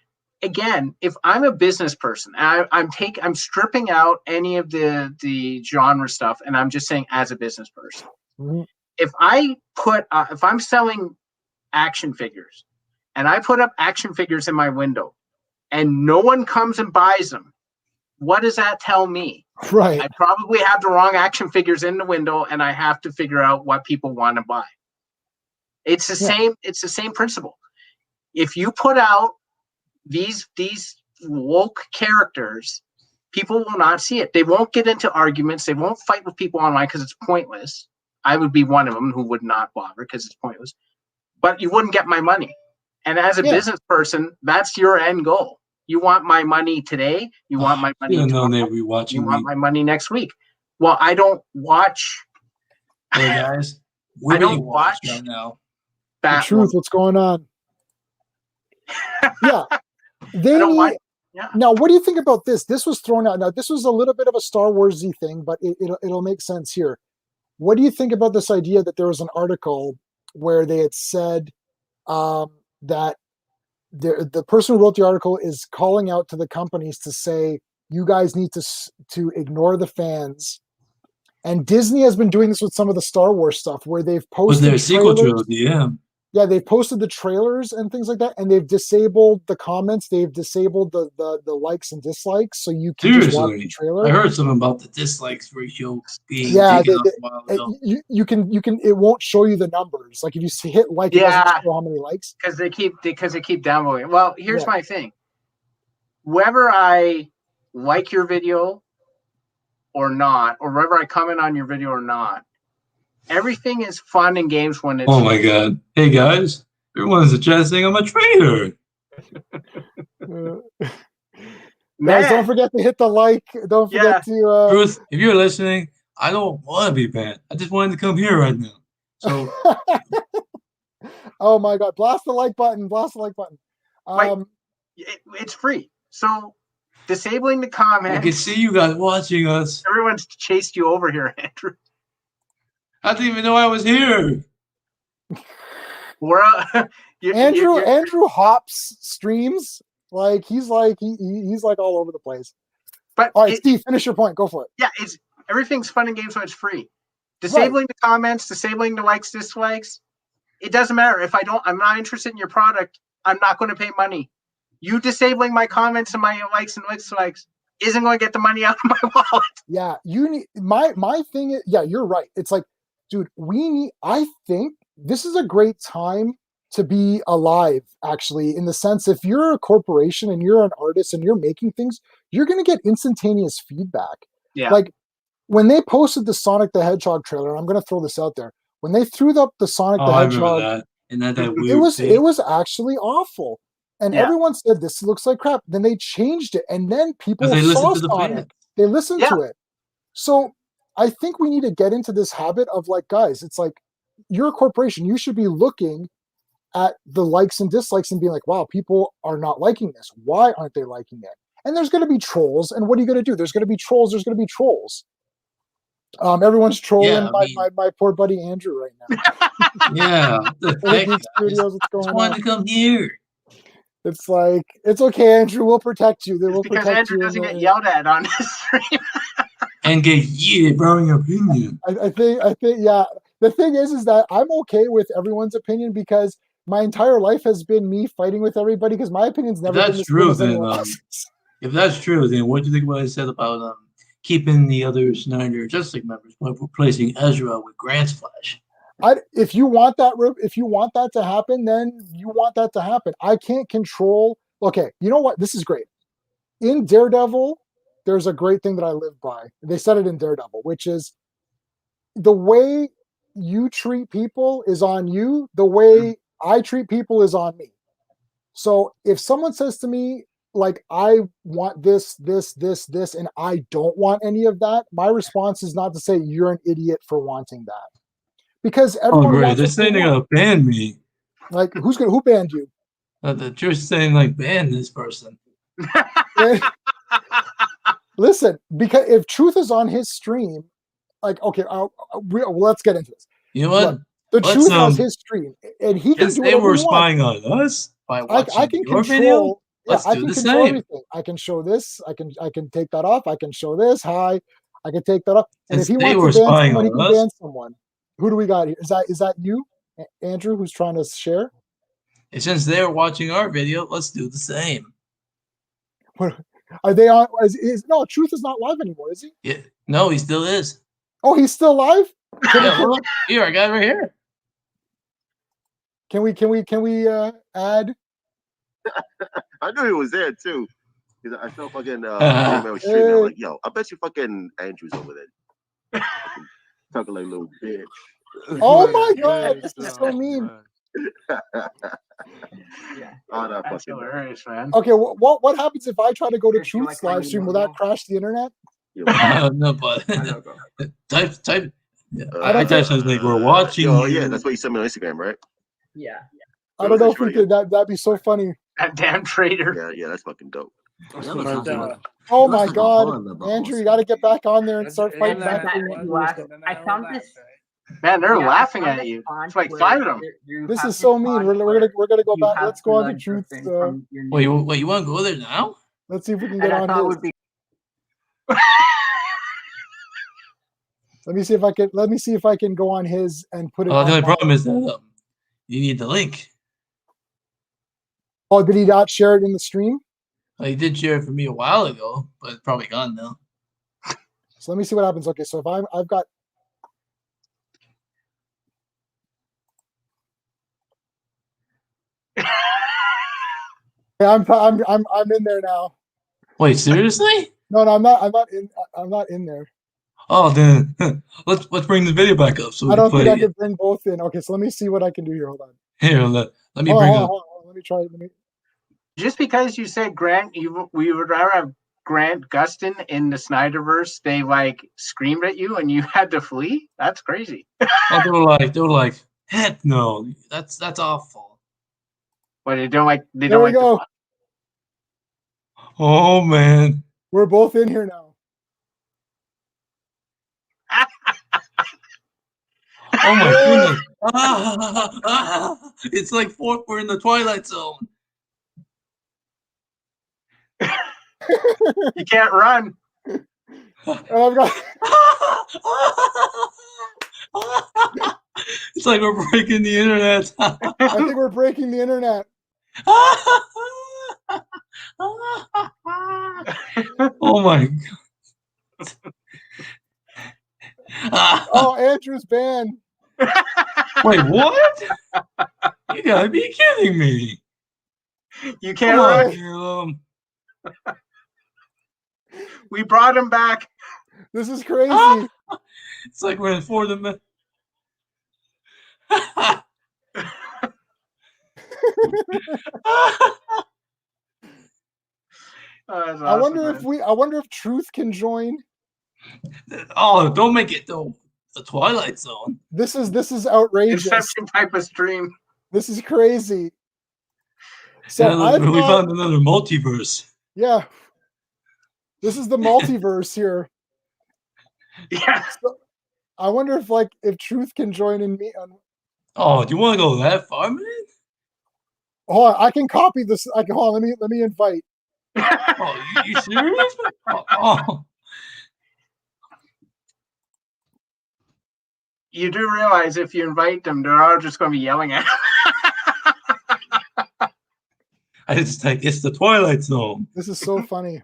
again, if I'm a business person, I'm stripping out any of the genre stuff, and I'm just saying as a business person. Mm-hmm. If I'm selling action figures, and I put up action figures in my window and no one comes and buys them, what does that tell me? Right. I probably have the wrong action figures in the window and I have to figure out what people want to buy. It's the same principle. If you put out these woke characters, people will not see it. They won't get into arguments. They won't fight with people online because it's pointless. I would be one of them who would not bother because it's pointless. But you wouldn't get my money. And as a business person, that's your end goal. You want my money today. You want my money tomorrow. You want my money next week. Well, I don't watch. Hey guys, I don't watch right now. The truth, what's going on? Yeah. Now, what do you think about this? This was thrown out. Now, this was a little bit of a Star Wars-y thing, but it'll make sense here. What do you think about this idea that there was an article where they had said that the person who wrote the article is calling out to the companies to say, you guys need to ignore the fans. And Disney has been doing this with some of the Star Wars stuff where they've posted their sequel trilogy, yeah. Yeah, they've posted the trailers and things like that, and they've disabled the comments. They've disabled the likes and dislikes, so you can just watch the trailer. I heard something about the dislikes ratio being taken off a while ago. You can. It won't show you the numbers. Like if you hit like, it doesn't show how many likes because they keep downloading. Well, here's my thing. Whether I like your video or not, or whether I comment on your video or not, everything is fun and games when it's. Oh my god! Hey guys, everyone's suggesting I'm a traitor. Guys, don't forget to hit the like. Don't forget to. Bruce, if you're listening, I don't want to be banned. I just wanted to come here right now. So. Oh my god! Blast the like button! Blast the like button! It's free. So disabling the comments. I can see you guys watching us. Everyone's chased you over here, Andrew. I didn't even know I was here. Andrew hops streams like he's like all over the place. But all right, Steve, finish your point. Go for it. Yeah, everything's fun and games when it's free. Disabling the comments, disabling the likes, dislikes. It doesn't matter if I'm not interested in your product. I'm not going to pay money. You disabling my comments and my likes and dislikes isn't going to get the money out of my wallet. Yeah, you need my thing is, yeah, you're right. It's like, dude, I think this is a great time to be alive, actually, in the sense if you're a corporation and you're an artist and you're making things, you're going to get instantaneous feedback. Yeah. Like when they posted the Sonic the Hedgehog trailer, I'm going to throw this out there. When they threw up the Sonic the Hedgehog, it was actually awful. And everyone said, this looks like crap. Then they changed it. And then people saw Sonic. They listened to it. So I think we need to get into this habit of like, guys, it's like, you're a corporation. You should be looking at the likes and dislikes and being like, wow, people are not liking this. Why aren't they liking it? And there's going to be trolls. And what are you going to do? There's going to be trolls. There's going to be trolls. Everyone's trolling my poor buddy Andrew right now. Yeah. Studios, what's going on? To come here. It's like, it's okay, Andrew. We'll protect you. Because Andrew doesn't get yelled at on his stream. And get yeeted for your opinion. I think, yeah. The thing is that I'm okay with everyone's opinion because my entire life has been me fighting with everybody because my opinion's never been as good as anyone else's. If that's true, then what do you think about what I said about keeping the other Snyder Justice League members by replacing Ezra with Grant's Flash? If you want that to happen, then you want that to happen. I can't control. Okay, you know what? This is great. In Daredevil, there's a great thing that I live by. They said it in Daredevil, which is the way you treat people is on you. The way I treat people is on me. So if someone says to me, like, I want this, and I don't want any of that, my response is not to say you're an idiot for wanting that. Because everyone wants they're saying they're gonna ban me. Like, who banned you? The truth saying, like, ban this person. Listen, because if Truth is on his stream, like, okay, let's get into this. You know what? Look, the Truth has his stream, and he can do whatever they were he spying wants. on us by watching I can your control. video. Yeah, I can control everything. I can show this. I can take that off. I can show this. Hi. I can take that off. And if he wants to ban someone, he can ban someone. Who do we got here? Is that you, Andrew, who's trying to share? And since they're watching our video, let's do the same. Are they on? No, Truth is not live anymore, is he? Yeah. No, he still is. Oh, he's still live? Here, I got it right here. Can we add? I knew he was there too. I saw fucking was streaming. I'm like, yo, I bet you fucking Andrew's over there. Talking like a little bitch. Oh my god, this is so mean. That's hilarious, man. Okay, what happens if I try to go to Truth's live stream? Will that crash the internet? No, but type. Yeah. I typed something we're watching. Oh yeah, that's what you sent me on Instagram, right? Yeah. I don't know if we could. That'd be so funny. That damn traitor. Yeah, that's fucking dope. Oh my god, Andrew, you got to get back on there and start fighting back. I found this. Man, they're laughing at you. It's like 5 of them. This is so mean. We're gonna go back. Let's go on to Truth. Wait, you want to go there now? Let's see if we can get on his. Let me see if I can go on his and put it. The only problem is that you need the link. Oh, did he not share it in the stream? He did share it for me a while ago, but it's probably gone now. So let me see what happens. Okay, so if I've got. Yeah, I'm in there now. Wait, seriously? No, I'm not in there. Oh, then let's bring the video back up. So I don't think I can bring both in. Okay, so let me see what I can do here. Hold on. Here, let me bring up. Let me try. Just because you said Grant, we would rather have Grant Gustin in the Snyderverse. They like screamed at you and you had to flee. That's crazy. They were like, heck no, that's awful. But they don't like. There we go. Oh man, we're both in here now. Oh my goodness! It's like we're in the Twilight Zone. You can't run. I've got. It's like we're breaking the internet. I think we're breaking the internet. Oh my god. Oh, Andrew's banned. Wait, what? You gotta be kidding me. You can't run. We brought him back. This is crazy. It's like we're in for the awesome, I wonder if Truth can join. Oh, don't make it though. the Twilight Zone. This is outrageous. Inception type of stream. This is crazy. So Yeah, look, we found another multiverse. Yeah. This is the multiverse here. Yeah. So, I wonder if Truth can join in me on. Oh, do you want to go that far, man? Hold on, I can copy this. Hold on, let me invite. Oh, you serious? Oh. You do realize if you invite them, they're all just going to be yelling at you. It's like it's the Twilight Zone. This is so funny.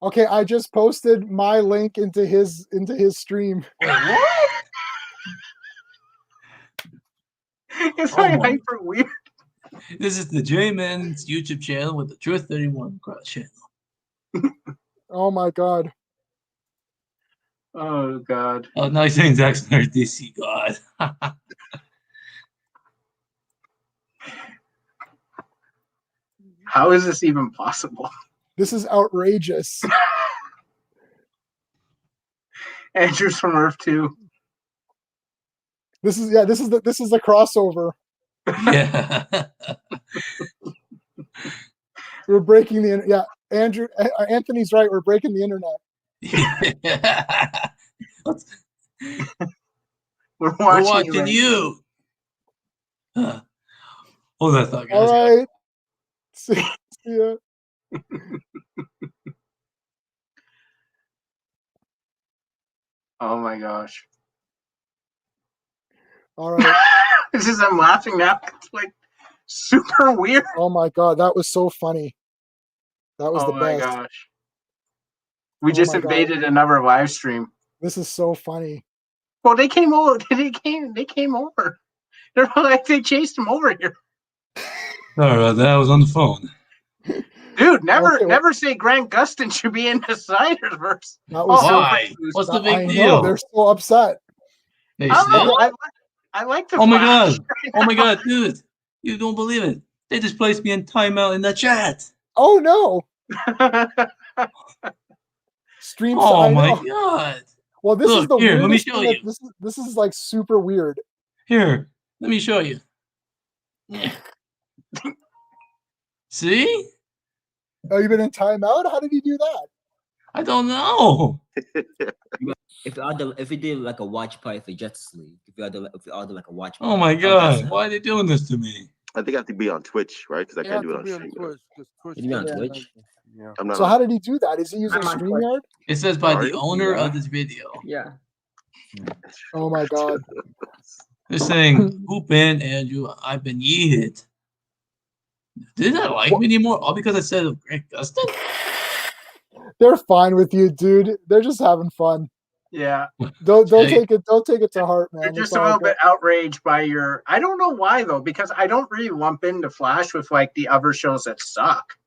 Okay, I just posted my link into his stream. Wait, what? It's like hyper weird. This is the J-Man's YouTube channel with the Truth 31 cross channel. Oh my god. Oh god. Oh, now he's saying Zack Snyder DC God. How is this even possible? This is outrageous. Andrew's from Earth 2. This is the crossover. Yeah. We're breaking the Anthony's right. We're breaking the internet. Yeah. We're watching you. Hold that thought, guys. All right. See ya. Oh my gosh. All right. This is I'm laughing now. It's like super weird. Oh my god, that was so funny. That was the best. Oh my gosh. We just invaded another live stream. This is so funny. Well, they came over. They came over. They're like they chased him over here. Sorry about that. I was on the phone. Dude, never say Grant Gustin should be in the Snyderverse. Why? What's the big deal? They're so upset. I like the. Oh my god! Oh my god, dude! You don't believe it? They just placed me in timeout in the chat. Oh no! Stream. Oh my god! Well, this is the here. weirdest Let me show thing. you. This is like super weird. Here, let me show you. See? Oh, you've been in timeout? How did he do that? I don't know. If we did like a watch party for Justice League, if we all do like a watch party. Oh my god! Why are they doing this to me? I think I have to be on Twitch, right? Because I can't do it on stream. Can you be on Twitch? Yeah. I'm not so how did he do that? Is he using StreamYard? It says by the owner of this video. Yeah. Oh my god. They're saying, "Who banned Andrew? I've been yeeted." Did they like me anymore? All because I said Grant Gustin? They're fine with you, dude. They're just having fun. Yeah. Don't take it to heart, man. They're just a little bit outraged by your. I don't know why though, because I don't really lump into Flash with like the other shows that suck.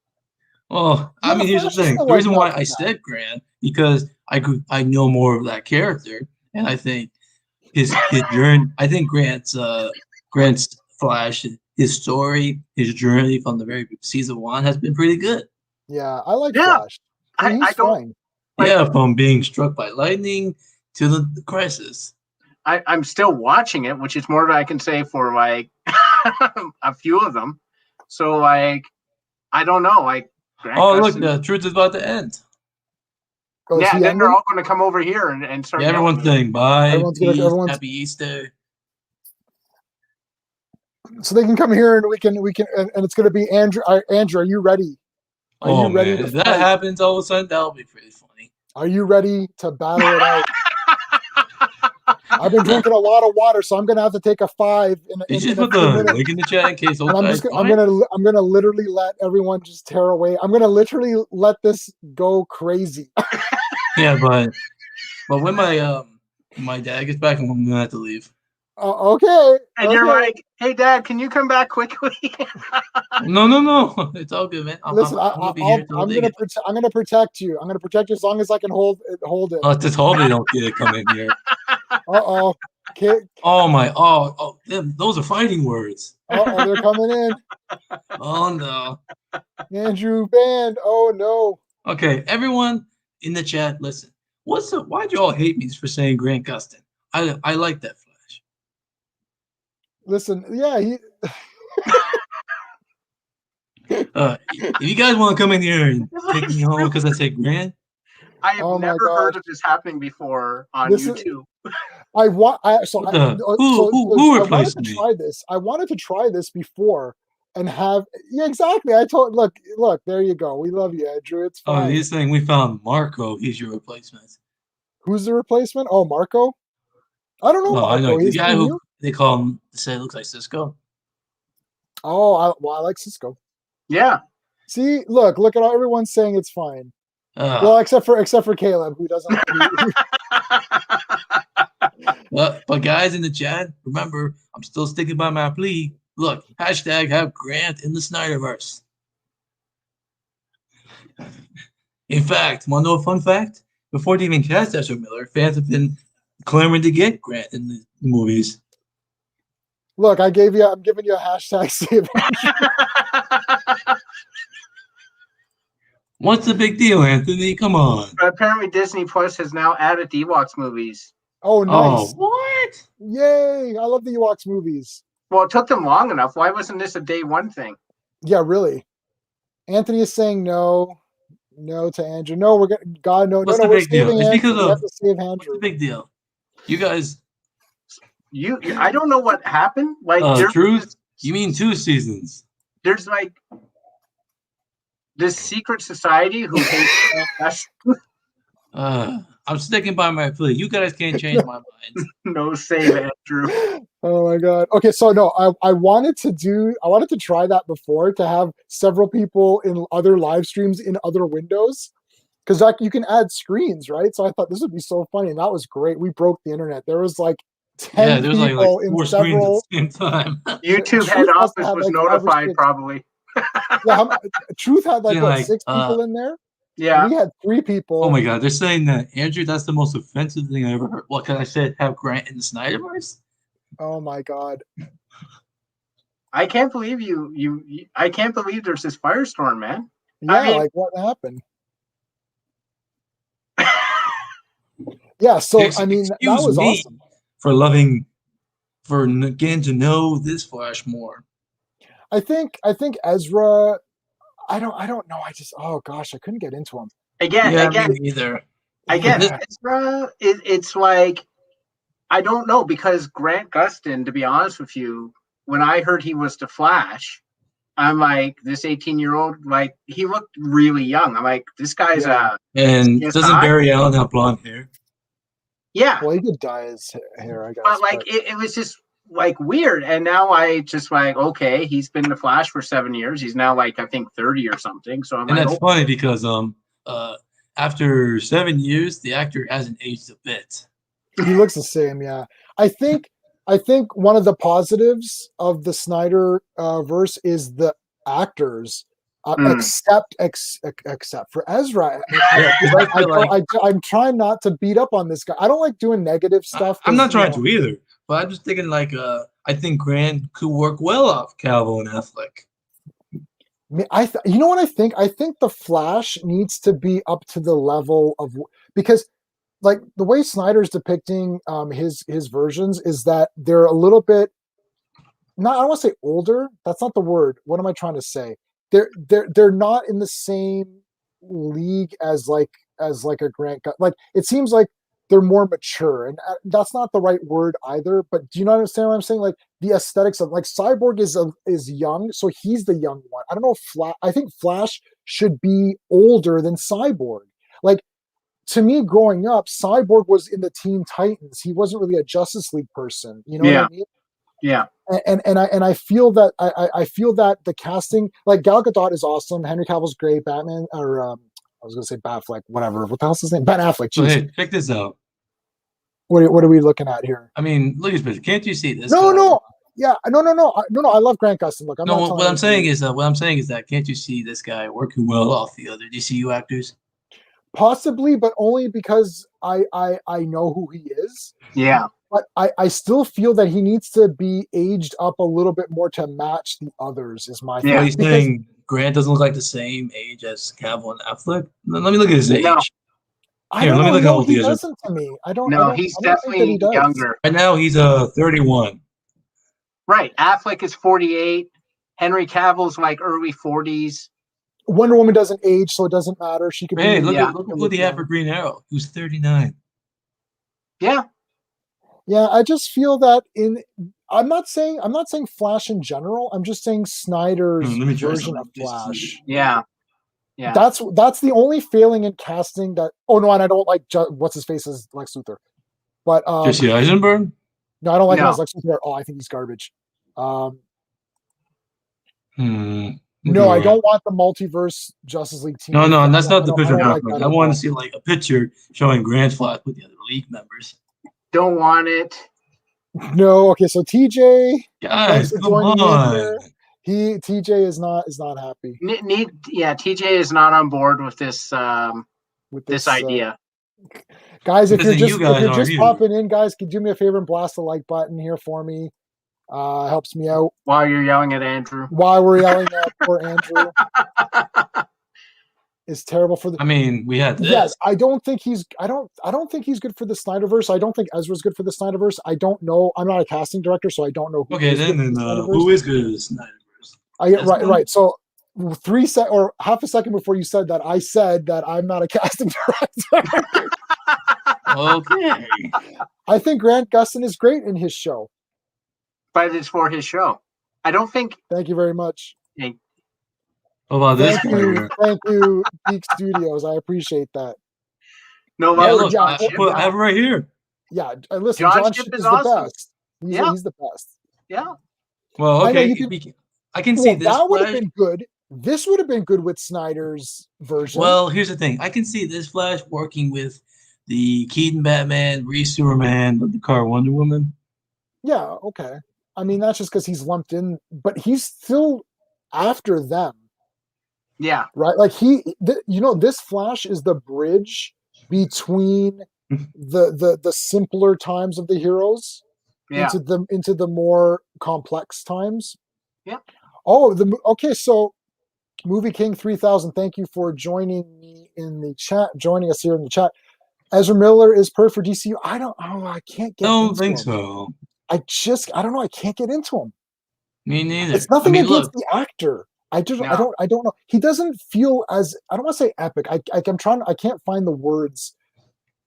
Well, I mean, here's the thing. The reason why I said Grant because I know more of that character, and I think his journey. I think Grant's Flash, his story, his journey from the very season 1 has been pretty good. Yeah, I like Flash. I don't. Yeah, from being struck by lightning to the crisis. I'm still watching it, which is more than I can say for like a few of them. So like, I don't know. Like, Grant look, the truth is about to end. Oh, yeah, then they're all going to come over here and start. Yeah, everyone's saying bye. Everyone's Happy Easter. So they can come here and we can and it's going to be Andrew. Andrew, are you ready? Are you ready? If that happens all of a sudden, that'll be pretty funny. Are you ready to battle it out? I've been drinking a lot of water, so I'm gonna have to take a 5. You just put the link in the chat in case. I'm gonna literally let everyone just tear away. I'm gonna literally let this go crazy. Yeah, but when my dad gets back, I'm gonna have to leave. Okay. And you're like, "Hey, Dad, can you come back quickly?" No, it's all good, man. Listen, I'm gonna protect you. I'm gonna protect you as long as I can hold it. Oh, just hope they don't get it come in here. Okay. Oh my! Oh, those are fighting words. They're coming in. Oh no. Andrew banned. Oh no. Okay, everyone in the chat, listen. Why'd you all hate me for saying Grant Gustin? I like that Flash. Listen, yeah, he. If you guys want to come in here and take me home because I say Grant, I have never heard of this happening before on YouTube. I wanted to me? try this. I wanted to try this before and have exactly. I told look, there you go. We love you, Andrew. It's fine. Oh, he's saying we found Marco. He's your replacement. Who's the replacement? Oh, Marco. I don't know. No, Marco. I know the He's guy who they call him. They say it looks like Cisco. Oh, I like Cisco. Yeah. See, look at all everyone's saying it's fine. Well, except for Caleb, who doesn't. But guys in the chat, remember, I'm still sticking by my plea. Look, hashtag have Grant in the Snyderverse. In fact, want to know a fun fact? Before they even cast Ezra Miller, fans have been clamoring to get Grant in the movies. Look, I'm giving you a hashtag save. What's the big deal, Anthony? Come on. But apparently Disney Plus has now added the Ewoks movies. Oh, nice. Oh, what? Yay. I love the Ewoks movies. Well, it took them long enough. Why wasn't this a day one thing? Yeah, really. Anthony is saying no to Andrew. No, we're going God, no. What's no, the we're big deal? saving It's Andrew. because We of have to save Andrew. What's the big deal? You guys. I don't know what happened. Like truth? You mean 2 seasons? There's like this secret society who hates I'm sticking by my plea. You guys can't change my mind. No save, Andrew. Oh my God. Okay, so no, I wanted to try that before, to have several people in other live streams in other windows, because like you can add screens, right? So I thought this would be so funny, and that was great. We broke the internet. There was like 10 there was people like 4 in several. screens at the same time. YouTube head office was notified probably. Yeah, Truth had like 6 people in there. Yeah, we had 3 people. Oh my God, they're saying that Andrew. That's the most offensive thing I ever heard. What can I say? Have Grant in the Snyderverse? Oh my God. I can't believe I can't believe there's this firestorm, man. Yeah, like what happened? Yeah, so I mean that was awesome. For getting to know this Flash more. I think Ezra. I don't know. Oh gosh, I couldn't get into him. Again, me either. Again, Ezra, it's like, I don't know, because Grant Gustin, to be honest with you, when I heard he was the Flash, I'm like, this 18-year-old, like, he looked really young. I'm like, this guy's and doesn't Barry Allen have blonde hair? Yeah. Well, he could dye his hair, I guess. But like, it was just like weird. And now I just like, okay, he's been the Flash for 7 years. He's now like, I think 30 or something. So I'm that's funny because after 7 years, the actor hasn't aged a bit. He looks the same, yeah. I think one of the positives of the Snyder verse is the actors, except for Ezra. I'm trying not to beat up on this guy. I don't like doing negative stuff. I'm not trying to either, but I'm just thinking like I think Grant could work well off Cavill and Affleck. You know what I think? I think the Flash needs to be up to the level of, because like the way Snyder's depicting his versions is that they're a little bit, I don't want to say older. That's not the word. What am I trying to say? They're not in the same league as like a Grant. Like it seems like they're more mature, and that's not the right word either. But do you not understand what I'm saying? Like the aesthetics of like Cyborg is young, so he's the young one. I don't know. I think Flash should be older than Cyborg. Like to me, growing up, Cyborg was in the Teen Titans. He wasn't really a Justice League person. You know what I mean? Yeah. And I feel that I feel that the casting, like Gal Gadot is awesome. Henry Cavill's great. Batman, or I was gonna say Batfleck, whatever. What the hell's his name? Ben Affleck. So, hey, check this out. What are we looking at here? I mean, look at this. Can't you see this? No. Yeah, no. I love Grant Gustin. Look, what I'm saying is that can't you see this guy working well off the other DCU actors? Possibly, but only because I know who he is. Yeah. But I still feel that he needs to be aged up a little bit more to match the others, is my thing. Are you saying Grant doesn't look like the same age as Cavill and Affleck? Let me look at his age. I don't know. No, he doesn't to me. I don't. No, he's definitely younger. Right now, he's 31. Right. Affleck is 48. Henry Cavill's like early 40s. Wonder Woman doesn't age, so it doesn't matter. She could. Hey, look at what he had for Green Arrow. He was 39. Yeah. Yeah, I just feel that I'm not saying Flash in general. I'm just saying Snyder's version of Flash. Yeah. Yeah. That's the only failing in casting that. Oh no, and I don't like what's his face as Lex Luthor. But Jesse Eisenberg? No, I don't like him as Lex Luthor at all. I think he's garbage. No, I don't want the multiverse Justice League team. No, that's not the picture. I want to see like a picture showing Grant Flash with the other League members. Don't want it. No, okay, so TJ. Guys, come on. TJ is not happy. TJ is not on board with this idea. Guys, if you're just popping in, guys, could you do me a favor and blast the like button here for me? Helps me out. While you're yelling at Andrew. While we're yelling at poor Andrew. It's terrible for the. I mean, we had this. Yes, I don't think he's good for the Snyderverse. I don't think Ezra's good for the Snyderverse. I don't know. I'm not a casting director, so I don't know. Who is good at the Snyderverse? Right. So half a second before you said that, I said that I'm not a casting director. Okay. I think Grant Gustin is great in his show. But it's for his show. I don't think. Thank you very much. How about this? Thank you, Geek Studios. I appreciate that. No, look, I have it right here. Yeah, listen, John Shipp is awesome. The best. He's the best. Yeah. Well, okay. I can see this. That would have been good. This would have been good with Snyder's version. Well, here's the thing. I can see this Flash working with the Keaton Batman, Reese Superman, the car Wonder Woman. Yeah, okay. I mean, that's just because he's lumped in, but he's still after them. Yeah. Right? Like this Flash is the bridge between the simpler times of the heroes into the more complex times. Yeah. Oh, okay, so Movie King 3000, thank you for joining me in the chat, joining us here in the chat. Ezra Miller is per for DCU. I can't get don't think so. I don't know. I can't get into him. Me neither. It's nothing against the actor. I don't know. He doesn't feel as, I don't want to say epic. I can't find the words.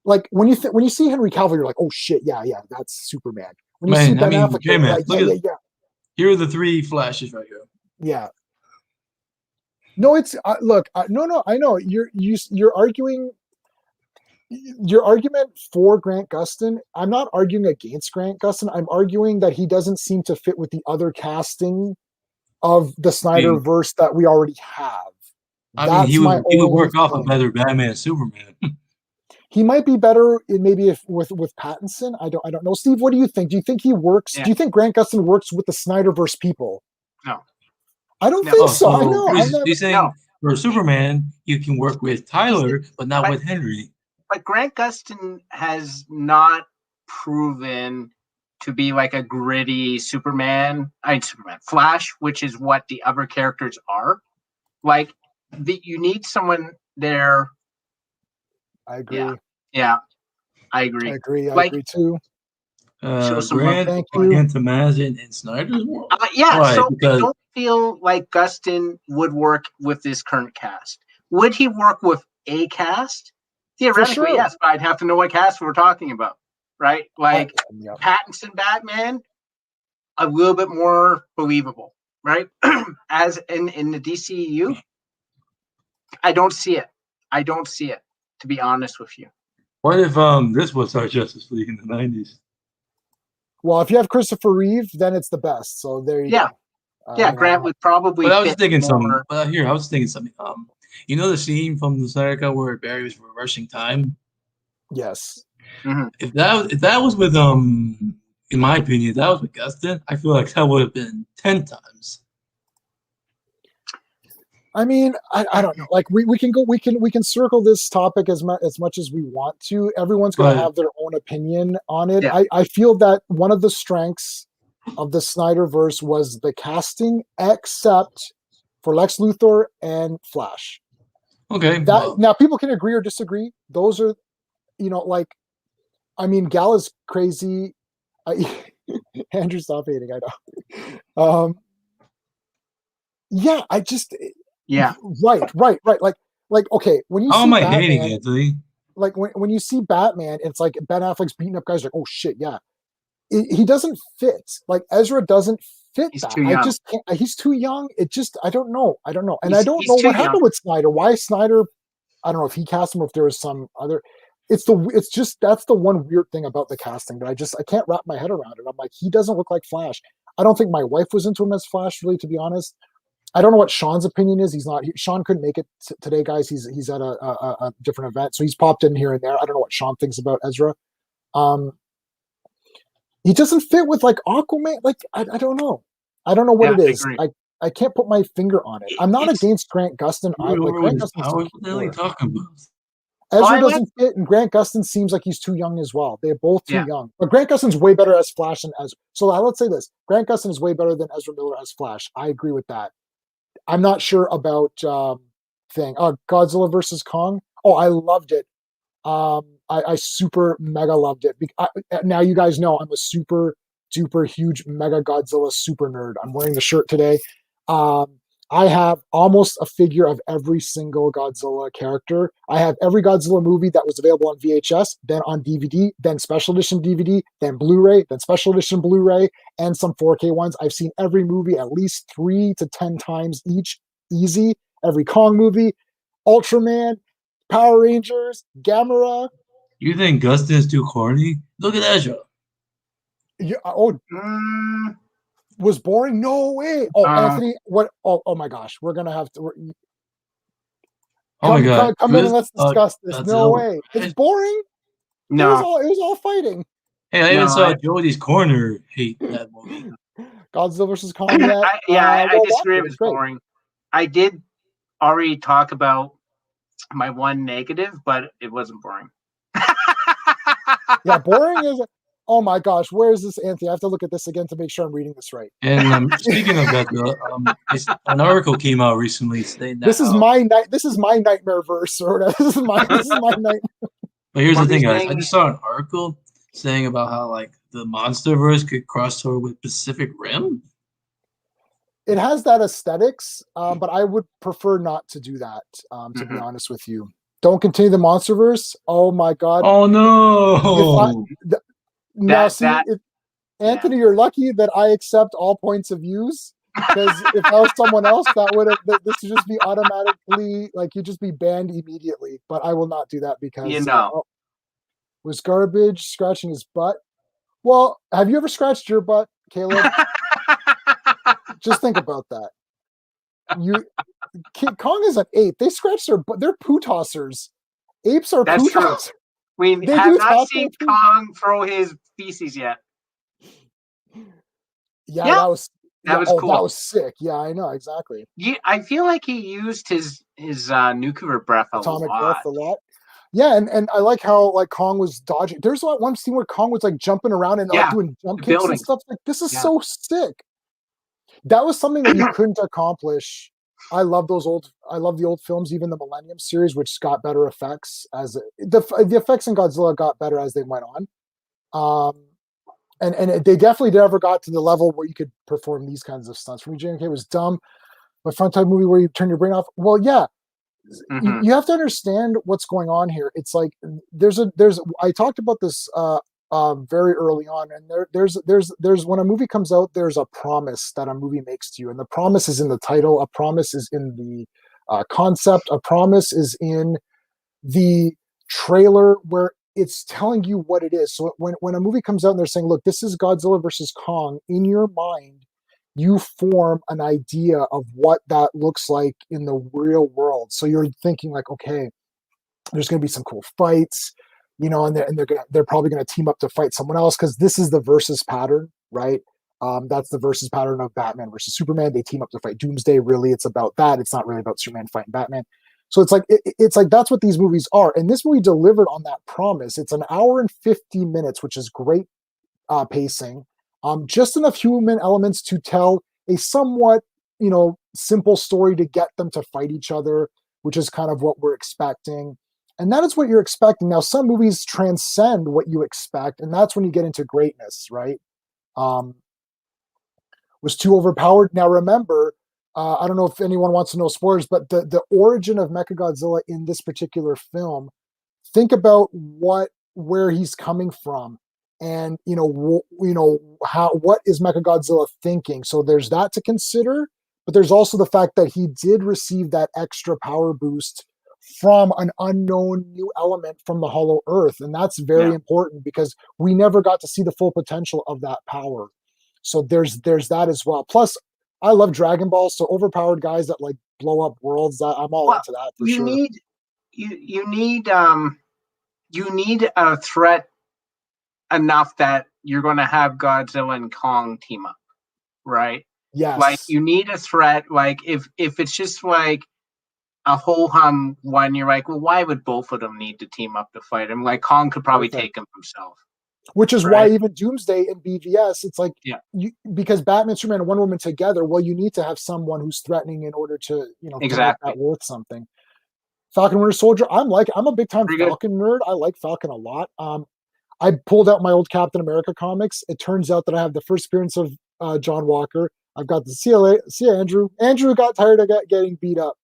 Like when you see Henry Cavill, you're like, oh shit, yeah, that's Superman. When you see Ben Affleck, here are the three Flashes right here. Yeah. No, it's look. No. I know you're arguing. Your argument for Grant Gustin, I'm not arguing against Grant Gustin. I'm arguing that he doesn't seem to fit with the other casting of the Snyderverse that we already have. I mean, he would work off a better Batman Superman. He might be better with Pattinson. I don't know. Steve, what do you think? Do you think he works? Yeah. Do you think Grant Gustin works with the Snyderverse people? No. I don't think so. I know. He's saying for Superman, you can work with Tyler, but not with Henry. But Grant Gustin has not proven to be like a gritty Superman, Flash, which is what the other characters are. Like, you need someone there. I agree. Yeah, I agree. I agree too. Grant against Imagine in Snyder's world. I don't feel like Gustin would work with this current cast. Would he work with a cast? Theoretically, yes, but I'd have to know what cast we're talking about, right? Like Pattinson Batman, a little bit more believable, right? As in the DCEU, I don't see it. To be honest with you. What if this was our Justice League in the 90s? Well, if you have Christopher Reeve, then it's the best. So there you go. Yeah, Grant would probably. But I was thinking something. You know the scene from the Snyder Cut where Barry was reversing time? Yes. Mm-hmm. If that was with in my opinion, if that was with Gustin, I feel like that would have been 10 times. I mean, I don't know. Like we can circle this topic as much as we want to. Everyone's going to have their own opinion on it. Yeah. I feel that one of the strengths of the Snyderverse was the casting, except for Lex Luthor and Flash. Okay. Now people can agree or disagree. Those are like, I mean, Gal is crazy. Andrew, stop hating. I know. Yeah, I just right. Like okay, when you How see am I Batman, hating, Anthony? like when you see Batman, it's like Ben Affleck's beating up guys. Like, oh shit, yeah, he doesn't fit. Like Ezra doesn't fit He's that. too I young. just can't. He's too young. It just I don't know, and I He's- don't he's know too what happened young. with Snyder. Why Snyder? I don't know if he cast him or if there was some other. It's just that's the one weird thing about the casting that I can't wrap my head around it. I'm like, he doesn't look like Flash. I don't think my wife was into him as Flash, really, to be honest. I don't know what Sean's opinion is. Sean couldn't make it today, guys. He's at a different event, so he's popped in here and there. I don't know what Sean thinks about Ezra. He doesn't fit with like Aquaman. Like I don't know. I don't know what it is. I can't put my finger on it. I'm not against Grant Gustin. Grant Gustin's what are you talking about? Ezra doesn't fit, and Grant Gustin seems like he's too young as well. They're both too young. But Grant Gustin's way better as Flash than Ezra. So let's say this: Grant Gustin is way better than Ezra Miller as Flash. I agree with that. I'm not sure about Godzilla versus Kong. Oh, I loved it. I super mega loved it. Now you guys know I'm a super duper huge mega Godzilla super nerd. I'm wearing the shirt today. I have almost a figure of every single Godzilla character. I have every Godzilla movie that was available on VHS, then on DVD, then special edition DVD, then Blu-ray, then special edition Blu-ray, and some 4K ones. I've seen every movie at least 3 to 10 times each, easy. Every Kong movie, Ultraman, Power Rangers, Gamera. You think Gustin is too corny? Look at Ezra. Yeah, was boring? No way. Oh, Anthony, what? Oh my gosh, we're gonna have to. My God! Come in and let's discuss this. No way, it's boring. No, it was all fighting. Hey, I even saw Jody's Corner hate that movie. Godzilla versus Kong. I disagree. It was boring. I did already talk about my one negative, but it wasn't boring. Yeah, boring is. Oh my gosh, where is this, Anthony? I have to look at this again to make sure I'm reading this right. And speaking of that, an article came out recently saying that this is my nightmare verse, or whatever. This is my nightmare. But here's the thing, guys. I just saw an article saying about how like the MonsterVerse could cross over with Pacific Rim. It has that aesthetics, but I would prefer not to do that. To be honest with you, don't continue the MonsterVerse. Oh my God! Oh no! Anthony, you're lucky that I accept all points of views, because if I was someone else, this would just be automatically like you'd just be banned immediately. But I will not do that because was garbage scratching his butt. Well, have you ever scratched your butt, Caleb? Just think about that. Kong is an ape. They scratch their butt. They're poo tossers. Apes are poo tossers. We have not seen Kong throw his feces yet. Yeah, that was cool. That was sick. Yeah, I know exactly. Yeah, I feel like he used his nuclear breath atomic breath a lot. Yeah, and I like how like Kong was dodging. There's one scene where Kong was like jumping around and like doing jump kicks and stuff. Like this is so sick. That was something that you couldn't accomplish. I love the old films, even the Millennium series, which got better effects as the effects in Godzilla got better as they went on. And they definitely never got to the level where you could perform these kinds of stunts. For me, JMK was dumb. But front time movie where you turn your brain off. Well, yeah. You have to understand what's going on here. It's like I talked about this very early on, and there's when a movie comes out, there's a promise that a movie makes to you, and the promise is in the title, a promise is in the concept, a promise is in the trailer where it's telling you what it is. So when a movie comes out and they're saying, look, this is Godzilla versus Kong, in your mind you form an idea of what that looks like in the real world. So you're thinking like, okay, there's going to be some cool fights, and they're probably going to team up to fight someone else, because this is the versus pattern, right? That's the versus pattern of Batman versus Superman. They team up to fight Doomsday. Really, it's about that. It's not really about Superman fighting Batman. So it's like that's what these movies are. And this movie delivered on that promise. It's an hour and 50 minutes, which is great pacing. Just enough human elements to tell a somewhat, simple story to get them to fight each other, which is kind of what we're expecting. And that is what you're expecting. Now, some movies transcend what you expect, and that's when you get into greatness, right? Was too overpowered. Now, remember, I don't know if anyone wants to know spoilers, but the origin of Mechagodzilla in this particular film, think about where he's coming from, and what is Mechagodzilla thinking. So there's that to consider, but there's also the fact that he did receive that extra power boost from an unknown new element from the Hollow Earth, and that's very important because we never got to see the full potential of that power. So there's that as well. Plus, I love Dragon Ball, so overpowered guys that like blow up worlds. I'm all into that for sure. You need a threat enough that you're going to have Godzilla and Kong team up, right? Yes. Like you need a threat. Like if it's just like a whole hum one, you're like, well, why would both of them need to team up to fight him? Like Kong could probably take him himself. Which is why even Doomsday in BVS, it's like, because Batman, Superman, and Wonder Woman together, well, you need to have someone who's threatening in order to, to make that worth something. Falcon Winter Soldier, I'm a big time Falcon nerd. I like Falcon a lot. I pulled out my old Captain America comics. It turns out that I have the first appearance of John Walker. I've got the see ya, Andrew. Andrew got tired of getting beat up.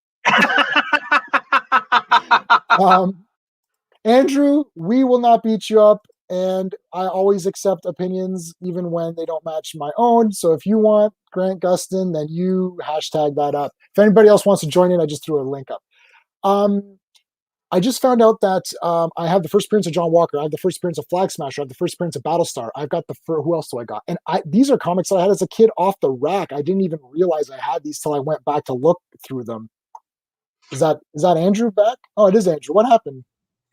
Andrew, we will not beat you up. And I always accept opinions, even when they don't match my own. So if you want Grant Gustin, then you hashtag that up. If anybody else wants to join in, I just threw a link up. I just found out that I have the first appearance of John Walker. I have the first appearance of Flag Smasher. I have the first appearance of Battlestar. I've got who else do I got? And these are comics that I had as a kid off the rack. I didn't even realize I had these till I went back to look through them. Is that Andrew back? Oh, it is Andrew. What happened?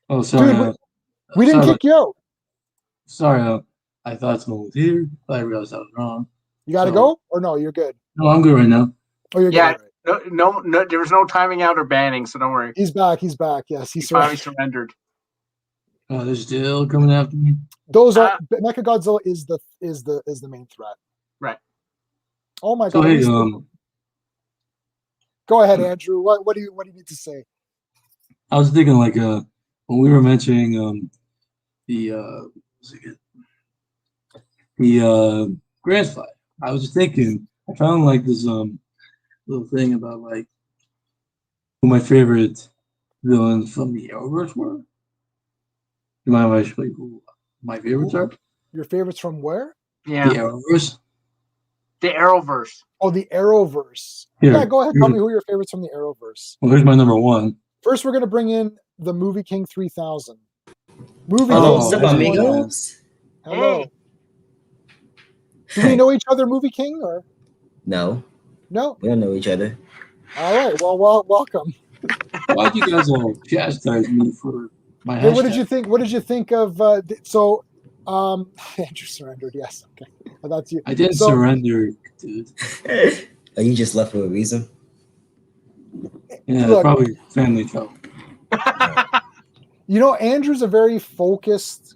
Oh, sorry. Dude, we didn't kick you out. Sorry, I thought someone was here. I realized I was wrong. You got to go? Or no, you're good? No, I'm good right now. Oh, you're good. Right. No, there was no timing out or banning, so don't worry. He's back. Yes, he finally surrendered. Oh, they're still coming after me. Those are Mechagodzilla is the main threat. Right. Oh my god. Hey, go ahead, Andrew. What do you need to say? I was thinking like when we were mentioning the Grand Fight. I was just thinking, I found like this little thing about like who my favorite villains from the Arrowverse were. Do you mind if I explain who my favorites are? Your favorites from where? Yeah. The Arrowverse. The Arrowverse. Oh, the Arrowverse. Here, yeah, go ahead. Tell me who your favorites from the Arrowverse. Well, here's my number one. First, we're going to bring in the Movie King 3000. Movie King. amigos. Hello. Hey. Do we know each other, Movie King, or no? No, we don't know each other. All right. Well, welcome. Why'd you guys all chastise me for my hashtag? What did you think? What did you think of? Andrew surrendered. Yes. Okay. Well, that's you. I didn't surrender, dude. Are you just left for a reason? Yeah, look, probably family trouble. Andrew's a very focused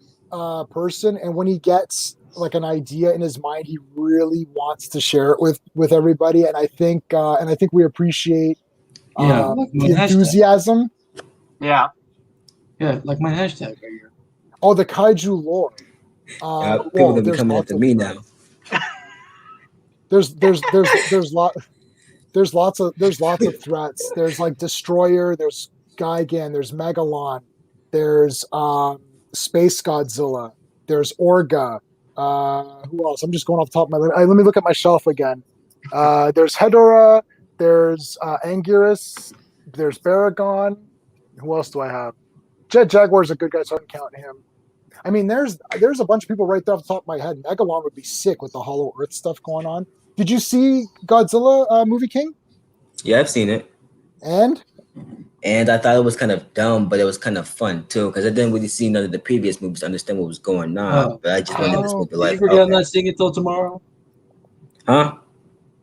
person, and when he gets like an idea in his mind, he really wants to share it with everybody. And I think we appreciate the enthusiasm. Yeah. Yeah, like my hashtag right here. Oh, the kaiju lore. People are gonna be coming after me now. There's lots of threats. There's like Destroyer, there's Gigan, there's Megalon, there's Space Godzilla, there's Orga. Who else? I'm just going off the top of my head. Let me look at my shelf again. There's Hedorah, there's Anguirus, there's Baragon. Who else do I have? Jet Jaguar's a good guy, so I can count him. I mean, there's a bunch of people right there off the top of my head. Megalon would be sick with the Hollow Earth stuff going on. Did you see Godzilla Movie King? Yeah, I've seen it. And I thought it was kind of dumb, but it was kind of fun too, because I didn't really see none of the previous movies to understand what was going on. But I just went in this movie like, did you forget I'm not seeing it till tomorrow? Huh?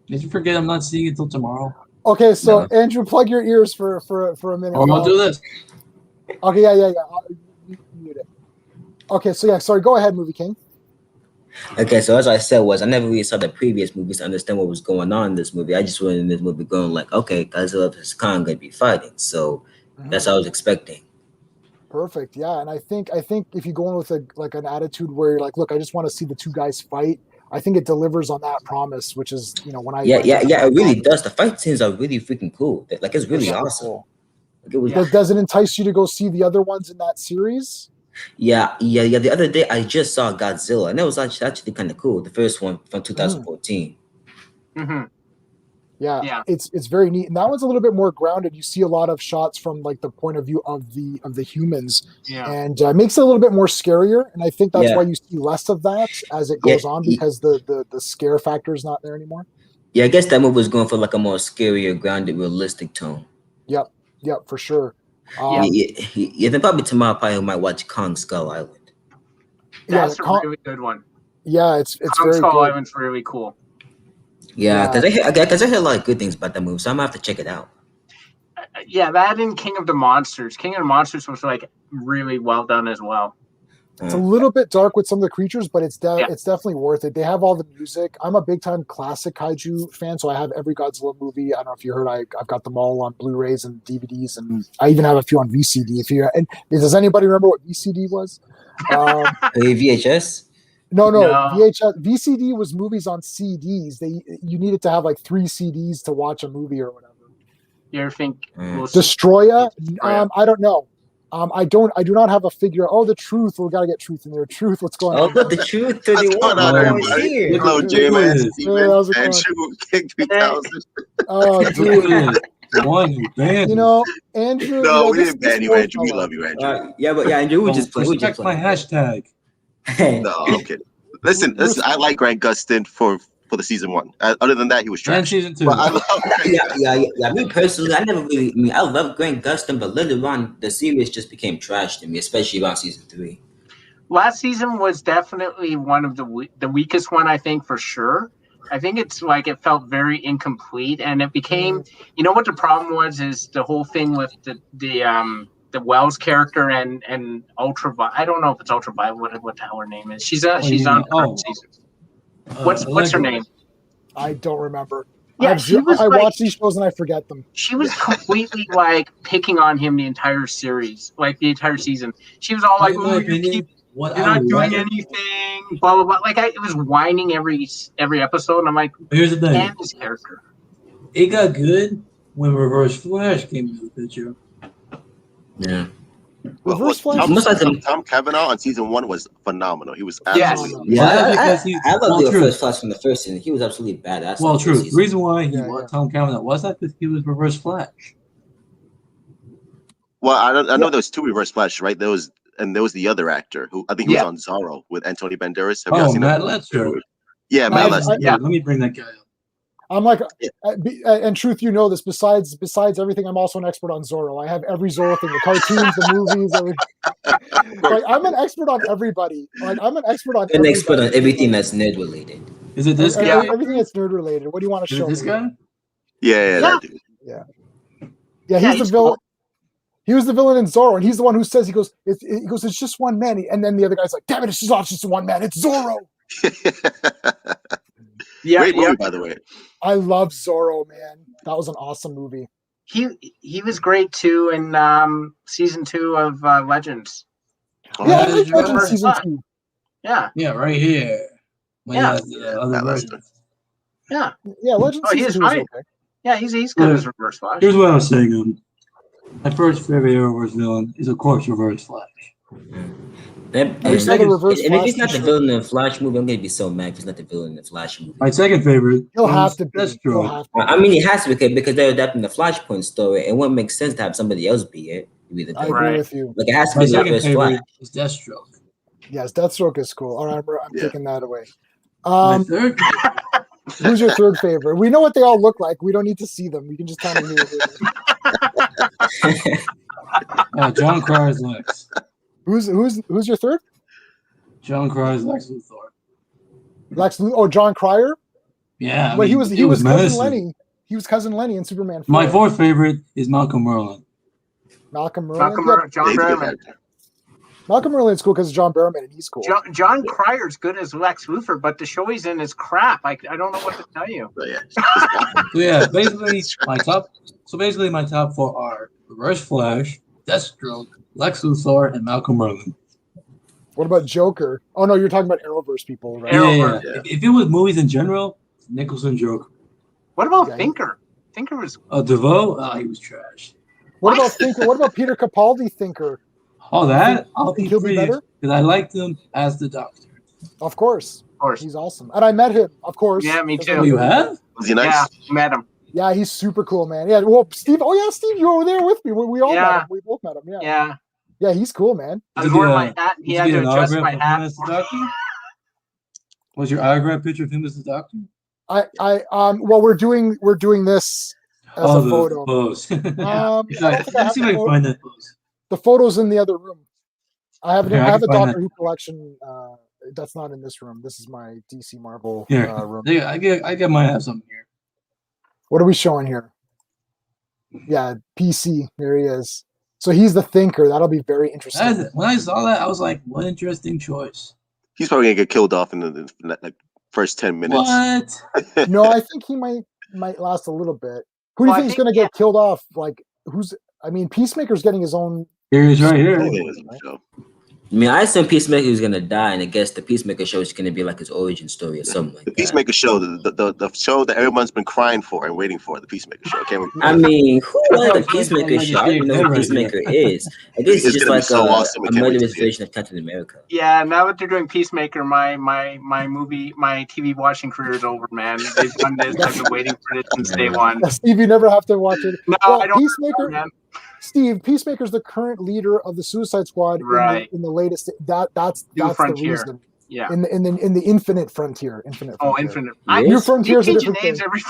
Did you forget I'm not seeing it till tomorrow? Okay, so no. Andrew, plug your ears for a minute. Oh, I'll do this. Okay, yeah. Mute it. Okay, so yeah, sorry. Go ahead, Movie King. Okay, so as I said, I never really saw the previous movies to understand what was going on in this movie. I just went in this movie going like, okay, Godzilla vs. Kong gonna be fighting, so that's what I was expecting. Perfect. Yeah, and I think if you go in with an attitude where you're like, look, I just want to see the two guys fight, I think it delivers on that promise, which is when I it really does. The fight scenes are really freaking cool. Like it's really awesome. Cool. Like, does it entice you to go see the other ones in that series? Yeah. The other day I just saw Godzilla, and it was actually kind of cool. The first one from 2014. Mm-hmm. Yeah, it's very neat, and that one's a little bit more grounded. You see a lot of shots from like the point of view of the humans, and makes it a little bit more scarier. And I think that's why you see less of that as it goes on, because the scare factor is not there anymore. Yeah, I guess that movie was going for like a more scarier, grounded, realistic tone. Yep, for sure. Then probably tomorrow I might watch Kong Skull Island. That's a really good one. Yeah, it's Kong very Skull good. Island's really cool. Yeah, because I hear a lot of good things about that movie, so I'm gonna have to check it out. Yeah, that and King of the Monsters. King of the Monsters was like really well done as well. It's a little bit dark with some of the creatures, but it's definitely worth it. They have all the music. I'm a big time classic kaiju fan, so I have every Godzilla movie. I don't know if you heard, I've got them all on Blu-rays and DVDs, and I even have a few on VCD. Does anybody remember what VCD was? VHS? No. VHS. VCD was movies on CDs. You needed to have like 3 CDs to watch a movie or whatever. You ever think Destroya? I don't know. I do not have a figure. Oh, the truth. We gotta get truth in there. Truth. What's going on? Oh, the truth. 31. Hello, J-Man. Andrew King 3000. Oh, dude. Andrew. No, we didn't ban you, Andrew. We love you, Andrew. Andrew, we just respect my hashtag. No, I'm kidding. Listen. I like Grant Gustin for the season 1. Other than that, he was trash. And season 2. But I love Me personally, I love Grant Gustin, but later on, the series just became trash to me, especially around season 3. Last season was definitely one of the weakest one, I think, for sure. I think it's like it felt very incomplete, and it became. You know what the problem was is the whole thing with the Wells character and Ultra. I don't know if it's Ultraviolet. What the hell her name is? She's on current seasons. What's her name? I don't remember. Yeah, I watch these shows and I forget them. She was completely like picking on him the entire series, like the entire season. She was all like, "Oh, you're not doing anything." Blah blah blah. Like it was whining every episode, and I'm like, here's the thing. And this character. It got good when Reverse Flash came into the picture. Yeah. Reverse Flash. Tom Cavanaugh on season 1 was phenomenal. He was absolutely I love the Reverse Flash from the first season. He was absolutely badass. Well, true. The reason why Tom Cavanaugh was that because he was Reverse Flash. Well, I know there's 2 Reverse Flash, right? There was the other actor who I think he was on Zorro with Antonio Banderas. Have you seen Matt that? Lester. Yeah, Matt Lester. Yeah, let me bring that guy up. I'm like, and truth, you know this. Besides everything, I'm also an expert on Zorro. I have every Zorro thing: the cartoons, the movies. Like, I'm an expert on everybody. Like, I'm an expert on. An expert on everything that's nerd related. Is it this guy? Everything that's nerd related. What do you want to show? This guy? Yeah, that dude. Yeah. He's the villain. He was the villain in Zorro, and he's the one who says, it's just one man, and then the other guy's like, damn it, it's just one man. It's Zorro. Great movie, by the way. I love Zorro, man. That was an awesome movie. He was great too in season 2 of Legends. Yeah, I like Legends season 2. Yeah. Yeah, right here. Yeah. Legends season 2 is okay. Yeah, he's good as Reverse Flash. Here's what I was saying. My first favorite Arrowverse villain is, of course, Reverse Flash. If he's not the villain in the Flash movie, I'm gonna be so mad if he's not the villain in the Flash movie. My second favorite. He'll have to be. I mean, it has to be because they're adapting the Flashpoint story, and it wouldn't make sense to have somebody else be it. I agree with you. Like it has to be the first Flash. Is Deathstroke. Yes, Deathstroke is cool. All right, I'm taking that away. My third. Who's your third favorite? We know what they all look like. We don't need to see them. We can just tell me who. John Cryer's Lex. Who's your third? John Cryer's Lex Luthor. Oh, John Cryer? Yeah. But he was cousin Lenny. He was cousin Lenny in Superman 4. My fourth favorite is Malcolm Merlyn. Malcolm Merlyn? John Barrowman. Malcolm Merlyn's cool because of John Barrowman, and he's cool. John Cryer's good as Lex Luthor, but the show he's in is crap. I don't know what to tell you. Basically my top 4 are Reverse Flash, Deathstroke, Lex Luthor, and Malcolm Merlin. What about Joker? Oh no, you're talking about Arrowverse people, right? Yeah. If it was movies in general, Nicholson Joker. What about Thinker? Thinker was. DeVoe? Oh, he was trash. What about Thinker? What about Peter Capaldi Thinker? Oh, that? I'll Think be he'll be pleased better? because I liked him as the Doctor. Of course. Of course. He's awesome. And I met him, of course. Yeah, me too. Oh, you have? Was he nice? Yeah, met him. Yeah, he's super cool, man. Yeah, well, Steve. Oh yeah, Steve, you were there with me. We all met him. We both met him. Yeah. Yeah, he's cool, man. I was wearing my hat. He had to adjust my hat. As the Doctor? Was your autograph picture of him as the Doctor? Well, we're doing this as a photo. Pose. I don't think I have Let's see if I can find that pose. The photo's in the other room. I have I a can find Doctor that. Who collection. That's not in this room. This is my DC Marvel Here, room. I get my have something here. What are we showing here? Yeah, PC. There he is. So he's the Thinker. That'll be very interesting. When I saw that, I was like, "What interesting choice." He's probably gonna get killed off in the like first 10 minutes. What? No, I think he might last a little bit. Who do you think is going to get killed off? Like, who's? I mean, Peacemaker's getting his own. Here he is, right here. I mean, I assume Peacemaker was gonna die, and I guess the Peacemaker show is gonna be like his origin story or something like The Peacemaker show, the show that everyone's been crying for and waiting for, the Peacemaker show. I mean, who wanted the Peacemaker show? I don't even know who Peacemaker is. I guess it's just like a murderous version of Captain America. Yeah, now that they're doing Peacemaker, my TV watching career is over, man. They've done this. I've been waiting for this since day one. Steve, you never have to watch it. No, I don't. Peacemaker, man. Steve, Peacemaker's the current leader of the Suicide Squad in the latest. That's the reason. Yeah. In the Infinite Frontier. Infinite. Infinite. New Frontier's a different thing. Every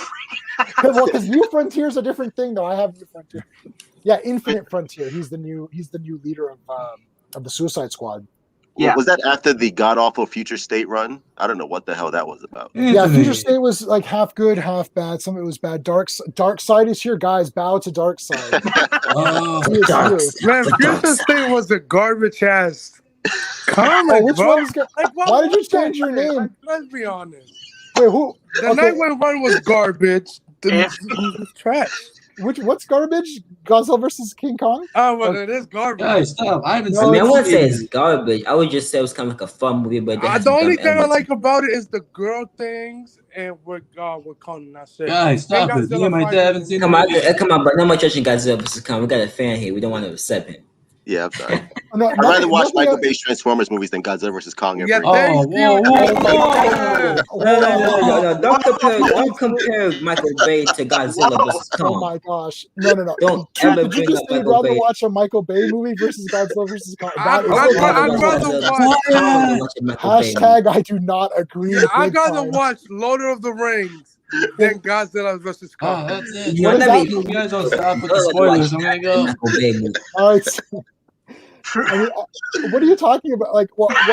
well, because New Frontier's a different thing, though. I have New Frontier. Yeah, Infinite Frontier. He's the new leader of the Suicide Squad. Yeah. Was that after the god awful Future State run? I don't know what the hell that was about. Yeah, Future State was like half good, half bad. Some of it was bad. Dark Side is here, guys. Bow to Dark Side. Man, Future State was a garbage ass comic, bro. Why did you change your name? Like, let's be honest. Wait, who? The Nightwing run was garbage. The trash. What's garbage? Godzilla versus King Kong? Oh, well, it is garbage. Guys, stop. I haven't seen I mean, I wouldn't say it's garbage. I would just say it was kind of like a fun movie. But the only thing I like about it is the girl things and what Conan. That's it. Guys, stop it. Me and my dad haven't seen Come on, but no more judging Godzilla versus Kong. We got a fan here. We don't want to accept him. Yeah, I'm sorry. I'd rather watch Michael Bay's Transformers movies than Godzilla vs. Kong. Yeah, No, don't compare Michael Bay to Godzilla versus Kong. Oh my gosh. No. Don't ever Did you bring just up say you'd Michael rather Bay. watch a Michael Bay movie versus Godzilla versus Kong? I'd rather watch. Hashtag I do not agree. Yeah, I'd rather watch Lord of the Rings than Godzilla versus Kong. Oh, that's it. You guys don't stop with the spoilers. I'm gonna go. All right. I mean, what are you talking about? Like,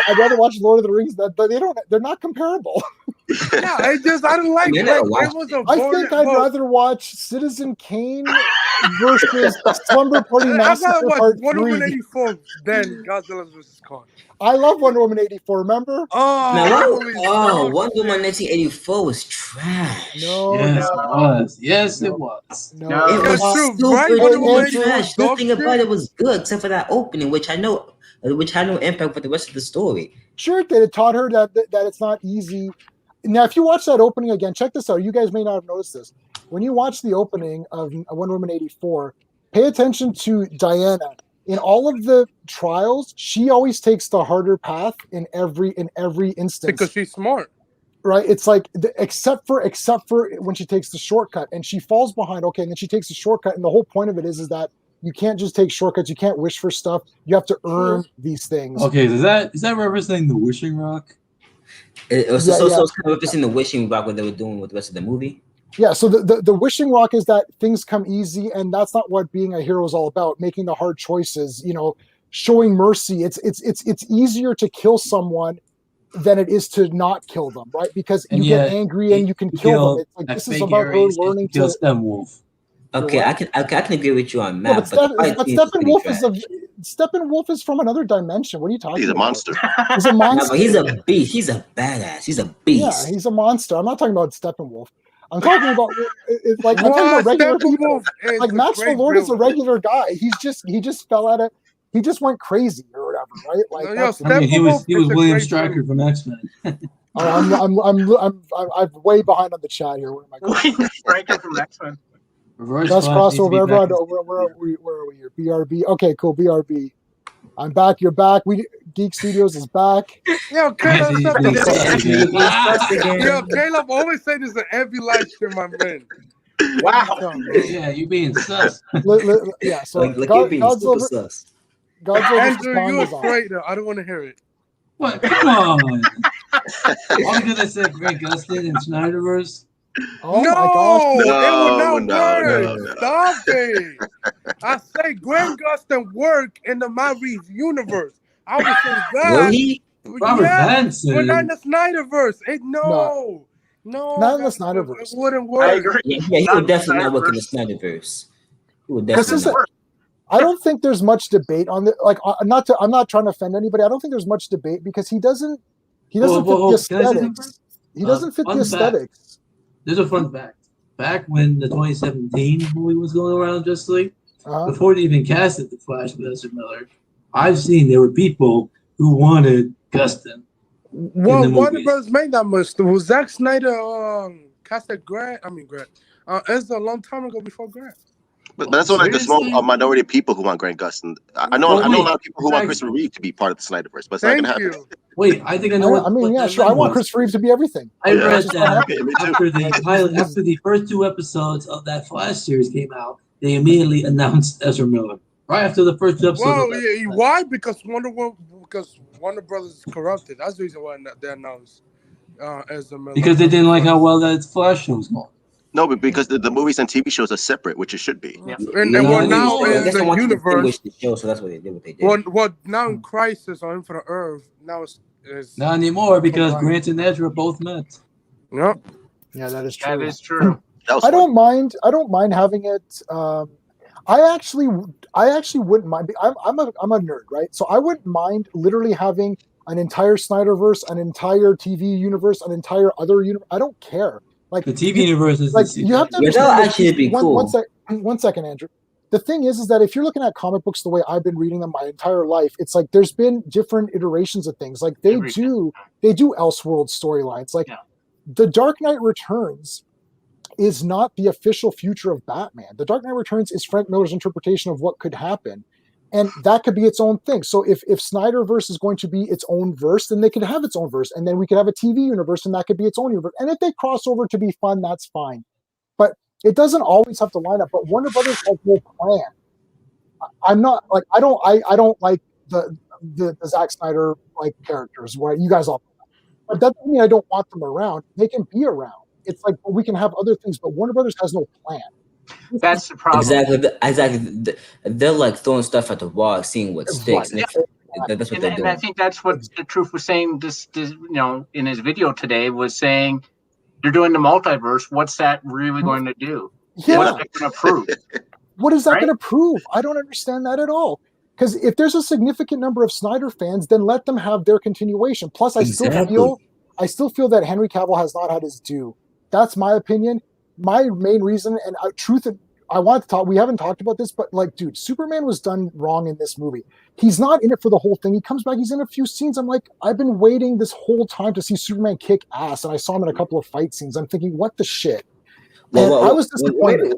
I'd rather watch Lord of the Rings. They're not comparable. Yeah, I didn't like it. I think I'd rather watch Citizen Kane versus Slumber Party Massacre Part 3. Wonder Woman 84 than Godzilla vs. Kong. I love Wonder Woman 84. Remember? Wonder Woman 1984 was trash. No, yes, it was. Yes, it was. No, it was right? trash. Nothing about it was good except for that opening, which had no impact for the rest of the story. Sure, it did. It taught her that it's not easy. Now, if you watch that opening again, check this out. You guys may not have noticed this. When you watch the opening of Wonder Woman 84, pay attention to Diana. In all of the trials, she always takes the harder path in every instance. Because she's smart. Right? It's like, except for when she takes the shortcut and she falls behind, okay, and then she takes the shortcut, and the whole point of it is that you can't just take shortcuts. You can't wish for stuff. You have to earn these things. Okay, is that representing the wishing rock? It's kind of representing the wishing rock what they were doing with the rest of the movie. Yeah, so the wishing rock is that things come easy, and that's not what being a hero is all about. Making the hard choices, showing mercy. It's easier to kill someone than it is to not kill them, right? Because you get angry and you can kill them. It's like this is about her learning to kill Steppenwolf. Okay, I can agree with you on that. But Steppenwolf is from another dimension. What are you talking about? He's a monster. He's a monster. No, but he's a beast. He's a badass. He's a beast. Yeah, he's a monster. I'm not talking about Steppenwolf. I'm talking about I'm talking about regular people. Like Maxwell Lord is a regular guy. He just fell out of he just went crazy or whatever, right? Like he was William Stryker from X-Men. I'm way behind on the chat here. Where am I going? William Stryker from X-Men. Best crossover ever. Where are we here? BRB. Okay, cool. BRB. I'm back. You're back. Geek Studios is back. Yo, Caleb, Caleb always say this is an every live stream, my man. Wow. Yeah, you being sus. Yeah, so Godzilla. Andrew, you a traitor. I don't want to hear it. What? Come on. All because I said Greg Gustin and Snyderverse. Oh no, my gosh. it will not work. Stop it. I say Greg Gustin work in the Marvel universe. I would say that. Really? Robert Pattinson. But not in the Snyderverse. No. Not in the Snyderverse. It wouldn't work. I agree. Yeah, he would definitely not work in the Snyderverse. He would definitely not. I don't think there's much debate on the like. I'm not trying to offend anybody. I don't think there's much debate because he doesn't fit the aesthetics. He doesn't fit the aesthetics. There's a fun fact. Back when the 2017 movie was going around Justice League, before they even casted the Flash with Ezra Miller, I've seen there were people who wanted Gustin. Well, Warner Bros. Made that much. Was Zack Snyder casted Grant? Ezra a long time ago before Grant. But that's only like a small minority of people who want Grant Gustin. I know a lot of people who want Christopher Reeve to be part of the Snyderverse, but it's not going to happen. Wait, I think I know. I want Christopher Reeve to be everything. I read that after the first 2 episodes of that Flash series came out, they immediately announced Ezra Miller. Right after the first 2 episodes. Well, why? Because Warner Brothers is corrupted. That's the reason why they announced Ezra Miller. Because they didn't like how well that Flash show was going. No, but because the movies and TV shows are separate, which it should be. Yeah. And we're now in the universe. The show, so that's what they did. Well, now in Crisis on Infinite Earth, now it's not anymore because Grant and Ezra both met. Yep. Yeah, that is true. That is true. I don't mind having it. I actually wouldn't mind. I'm a nerd, right? So I wouldn't mind literally having an entire Snyderverse, an entire TV universe, an entire other universe. I don't care. Like the TV universe is like you have to understand. That'll actually be cool. One second, Andrew. The thing is that if you're looking at comic books the way I've been reading them my entire life, it's like there's been different iterations of things. Like they do Elseworld storylines. Like The Dark Knight Returns is not the official future of Batman. The Dark Knight Returns is Frank Miller's interpretation of what could happen. And that could be its own thing. So if Snyderverse is going to be its own verse, then they could have its own verse. And then we could have a TV universe, and that could be its own universe. And if they cross over to be fun, that's fine. But it doesn't always have to line up. But Warner Brothers has no plan. I'm not like I don't like the Zack Snyder like characters where you guys all. But that doesn't mean I don't want them around. They can be around. It's like we can have other things, but Warner Brothers has no plan. That's the problem. Exactly. They're like throwing stuff at the wall, seeing what sticks. Yeah. That's what they're doing. And I think that's what the Truth was saying. This, in his video today was saying, "You're doing the multiverse. What's that really going to do? Yeah. What's that going to prove? What is that going to prove? I don't understand that at all. Because if there's a significant number of Snyder fans, then let them have their continuation. Plus, I still feel that Henry Cavill has not had his due. That's my opinion. My main reason, and I want to talk. We haven't talked about this, but like, dude, Superman was done wrong in this movie. He's not in it for the whole thing. He comes back. He's in a few scenes. I'm like, I've been waiting this whole time to see Superman kick ass, and I saw him in a couple of fight scenes. I'm thinking, what the shit? I was disappointed.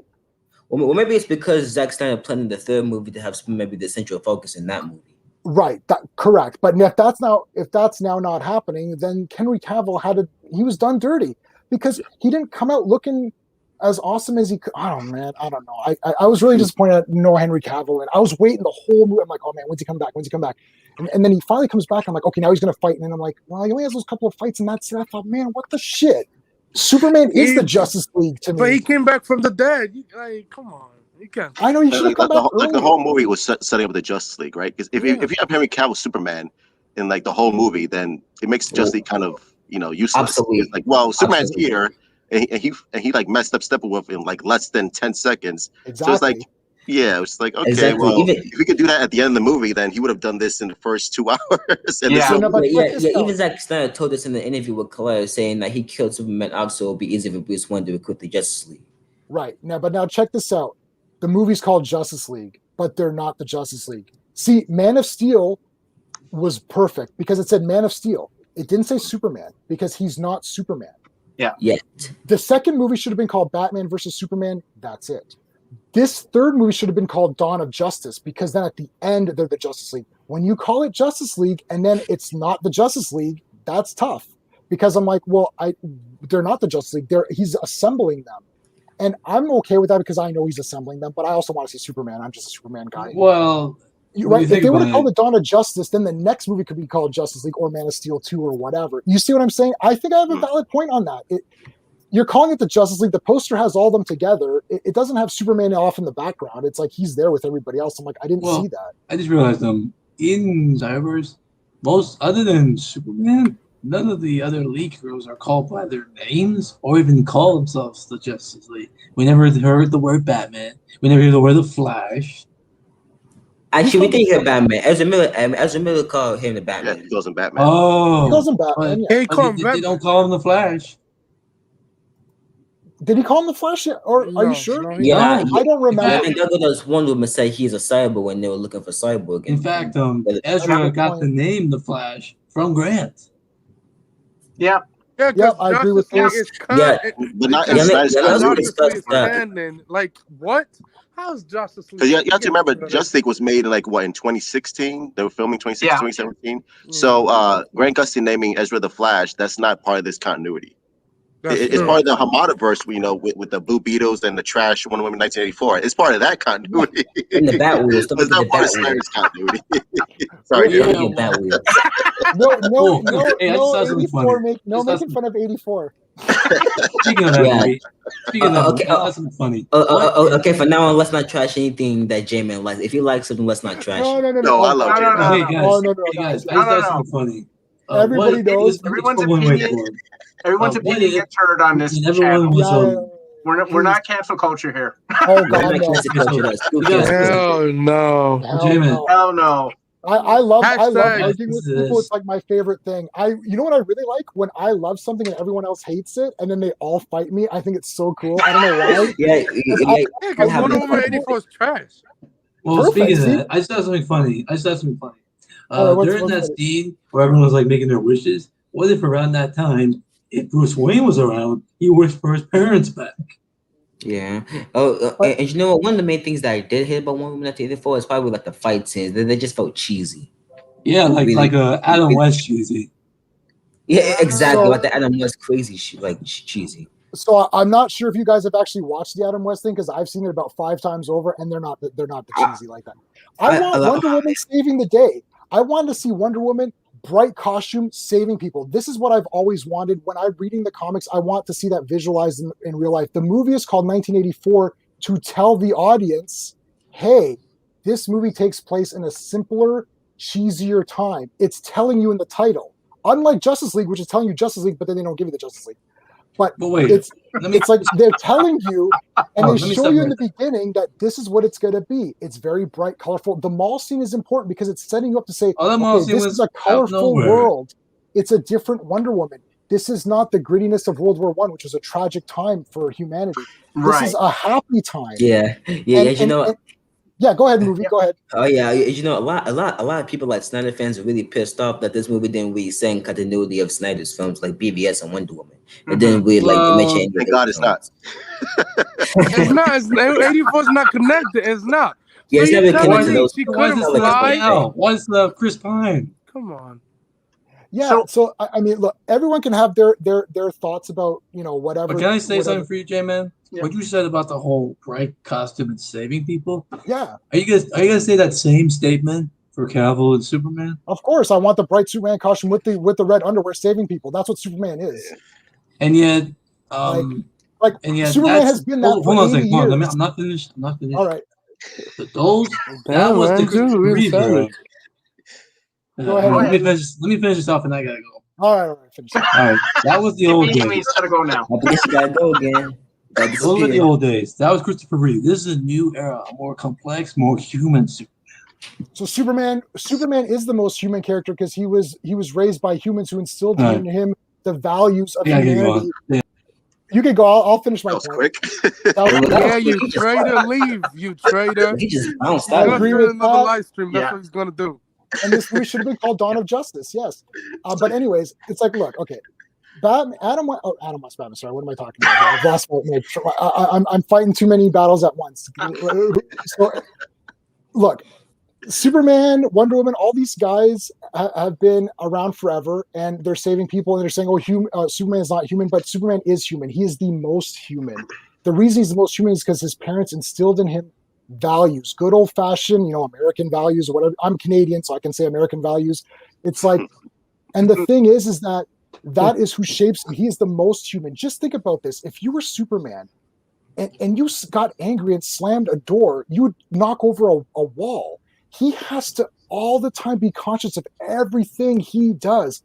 Well, maybe it's because Zack Snyder planned the third movie to have maybe the central focus in that movie. Right, correct. But if that's now not happening, then Henry Cavill he was done dirty because he didn't come out looking as awesome as he could. I don't know. I was really disappointed at no Henry Cavill, and I was waiting the whole movie. I'm like, oh man, when's he come back? And then he finally comes back. I'm like, okay, now he's gonna fight. And then I'm like, well, he only has those couple of fights, and that's it. I thought, man, what the shit? Superman is the Justice League to me. But he came back from the dead. Come on. You can't. I know you should have come back earlier. Like the whole movie was setting up the Justice League, right? Because if you have Henry Cavill Superman in like the whole movie, then it makes Justice League kind of useless. Absolutely. It's like, well, Superman's here. And he like messed up Steppenwolf in like less than 10 seconds. Exactly. So it's like, it's like, okay, well, if we could do that at the end of the movie, then he would have done this in the first 2 hours. Even Zack Snyder told us in the interview with Claire saying that he killed Superman. Obviously, it would be easy for Bruce Wayne to recruit the Justice League. Right. Now check this out. The movie's called Justice League, but they're not the Justice League. See, Man of Steel was perfect because it said Man of Steel. It didn't say Superman because he's not Superman. Yeah. Yet. The second movie should have been called Batman versus Superman. That's it. This third movie should have been called Dawn of Justice because then at the end, they're the Justice League. When you call it Justice League and then it's not the Justice League, that's tough. Because I'm like, well, they're not the Justice League. He's assembling them. And I'm okay with that because I know he's assembling them, but I also want to see Superman. I'm just a Superman guy. Well, right? If they would have called it Dawn of Justice, then the next movie could be called Justice League or Man of Steel 2 or whatever. You see what I'm saying? I think I have a valid point on that. You're calling it the Justice League. The poster has all of them together. It doesn't have Superman off in the background. It's like he's there with everybody else. I'm like, I didn't see that. I just realized in Cyberverse, most other than Superman, none of the other League heroes are called by their names or even call themselves the Justice League. We never heard the word Batman. We never heard the word the Flash. Actually, we did hear Batman. Ezra Miller called him the Batman. Yeah, he calls him Batman. He calls him Batman. They don't call him the Flash. Did he call him the Flash? Or are you sure? Yeah, I don't remember. And Douglas Wonder Woman said he's a cyborg when they were looking for Cyborg. In fact, Ezra got the name the Flash from Grant. Yeah. Yeah, I agree with this. But not like what? How's Justice League? Because you have to remember, Justice League was made in 2016. They were filming 2017. So Grant Gustin naming Ezra the Flash, that's not part of this continuity. It's part of the Hamada-verse, with the Blue Beetles and the trash Wonder Woman 1984. It's part of that continuity. And the Batwheels. It's not part of Snyder's continuity. Sorry, No making fun of 84. Speaking of that, that's something funny. Okay, for now on, let's not trash anything that J-Man likes. If you like something, let's not trash it. No, I love J-Man. Hey guys, I just got something funny. Everybody knows. Everyone's opinion gets heard on this channel. We're not cancel culture here. Oh God, no. Hell no. I love arguing with people. It's like my favorite thing. You know what I really like? When I love something and everyone else hates it, and then they all fight me. I think it's so cool. I don't know why. Because Wonder Woman 84 is trash. Well, speaking of that, I just have something funny. During that scene where everyone was making their wishes, what if around that time, if Bruce Wayne was around, he wished for his parents back? Yeah. And you know what? One of the main things that I did hate about Wonder Woman 1984 is probably the fight scenes. They just felt cheesy. Yeah, like Adam West cheesy. Yeah, exactly. Like the Adam West crazy cheesy. So I'm not sure if you guys have actually watched the Adam West thing because I've seen it about 5 times over, and they're not the cheesy like that. I want Wonder Woman saving the day. I wanted to see Wonder Woman, bright costume, saving people. This is what I've always wanted. When I'm reading the comics, I want to see that visualized in real life. The movie is called 1984 to tell the audience, hey, this movie takes place in a simpler, cheesier time. It's telling you in the title. Unlike Justice League, which is telling you Justice League, but then they don't give you the Justice League. But it's like they're telling you, and they show you in the beginning that this is what it's going to be. It's very bright, colorful. The mall scene is important because it's setting you up to say, okay, this is a colorful world. It's a different Wonder Woman. This is not the grittiness of World War I, which was a tragic time for humanity. This is a happy time. Yeah. Yeah, go ahead, movie. Go ahead. Oh yeah, a lot of people like Snyder fans are really pissed off that this movie didn't really send continuity of Snyder's films like BVS and Wonder Woman. It didn't really mention. Thank God it's not. It's not. 84 is not connected. It's not. Yeah, it's never connected. She couldn't fly. What's Chris Pine? Come on. Yeah, so I mean, look, everyone can have their thoughts about whatever. But can I say something for you, J-Man? Yeah. What you said about the whole bright costume and saving people? Yeah. Are you gonna say that same statement for Cavill and Superman? Of course, I want the bright Superman costume with the red underwear saving people. That's what Superman is. And yet, Superman has been that for 80 years. I'm not finished. All right. But that was the Christopher Reeve. Go ahead. Let me finish this off, and I gotta go. All right, finish. All right, that was the old days. He's gotta go now. I guess you gotta go again. Those are the old days. That was Christopher Reeve. This is a new era, a more complex, more human Superman. So Superman is the most human character because he was raised by humans who instilled in him the values of humanity. You can go. I'll finish my That was point. quick. Yeah, you traitor, leave. You traitor. He just bounced I out. agree In with another that. live stream. That's Yeah. what he's gonna do. And this movie should have been called Dawn of Justice. Yes. But anyways, it's like, look, okay. Adam West Batman. Sorry, what am I talking about? I've lost I'm fighting too many battles at once. So, look, Superman, Wonder Woman, all these guys have been around forever, and they're saving people. And they're saying, "Oh, Superman is not human," but Superman is human. He is the most human. The reason he's the most human is because his parents instilled in him values, good old fashioned, American values or whatever. I'm Canadian, so I can say American values. It's like, and the thing is that is who shapes him. He is the most human. Just think about this. If you were Superman and you got angry and slammed a door, you would knock over a wall. He has to all the time be conscious of everything he does.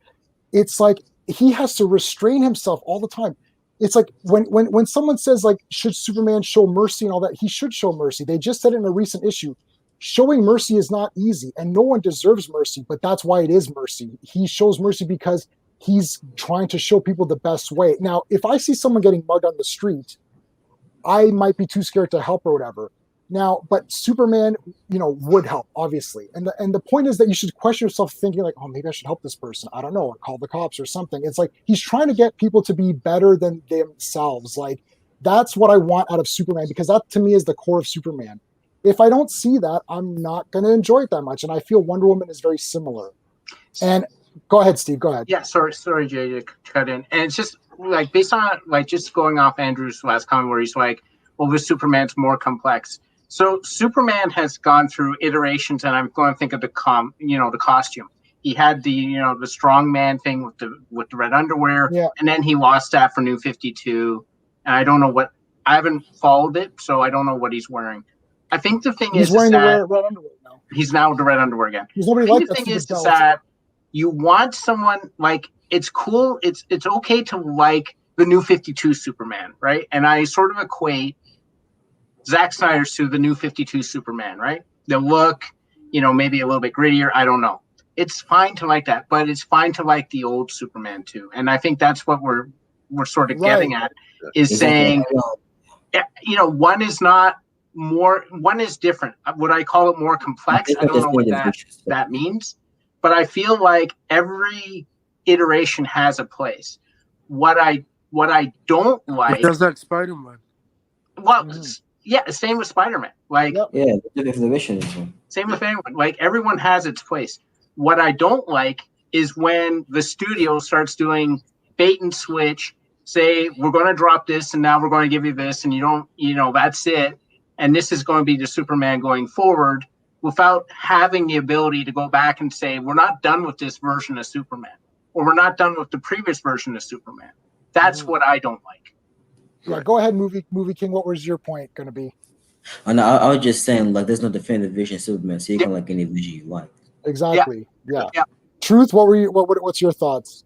It's like he has to restrain himself all the time. It's like when someone says, like, should Superman show mercy and all that, he should show mercy. They just said it in a recent issue. Showing mercy is not easy, and no one deserves mercy, but that's why it is mercy. He shows mercy because he's trying to show people the best way. Now, if I see someone getting mugged on the street, I might be too scared to help or whatever. Now, but Superman, would help, obviously. And the point is that you should question yourself thinking like, oh, maybe I should help this person. I don't know, or call the cops or something. It's like he's trying to get people to be better than themselves. Like, that's what I want out of Superman, because that to me is the core of Superman. If I don't see that, I'm not going to enjoy it that much. And I feel Wonder Woman is very similar. And go ahead, Steve, go ahead. Yeah, sorry, Jay, to cut in. And it's just like based on like just going off Andrew's last comment where he's like, well, this Superman's more complex. So Superman has gone through iterations, and I'm going to think of the costume. He had the strong man thing with the red underwear, and then he lost that for New 52. And I don't know what, I haven't followed it, so I don't know what he's wearing. I think the thing he's is wearing that the red underwear now. He's now the red underwear again. He's nobody I like think the that. thing is that you want someone like, it's cool. It's okay to like the New 52 Superman, right? And I sort of equate Zack Snyder's to the New 52 Superman, right? The look, maybe a little bit grittier. I don't know. It's fine to like that, but it's fine to like the old Superman too. And I think that's what we're sort of getting at, is saying, one is not more, one is different. Would I call it more complex? I don't know what that means, but I feel like every iteration has a place. What I don't like. Does that Spider-Man? Well, yeah, same with Spider-Man. Like, same with anyone. Like, everyone has its place. What I don't like is when the studio starts doing bait and switch, say, we're going to drop this and now we're going to give you this, and you don't, that's it. And this is going to be the Superman going forward, without having the ability to go back and say, we're not done with this version of Superman, or we're not done with the previous version of Superman. That's what I don't like. Yeah, go ahead, movie King. What was your point going to be? Oh, no, I was just saying, like, there's no definitive vision of Superman, so you can like any vision you like. Exactly. Yeah. Truth. What were you? What's your thoughts?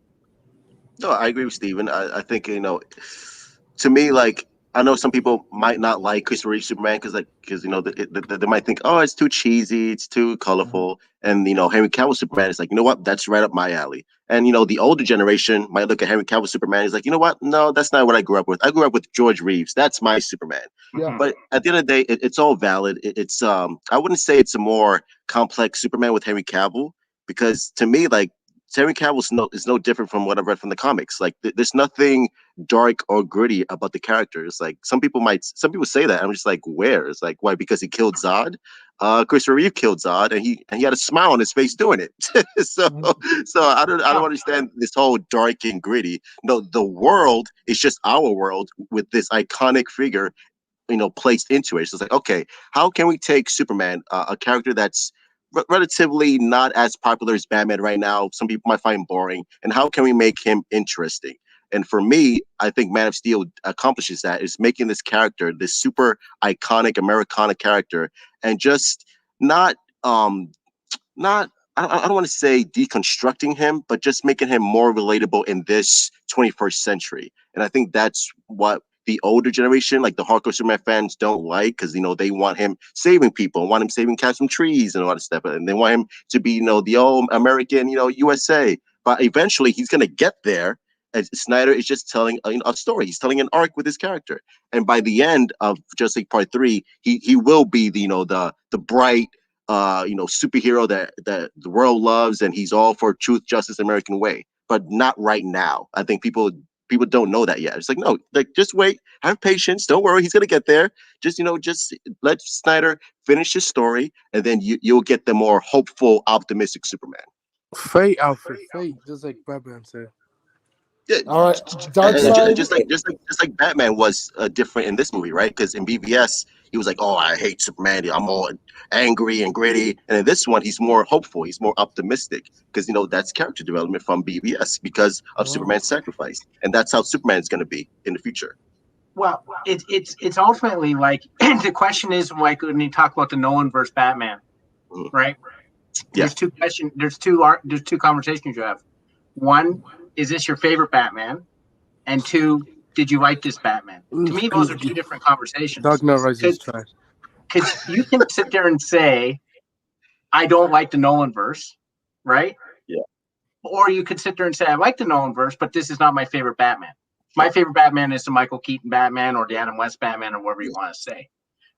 No, I agree with Steven. I think to me, like, I know some people might not like Christopher Reeve Superman because they might think, oh, it's too cheesy, it's too colorful, and Henry Cavill Superman is like, you know what, that's right up my alley. And the older generation might look at Henry Cavill Superman, he's like, you know what, no, that's not what I grew up with. I grew up with George Reeves. That's my Superman. Yeah. But at the end of the day, it's all valid. It's I wouldn't say it's a more complex Superman with Henry Cavill, because to me, like, Henry Cavill is no different from what I've read from the comics. Like, there's nothing dark or gritty about the characters. Like, some people say that. I'm just like, where? It's like, why? Because he killed Zod. Christopher Reeve killed Zod, and he had a smile on his face doing it. so I don't understand this whole dark and gritty. No, the world is just our world with this iconic figure, placed into it. So it's like, okay, how can we take Superman, a character that's relatively not as popular as Batman right now, some people might find boring, and how can we make him interesting? And for me, I think Man of Steel accomplishes that, is making this character, this super iconic Americana character, and just not I don't want to say deconstructing him, but just making him more relatable in this 21st century. And I think that's what the older generation, like the hardcore Superman fans, don't like, because they want him saving people, want him saving cats from trees and all that stuff, and they want him to be the old American, USA. But eventually he's gonna get there, Snyder is just telling a story. He's telling an arc with his character, and by the end of Justice League Part 3, he will be the bright superhero that the world loves, and he's all for truth, justice, American way. But not right now. I think people don't know that yet. It's like, no, like, just wait, have patience. Don't worry, he's gonna get there. Just let Snyder finish his story, and then you'll get the more hopeful, optimistic Superman. Fate, Alfred, fate, just like Batman said. Yeah. All right, Darkseid. Just like Batman was different in this movie, right? Because in BVS he was like, "Oh, I hate Superman. I'm all angry and gritty," and in this one he's more hopeful. He's more optimistic because that's character development from BVS because of Superman's sacrifice, and that's how Superman is going to be in the future. Well, it's ultimately like the question is, like, when you talk about the Nolan versus Batman, right? Yeah. There's two questions. There's two conversations you have. One, is this your favorite Batman? And two, did you like this Batman? To me, those are two different conversations. Dark Knight Rises trash. Because you can sit there and say, I don't like the Nolan verse, right? Yeah. Or you could sit there and say, I like the Nolan verse, but this is not my favorite Batman. My favorite Batman is the Michael Keaton Batman or the Adam West Batman or whatever you want to say,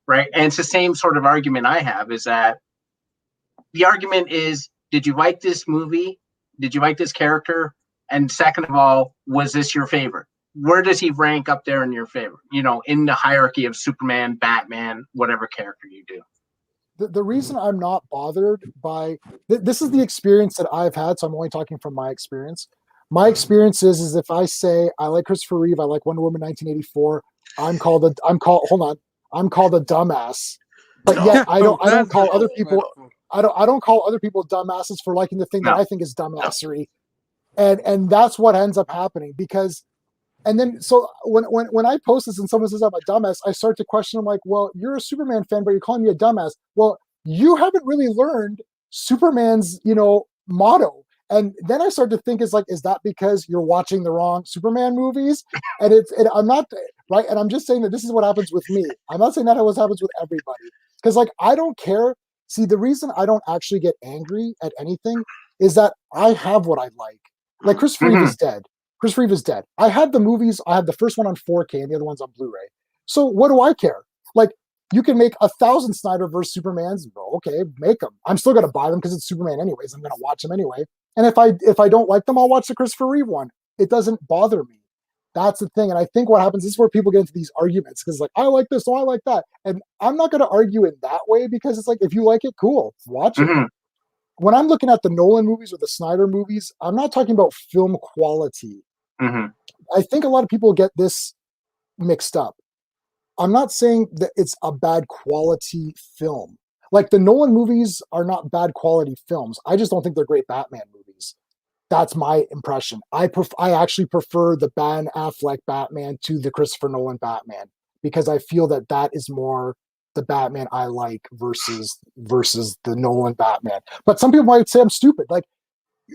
right? And it's the same sort of argument I have, is that the argument is, did you like this movie? Did you like this character? And second of all, was this your favorite? Where does he rank up there in your favor? In the hierarchy of Superman, Batman, whatever character you do. The reason I'm not bothered by this is the experience that I've had, so I'm only talking from my experience. My experience is if I say I like Christopher Reeve, I like Wonder Woman 1984, I'm called a dumbass. But yet I don't call other people I don't call other people dumbasses for liking the thing that I think is dumbassery. And that's what ends up happening because, and then so when I post this and someone says I'm a dumbass, I start to question. I'm like, well, you're a Superman fan, but you're calling me a dumbass. Well, you haven't really learned Superman's motto. And then I start to think, is that because you're watching the wrong Superman movies? And I'm not right. And I'm just saying that this is what happens with me. I'm not saying that what happens with everybody because I don't care. See, the reason I don't actually get angry at anything is that I have what I like. Like Christopher Reeve is dead. Christopher Reeve is dead. I had the movies. I had the first one on 4K and the other one's on Blu-ray. So what do I care? Like, you can make 1,000 Snyderverse Supermans. Okay, make them. I'm still going to buy them because it's Superman anyways. I'm going to watch them anyway. And if I don't like them, I'll watch the Christopher Reeve one. It doesn't bother me. That's the thing. And I think what happens is where people get into these arguments because I like this, so I like that. And I'm not going to argue in that way because it's like, if you like it, cool, watch it. When I'm looking at the Nolan movies or the Snyder movies, I'm not talking about film quality. I think a lot of people get this mixed up. I'm not saying that it's a bad quality film. Like the Nolan movies are not bad quality films. I just don't think they're great Batman movies. That's my impression. I actually prefer the Ben Affleck Batman to the Christopher Nolan Batman because I feel that is more the Batman I like versus the Nolan Batman. But some people might say I'm stupid. Like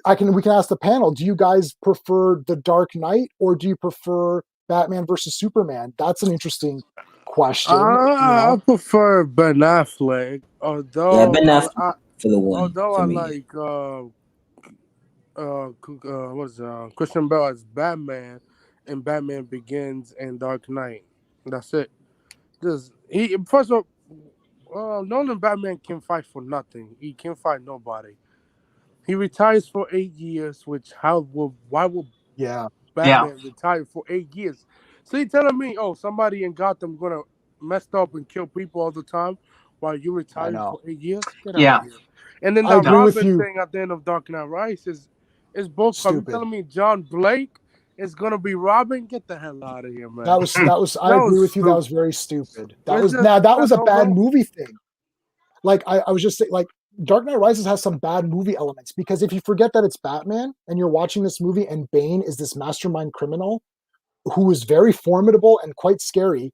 we can ask the panel, do you guys prefer The Dark Knight or do you prefer Batman versus Superman? That's an interesting question. I prefer Ben Affleck, although Ben Affleck for the one. Although I like Christian Bale as Batman in Batman Begins and Dark Knight. That's it. First of all, Nolan Batman can fight for nothing. He can't fight nobody. He retires for 8 years, why would Batman retire for 8 years? So you're telling me, somebody in Gotham gonna mess up and kill people all the time while you retire for 8 years? Get out of here. And then that Robin thing at the end of Dark Knight Rises is bullcrap. You're telling me John Blake is gonna be Robin? Get the hell out of here, man. That was I agree with you. That was very stupid. That was a bad movie thing. Like I was just saying, like Dark Knight Rises has some bad movie elements because if you forget that it's Batman and you're watching this movie and Bane is this mastermind criminal who is very formidable and quite scary,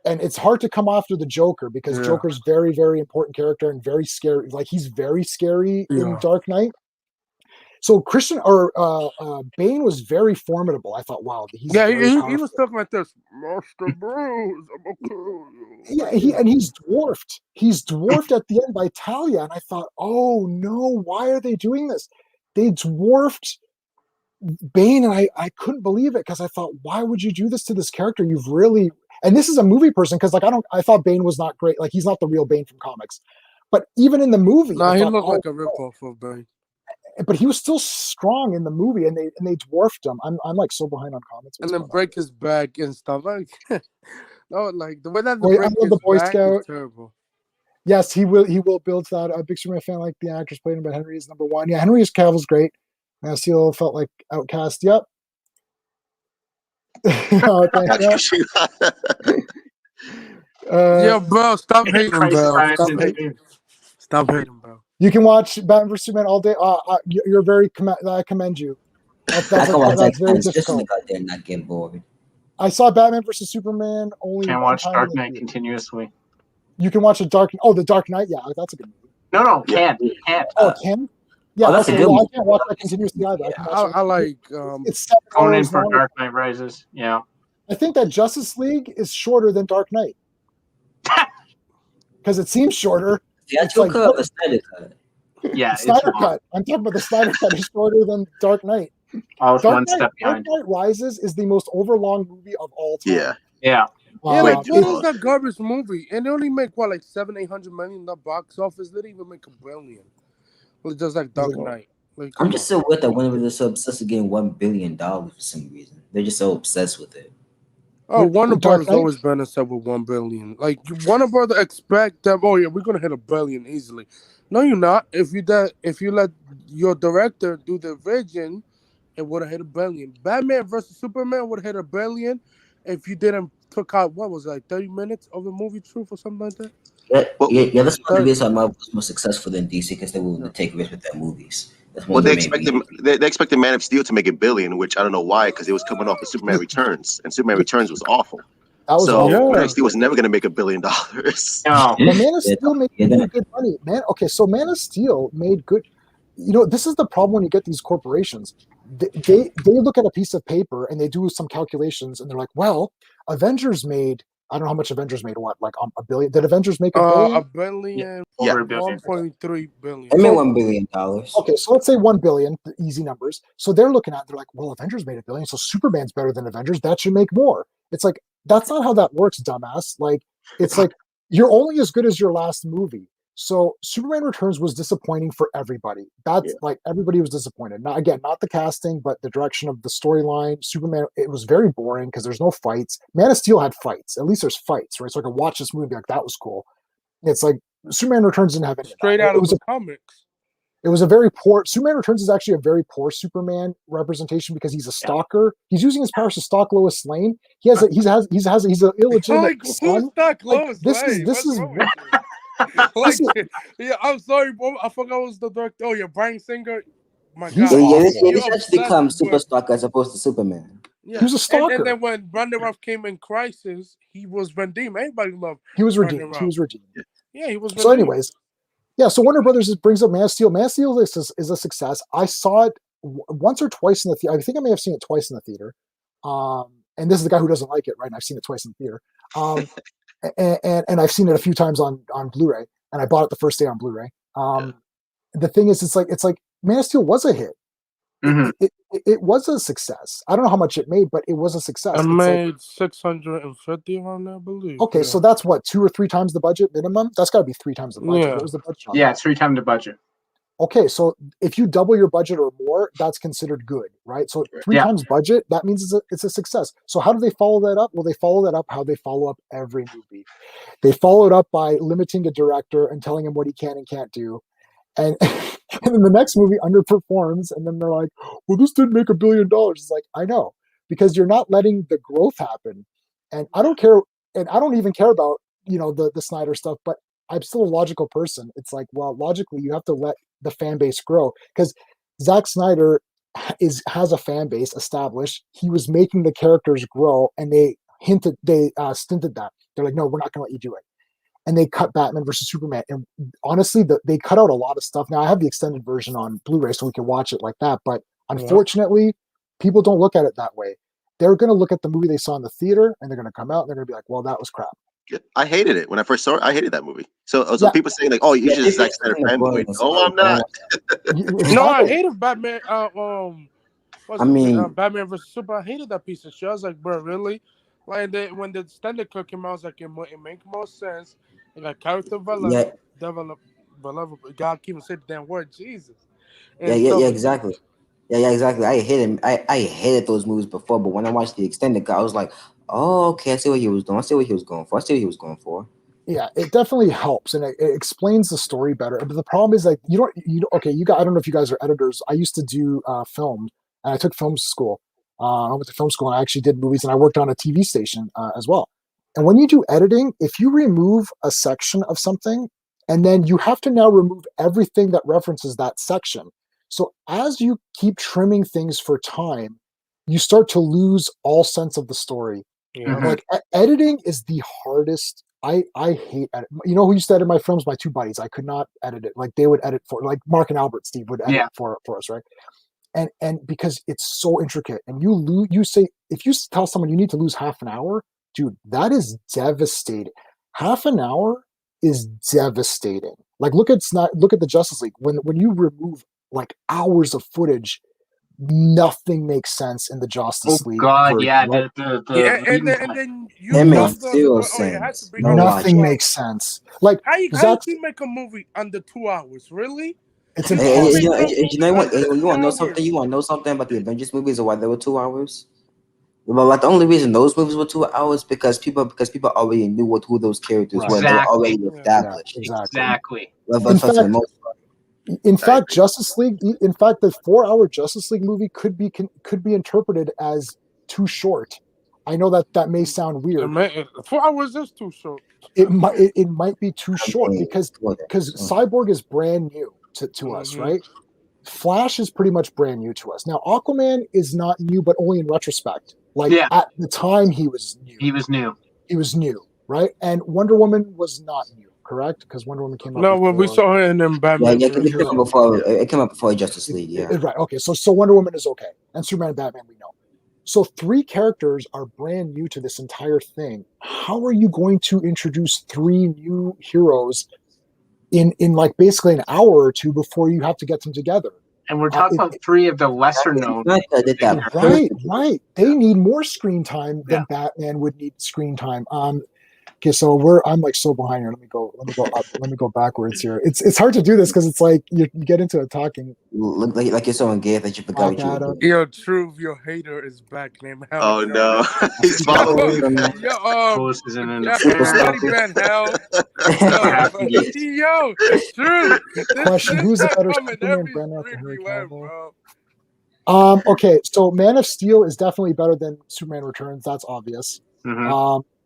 and it's hard to come after the Joker because Joker's very, very important character and very scary. Like he's very scary in Dark Knight. So Bane was very formidable. I thought, wow, he was talking like this, Master Bruce. He's dwarfed. He's dwarfed at the end by Talia, and I thought, oh no, why are they doing this? They dwarfed Bane, and I couldn't believe it because I thought, why would you do this to this character? You've really, and this is a movie person because like I thought Bane was not great. Like he's not the real Bane from comics, but even in the movie, he looked like a ripoff of Bane. But he was still strong in the movie, and they dwarfed him. I'm like so behind on comics. And then break his back and stuff like. No, like the way that the Boy Scout is terrible. Yes, he will build that. I'm a big Superman fan, like the actors playing him, but Henry is number one. Yeah, Henry Cavill's great. Man of Steel felt like outcast. Yep. Oh, thanks, yeah, bro, stop hating, bro. Stop hating, bro. You can watch Batman vs Superman all day. You're very. I commend you. That's very difficult. They're not getting bored. I saw Batman vs Superman only. Can't watch Dark Knight continuously. You can watch the Dark Knight. Yeah, that's a good movie. No, can't. Oh, can? Yeah, that's a good one. I can't watch that continuously either. I like. It's going in for Dark Knight Rises. Yeah. I think that Justice League is shorter than Dark Knight because it seems shorter. Yeah, it's like the Snyder Cut. Yeah, Snyder Cut. I'm talking about the Snyder Cut is shorter than Dark Knight. Dark Knight Rises is the most overlong movie of all time. Yeah. Yeah, like what is that garbage movie? And they only make what, like $700-800 million in the box office. They didn't even make $1 billion. Well, just like Dark Knight. Like, I'm just so weird that whenever they're so obsessed with getting $1 billion for some reason, they're just so obsessed with it. Oh, Warner Brothers always been upset with $1 billion. Like Warner Brothers expect them. Oh yeah, we're gonna hit $1 billion easily. No, you're not. If you let your director do the vision, it would have hit $1 billion. Batman versus Superman would have hit $1 billion if you didn't took out what was it, like 30 minutes of the movie truth or something like that. Yeah, that's one of the reasons why Marvel was more successful than DC because they were able to take risks with their movies. They expected Man of Steel to make $1 billion, which I don't know why, because it was coming off of Superman Returns, and Superman Returns was awful. Man of Steel was never going to make $1 billion. No, but Man of Steel made good money, man. Okay, so Man of Steel made good. You know, this is the problem when you get these corporations. They look at a piece of paper and they do some calculations, and they're like, well, Avengers made. I don't know how much Avengers made. What, like $1 billion? Did Avengers make $1 billion? $1 billion, 1.3 billion. I mean $1 billion. Okay, so let's say $1 billion, the easy numbers. So they're looking at. They're like, well, Avengers made $1 billion, so Superman's better than Avengers. That should make more. It's like that's not how that works, dumbass. Like it's like you're only as good as your last movie. So Superman Returns was disappointing for everybody. Like everybody was disappointed. Now, again, not the casting, but the direction of the storyline. Superman, it was very boring because there's no fights. Man of Steel had fights. At least there's fights, right? So I could watch this movie and be like, that was cool. It's like Superman Returns didn't have any straight out of the comics. It was a very poor. Superman Returns is actually a very poor Superman representation because he's a stalker. He's using his powers to stalk Lois Lane. He's an illegitimate son. This is. Yeah, I'm sorry, bro. I forgot I was the director. Oh, yeah, Bryan Singer. My God, he's actually become super stalker as opposed to Superman. Yeah. He was a stalker. And then when Brandon Routh came in Crisis, he was redeemed. Everybody loved. He was redeemed. Yeah, he was. So, anyways, yeah. So Warner Brothers brings up Man of Steel. Man of Steel is a success. I saw it once or twice in the theater. I think I may have seen it twice in the theater. And this is the guy who doesn't like it, right? And I've seen it twice in the theater. And I've seen it a few times on Blu-ray, and I bought it the first day on Blu-ray. The thing is, it's like Man of Steel was a hit. Mm-hmm. It was a success. I don't know how much it made, but it was a success. It made 650 on that, I believe. Okay, so that's what, 2 or 3 times the budget minimum. That's got to be 3 times the budget. Yeah. What was the budget? Yeah, it's 3 times the budget. Okay, so if you double your budget or more, that's considered good, right? So 3 times budget, that means it's a success. So how do they follow that up? Well, they follow that up how they follow up every movie. They follow it up by limiting the director and telling him what he can and can't do. And, and then the next movie underperforms, and then they're like, well, this didn't make $1 billion. It's like, I know, because you're not letting the growth happen. And I don't care, and I don't even care about, the Snyder stuff, but I'm still a logical person. It's like, well, logically, you have to let the fan base grow, because Zack Snyder has a fan base established. He was making the characters grow, and they stinted that. They're like, no, we're not going to let you do it. And they cut Batman versus Superman. And honestly, they cut out a lot of stuff. Now, I have the extended version on Blu-ray, so we can watch it like that. But unfortunately, people don't look at it that way. They're going to look at the movie they saw in the theater, and they're going to come out, and they're going to be like, well, that was crap. I hated it when I first saw it. I hated that movie. So people saying like, "Oh, you're just Zack Snyder fanboy." No, I'm not. No, I hated Batman. Batman vs Super. I hated that piece of shit. I was like, bro, really? Like when the extended cut came out, I was like, it make more sense. It got character develop. God, can't even say the damn word, Jesus. Yeah, exactly. Yeah, exactly. I hated those movies before, but when I watched the extended cut, I was like, oh, okay, I see what he was doing. I see what he was going for. Yeah, it definitely helps and it explains the story better. But the problem is like you don't I don't know if you guys are editors. I used to do film and I took film school. I went to film school and I actually did movies and I worked on a TV station as well. And when you do editing, if you remove a section of something and then you have to now remove everything that references that section. So as you keep trimming things for time, you start to lose all sense of the story. Yeah. Like editing is the hardest. I hate edit. You know who used to edit my films? My two buddies. I could not edit it. Like they would edit for, like Mark and Albert, Steve would edit for us, right? And because it's so intricate, and you say if you tell someone you need to lose half an hour, dude, that is devastating. Half an hour is devastating. Like look at the Justice League when you remove like hours of footage. Nothing makes sense in the Justice League. God, yeah, right? And then you it makes zero sense. Nothing makes sense. Like how you make a movie under 2 hours? Really? It's impossible. You know what? You want to know something? You want to know something about the Avengers movies or why they were 2 hours? Well, like the only reason those movies were 2 hours because people already knew who those characters were. They were already established. Exactly. In fact, Justice League. In fact, the 4-hour Justice League movie could be interpreted as too short. I know that may sound weird. 4 hours is too short. It might be too short because Cyborg is brand new to us, right? Flash is pretty much brand new to us. Now, Aquaman is not new, but only in retrospect. Like at the time, he was new. He was new, right? And Wonder Woman was not new. Correct, because Wonder Woman came out. No, when we saw her in Batman. It came out before Justice League. Yeah, right. Okay, so Wonder Woman is okay, and Superman and Batman we know. So 3 characters are brand new to this entire thing. How are you going to introduce 3 new heroes in like basically an hour or 2 before you have to get them together? And we're talking about 3 of the lesser known. Right. They need more screen time than Batman would need screen time. Okay, so I'm like so behind here. Let me go up. Let me go backwards here. It's hard to do this because it's like you get into a talking. Like you're so engaged that you forgot what you were doing. Yo, Truth, your hater is back named Hell. Oh no, he's following me. Yo, Truth. Question: who's the better Superman, Brandon or Henry Cavill? Okay, so Man of Steel is definitely better than Superman Returns. That's obvious.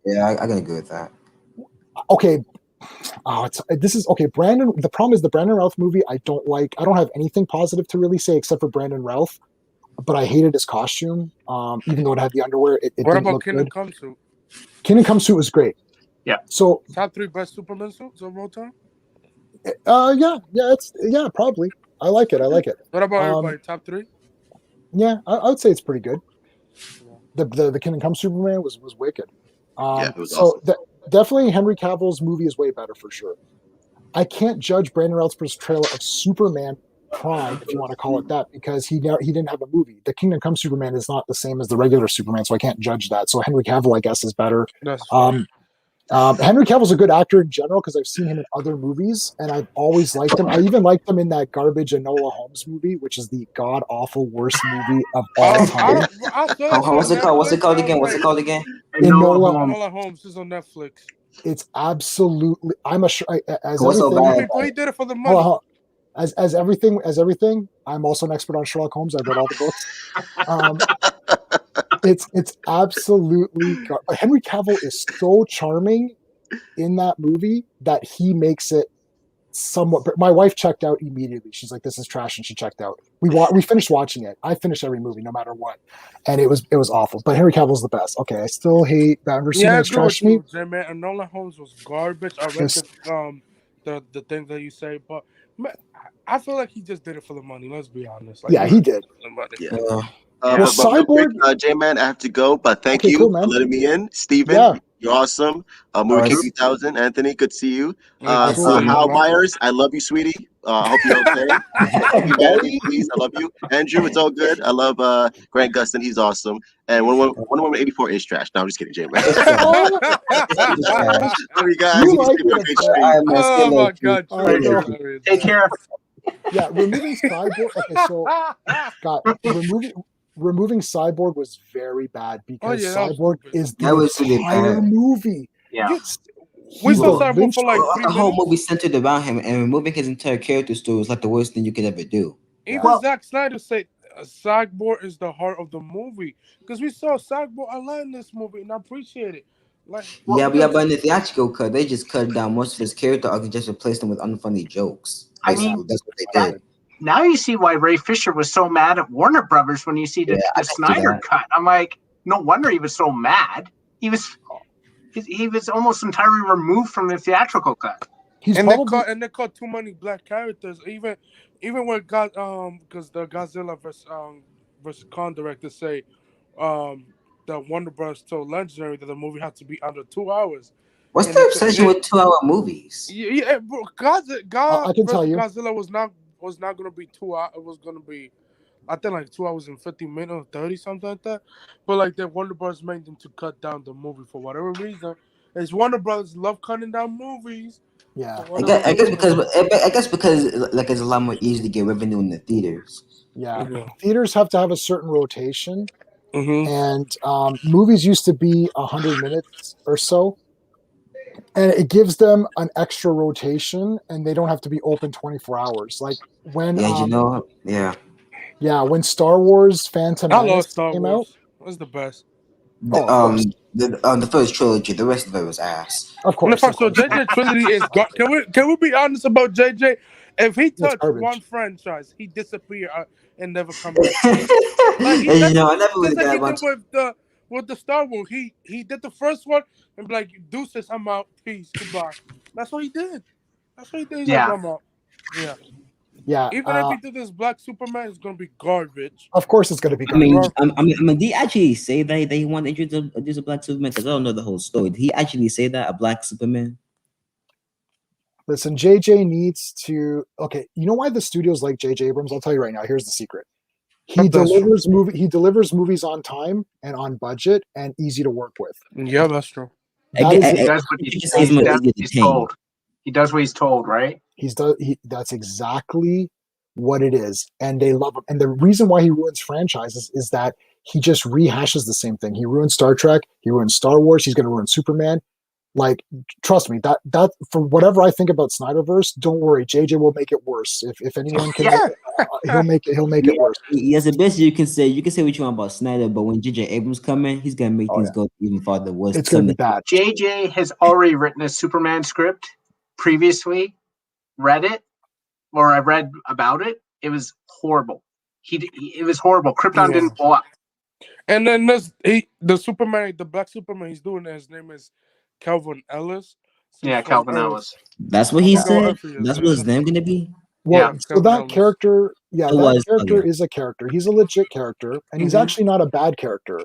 Yeah, I can agree with that. Okay. This is okay. Brandon. The problem is the Brandon Routh movie. I don't like. I don't have anything positive to really say except for Brandon Routh, but I hated his costume. Even though it had the underwear, it what didn't about look Kingdom good. Come Suit? Kingdom Come Suit was great. Yeah. So top 3 best Superman suits of all time. Yeah, probably. I like it. What about everybody? Top 3? Yeah, I would say it's pretty good. The Kingdom Come Superman was wicked. It was awesome. Definitely Henry Cavill's movie is way better for sure. I can't judge Brandon Routh's portrayal of Superman Prime, if you want to call it that, because he didn't have a movie. The Kingdom Come Superman is not the same as the regular Superman, so I can't judge that. So Henry Cavill, I guess, is better. Henry Cavill's a good actor in general because I've seen him in other movies and I've always liked him. I even liked him in that garbage Enola Holmes movie, which is the god awful worst movie of all time. What's it called again? Enola Holmes is on Netflix. It's absolutely. I'm a as what's so bad? He did it for the money. As everything, I'm also an expert on Sherlock Holmes. I've read all the books. It's absolutely. Henry Cavill is so charming in that movie that he makes it somewhat. My wife checked out immediately. She's like, "This is trash," and she checked out. We finished watching it. I finish every movie, no matter what, and it was awful. But Henry Cavill's the best. Okay, I still hate Batman vs Superman. It's trash to me. Man, Enola Holmes was garbage. I read the things that you say, but man, I feel like he just did it for the money. Let's be honest. Like, he did. Cyborg, J-Man, I have to go, but thank you for letting me in, Steven. You're awesome. Movie King 3000. Anthony, good to see you. Hal Myers, I love you, sweetie. I hope you're okay. Humanity, please. I love you. Andrew, it's all good. I love Grant Gustin. He's awesome. And 184 is trash. No, I'm just kidding, Jay. Love you guys. Oh my God. Take care. Yeah, removing Cyborg. Okay, so Scott, removing Cyborg was very bad because Cyborg is the entire movie. Yeah. We saw Cyborg for like 3 the whole minutes. movie centered around him, and removing his entire character story was like the worst thing you could ever do. Even Zack Snyder said Cyborg is the heart of the movie because we saw Cyborg a lot in this movie, and I appreciate it. Like, but in the theatrical cut, they just cut down most of his character arc and just replaced him with unfunny jokes. Basically, that's what they did. Now you see why Ray Fisher was so mad at Warner Brothers when you see the Snyder cut. I'm like, no wonder he was so mad. He was almost entirely removed from the theatrical cut. They cut too many black characters. Even when because the Godzilla versus Kong directors say that Warner Brothers told Legendary that the movie had to be under 2 hours. What's the obsession with 2-hour movies? Yeah, bro, I can tell you, Godzilla was not going to be 2 hours. It was going to be, I think, like 2 hours and 50 minutes or 30, something like that. But like the Warner Brothers made them to cut down the movie for whatever reason. It's Warner Brothers love cutting down movies. Yeah, I guess because like it's a lot more easy to get revenue in the theaters. Yeah, theaters have to have a certain rotation, and movies used to be 100 minutes or so. And it gives them an extra rotation, and they don't have to be open 24 hours. Like when, when Star Wars Phantom Menace came out, it was the best. The first trilogy, the rest of it was ass. Of course. So JJ trilogy is can we be honest about JJ? If he touched one franchise, he disappear and never come back. I never really got much. With the Star Wars, he did the first one and be like, deuces, I'm out, peace, goodbye. That's what he did. Yeah. I'm out. Yeah. Yeah. Even if he did this Black Superman, it's gonna be garbage. Of course, it's gonna be garbage. I mean, did he actually say that he wanted to introduce a Black Superman? Because I don't know the whole story. Did he actually say that, a Black Superman? Listen, JJ needs to. Okay, you know why the studios like JJ Abrams? I'll tell you right now. Here's the secret. He delivers movies on time and on budget and easy to work with. Yeah, that's true. He does what he's told. He does what he's told, right? That's exactly what it is, and they love him. And the reason why he ruins franchises is that he just rehashes the same thing. He ruined Star Trek. He ruined Star Wars. He's going to ruin Superman. Like, trust me, that for whatever I think about Snyderverse, don't worry, JJ will make it worse. If anyone can, he'll make it worse. Yes, the best you can say what you want about Snyder, but when JJ Abrams come in, he's gonna make things go even farther worse. It's gonna be bad. JJ has already written a Superman script previously, read it, or I read about it. It was horrible. It was horrible. Krypton didn't blow up. And then the Superman, the Black Superman he's doing, his name is Calvin Ellis. Calvin Ellis. That's what he said. That's what his name gonna be. Well, so that character, is a character. He's a legit character, and he's actually not a bad character.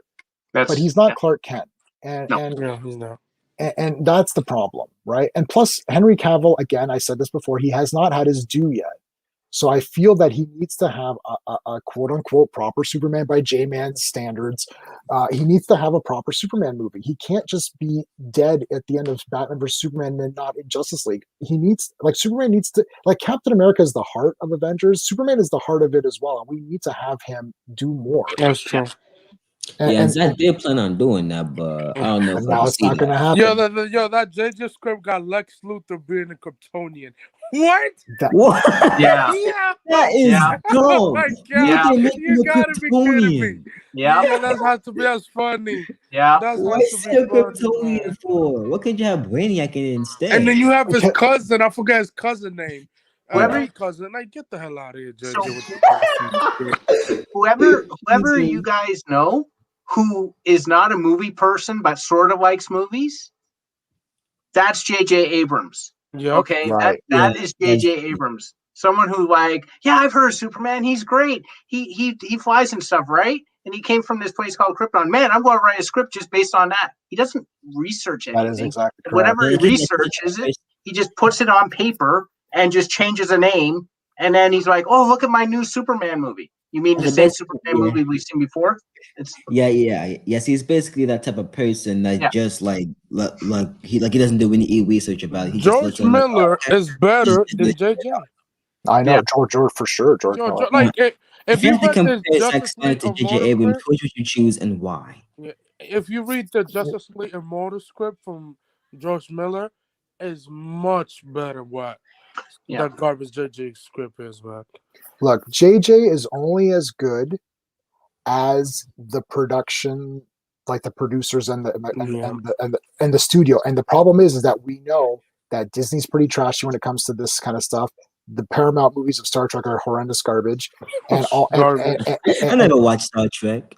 But he's not Clark Kent, and he's not. And that's the problem, right? And plus, Henry Cavill, again, I said this before, he has not had his due yet. So I feel that he needs to have a quote-unquote proper Superman by J-Man's standards. He needs to have a proper Superman movie. He can't just be dead at the end of Batman vs. Superman and then not in Justice League. Superman needs to, like, Captain America is the heart of Avengers. Superman is the heart of it as well. And we need to have him do more. That's true. And Zach did plan on doing that, but I don't know. Now it's not going to happen. That JJ script got Lex Luthor being a Kryptonian. What? Yeah. That is dumb. Oh my God. You gotta be kidding me. Yeah. That's funny. Yeah. What's your Kryptonian for? What could you have Brainiac in instead? And then you have his cousin. I forgot his cousin name. Cousin, like, get the hell out of here, JJ. Whoever you guys know who is not a movie person but sort of likes movies, that's JJ Abrams. Yeah. Okay. Right. That is JJ Abrams. Someone who, like, I've heard of Superman. He's great. He flies and stuff, right? and he came from this place called Krypton. Man, I'm going to write a script just based on that. He doesn't research anything. That is exactly correct. Whatever he researches it, he just puts it on paper and just changes a name. And then he's like, "Oh, look at my new Superman movie." You mean the same Superman movie we've seen before? Yes. He's basically that type of person that just like he doesn't do any research about it. He George Miller is better than JJ. I know George for sure. George Miller. Like if you read the Justice League to JJ Abrams, which would you choose and why? If you read the Justice League Immortal script from George Miller, is much better. What that garbage JJ script is, man. Look, JJ is only as good as the production, like the producers and the studio. And the problem is that we know that Disney's pretty trashy when it comes to this kind of stuff. The Paramount movies of Star Trek are horrendous garbage. And all. I never watched Star Trek.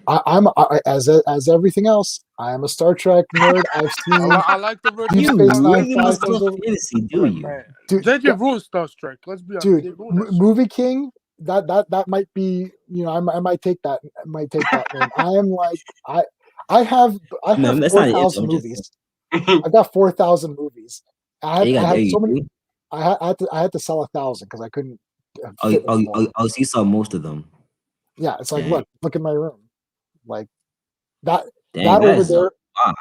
I'm as everything else. I am a Star Trek nerd. I've seen. I like the Deep Space Nine. Do you? Dude, JJ rules Star Trek. Let's be honest. Dude, Movie King. That might be. You know, I might take that. Name. I am like I have 4,000 movies. I've got 4,000 movies. I had so many. I had to sell 1,000 because I couldn't. So you saw most of them. Yeah, it's like look at my room, like that over there,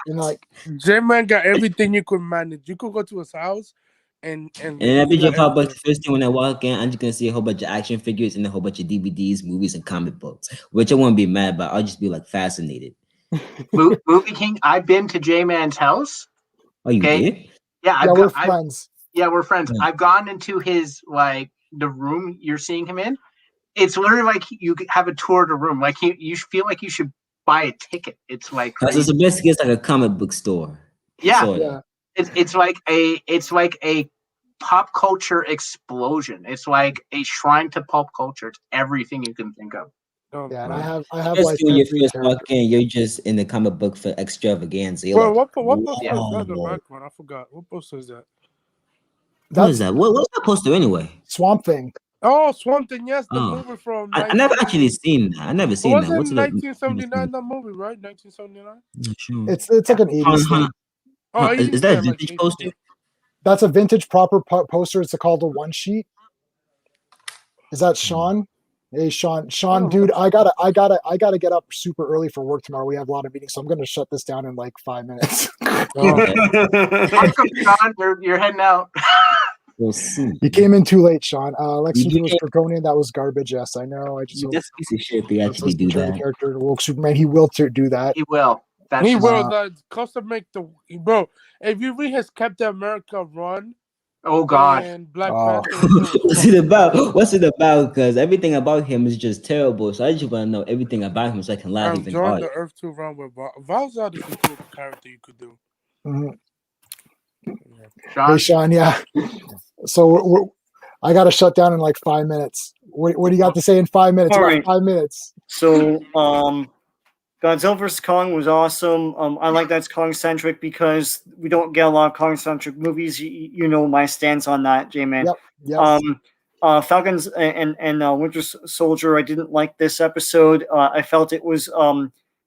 and like J-Man got everything you could manage. You could go to his house, and every joke pop up the first thing when I walk in, I'm just gonna see a whole bunch of action figures and a whole bunch of DVDs, movies, and comic books, which I won't be mad about. I'll just be like fascinated. Movie King, I've been to J-Man's house. Oh, you did? Yeah, we're friends. Yeah, we're friends. Yeah. I've gone into his the room you're seeing him in. It's literally like you have a tour of the room. Like you feel like you should buy a ticket. It's like it's basically it's like a comic book store. Yeah. It's like a pop culture explosion. It's like a shrine to pop culture. It's everything you can think of. Yeah, and I have like when you first walk in, you're just in the comic book for extravaganza. Well, what poster is that in the background? I forgot. What poster is that? What is that? What's that poster anyway? Swamp Thing. Oh, Swamp Thing, yes, the movie from. I never actually seen that. I never seen that. What's in 1979? That movie, right? 1979. Sure. It's like an 80s thing. Oh, is that a vintage poster? That's a vintage proper poster. It's called a one sheet. Is that Sean? Hey, Sean, dude, I gotta get up super early for work tomorrow. We have a lot of meetings, so I'm gonna shut this down in like 5 minutes. Sean, you're heading out. We'll see. You came in too late, Sean. Lex Luthor was Draconian. That was garbage. Yes, I know. I just that's a piece of shit. They actually do that. Character woke Superman. He will do that. He will. He will. Custom make the bro. If you read his Captain America run. Oh God! And Black Panther. What's it about? What's it about? Because everything about him is just terrible. So I just want to know everything about him so I can laugh even harder. The Earth 2 run with Val's out is a cool character you could do. Mm-hmm. Hey Sean, yeah. So I got to shut down in like 5 minutes. What do you got to say in 5 minutes? All right. 5 minutes. So, Godzilla vs. Kong was awesome. I like that's Kong-centric because we don't get a lot of Kong-centric movies. You know my stance on that, J-Man. Yep. Yes. Falcons and Winter Soldier, I didn't like this episode. I felt it was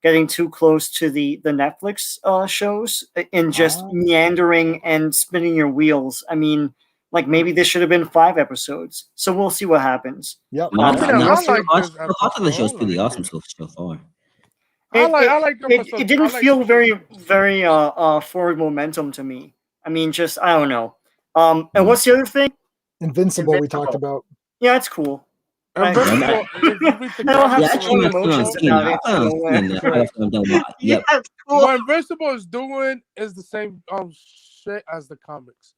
getting too close to the Netflix shows and just meandering and spinning your wheels. I mean, like maybe this should have been 5 episodes. So we'll see what happens. Yep. I thought the show's pretty awesome so far. It didn't feel very forward momentum to me. I mean, just I don't know. And what's the other thing? Invincible. We talked about. Yeah, it's cool. Invincible. What Invincible is doing is the same shit as the comics.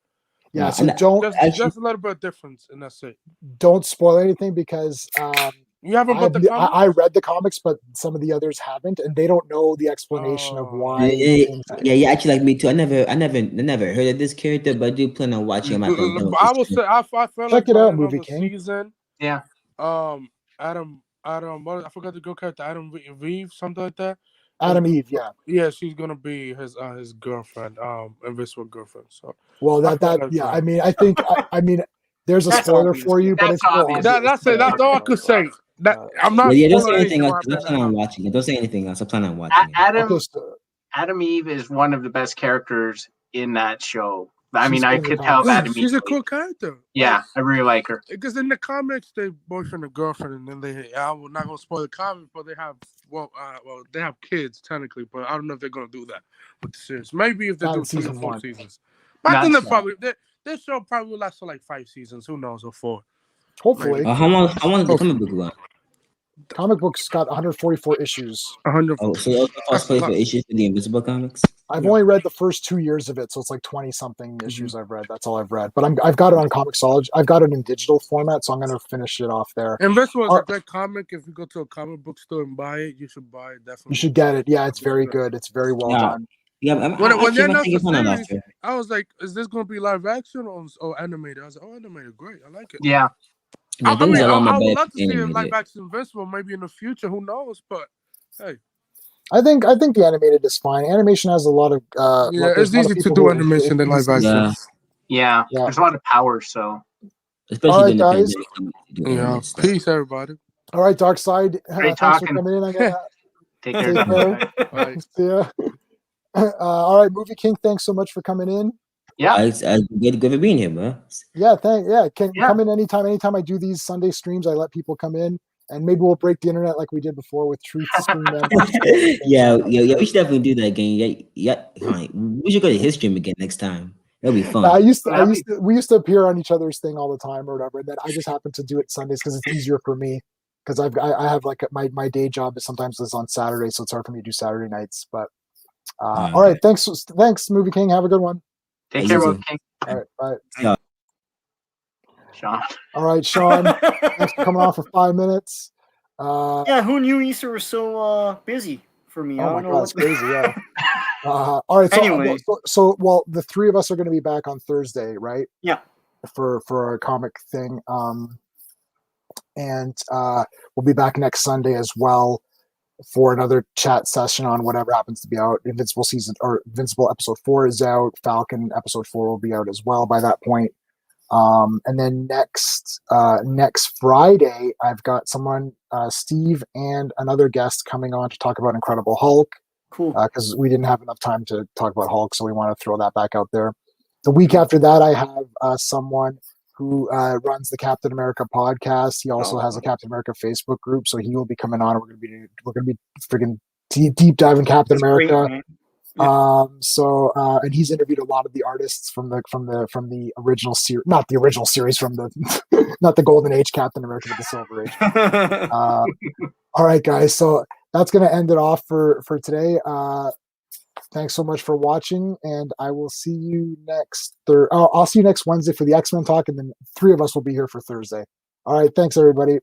Yeah, so just a little bit of difference, and that's it. Don't spoil anything because you haven't read the comics? I read the comics, but some of the others haven't, and they don't know the explanation of why. Yeah, actually, like me too. I never heard of this character, but I do plan on watching him. I will say, I feel check it out, Movie King. Season, yeah. Adam. I forgot the girl character. Adam Eve, something like that. Adam Eve, yeah. Yeah, she's gonna be his girlfriend, Invincible girlfriend. So well, yeah. I mean, I think I mean, there's a spoiler for you, but it's that's it. That's all I could say. I'm not. Yeah, don't say anything else. I plan on watching it. Don't say anything else. I plan on watching it. Adam Eve is one of the best characters in that show. I mean, I could tell that she's a cool character. Yeah, I really like her. Because in the comics, they boyfriend and girlfriend, and then I'm not gonna spoil the comics, but they have they have kids technically, but I don't know if they're gonna do that with the series. Maybe if they do 3 or 4 seasons. But I think they probably this show probably will last for like 5 seasons. Who knows, or 4. Hopefully. How long is the comic book run? Comic books got 144 issues. 100. Oh, so you also play for issues for the Invincible comics? I've only read the first 2 years of it, so it's like 20 something issues I've read. That's all I've read. But I've got it on Comixology. I've got it in digital format, so I'm going to finish it off there. Invincible is a great comic. If you go to a comic book store and buy it, you should buy it. Definitely. You should get it. Yeah, it's very good. It's very well done. Yeah, when they announced the series, I was like, "Is this going to be live action or animated?" I was like, "Oh, animated, great, I like it." Yeah. I would love to see a live action Invincible, maybe in the future. Who knows? But hey, I think the animated is fine. Animation has a lot of it's easy to do animation than live action. Yeah, there's a lot of power. So, especially all right, guys. Yeah, peace, everybody. All right, Dark Side. Thanks for coming in. Take care. Bye. See ya. All right, Movie King. Thanks so much for coming in. Yeah, it's good for being here, man. Yeah, come in anytime. Anytime I do these Sunday streams, I let people come in, and maybe we'll break the internet like we did before with Truth Stream. yeah, we should definitely do that again. Yeah. We should go to his stream again next time. That'll be fun. We used to appear on each other's thing all the time or whatever, and then I just happen to do it Sundays because it's easier for me. Because I have like my day job is sometimes on Saturday, so it's hard for me to do Saturday nights. But all right, thanks, Movie King. Have a good one. Take care, Movie King. All right, bye. Yeah. Sean. All right, Sean. Thanks for coming on for 5 minutes. Who knew Easter was so busy for me? Oh my God, it's crazy. Yeah. All right. So, anyway, so the 3 of us are going to be back on Thursday, right? Yeah. For our comic thing, and we'll be back next Sunday as well for another chat session on whatever happens to be out. Invincible episode 4 is out. Falcon episode 4 will be out as well by that point. And then next Friday, I've got someone, Steve, and another guest coming on to talk about Incredible Hulk. Cool. Because we didn't have enough time to talk about Hulk, so we want to throw that back out there. The week after that, I have someone who runs the Captain America podcast. He also has a Captain America Facebook group, so he will be coming on. We're gonna be freaking deep diving Captain America. Great, and he's interviewed a lot of the artists from the original series, not the original series, from the not the Golden Age Captain America, but the Silver Age. All right, guys. So that's gonna end it off for today. Thanks so much for watching, and I will see you next I'll see you next Wednesday for the X-Men talk, and then 3 of us will be here for Thursday. All right, thanks everybody.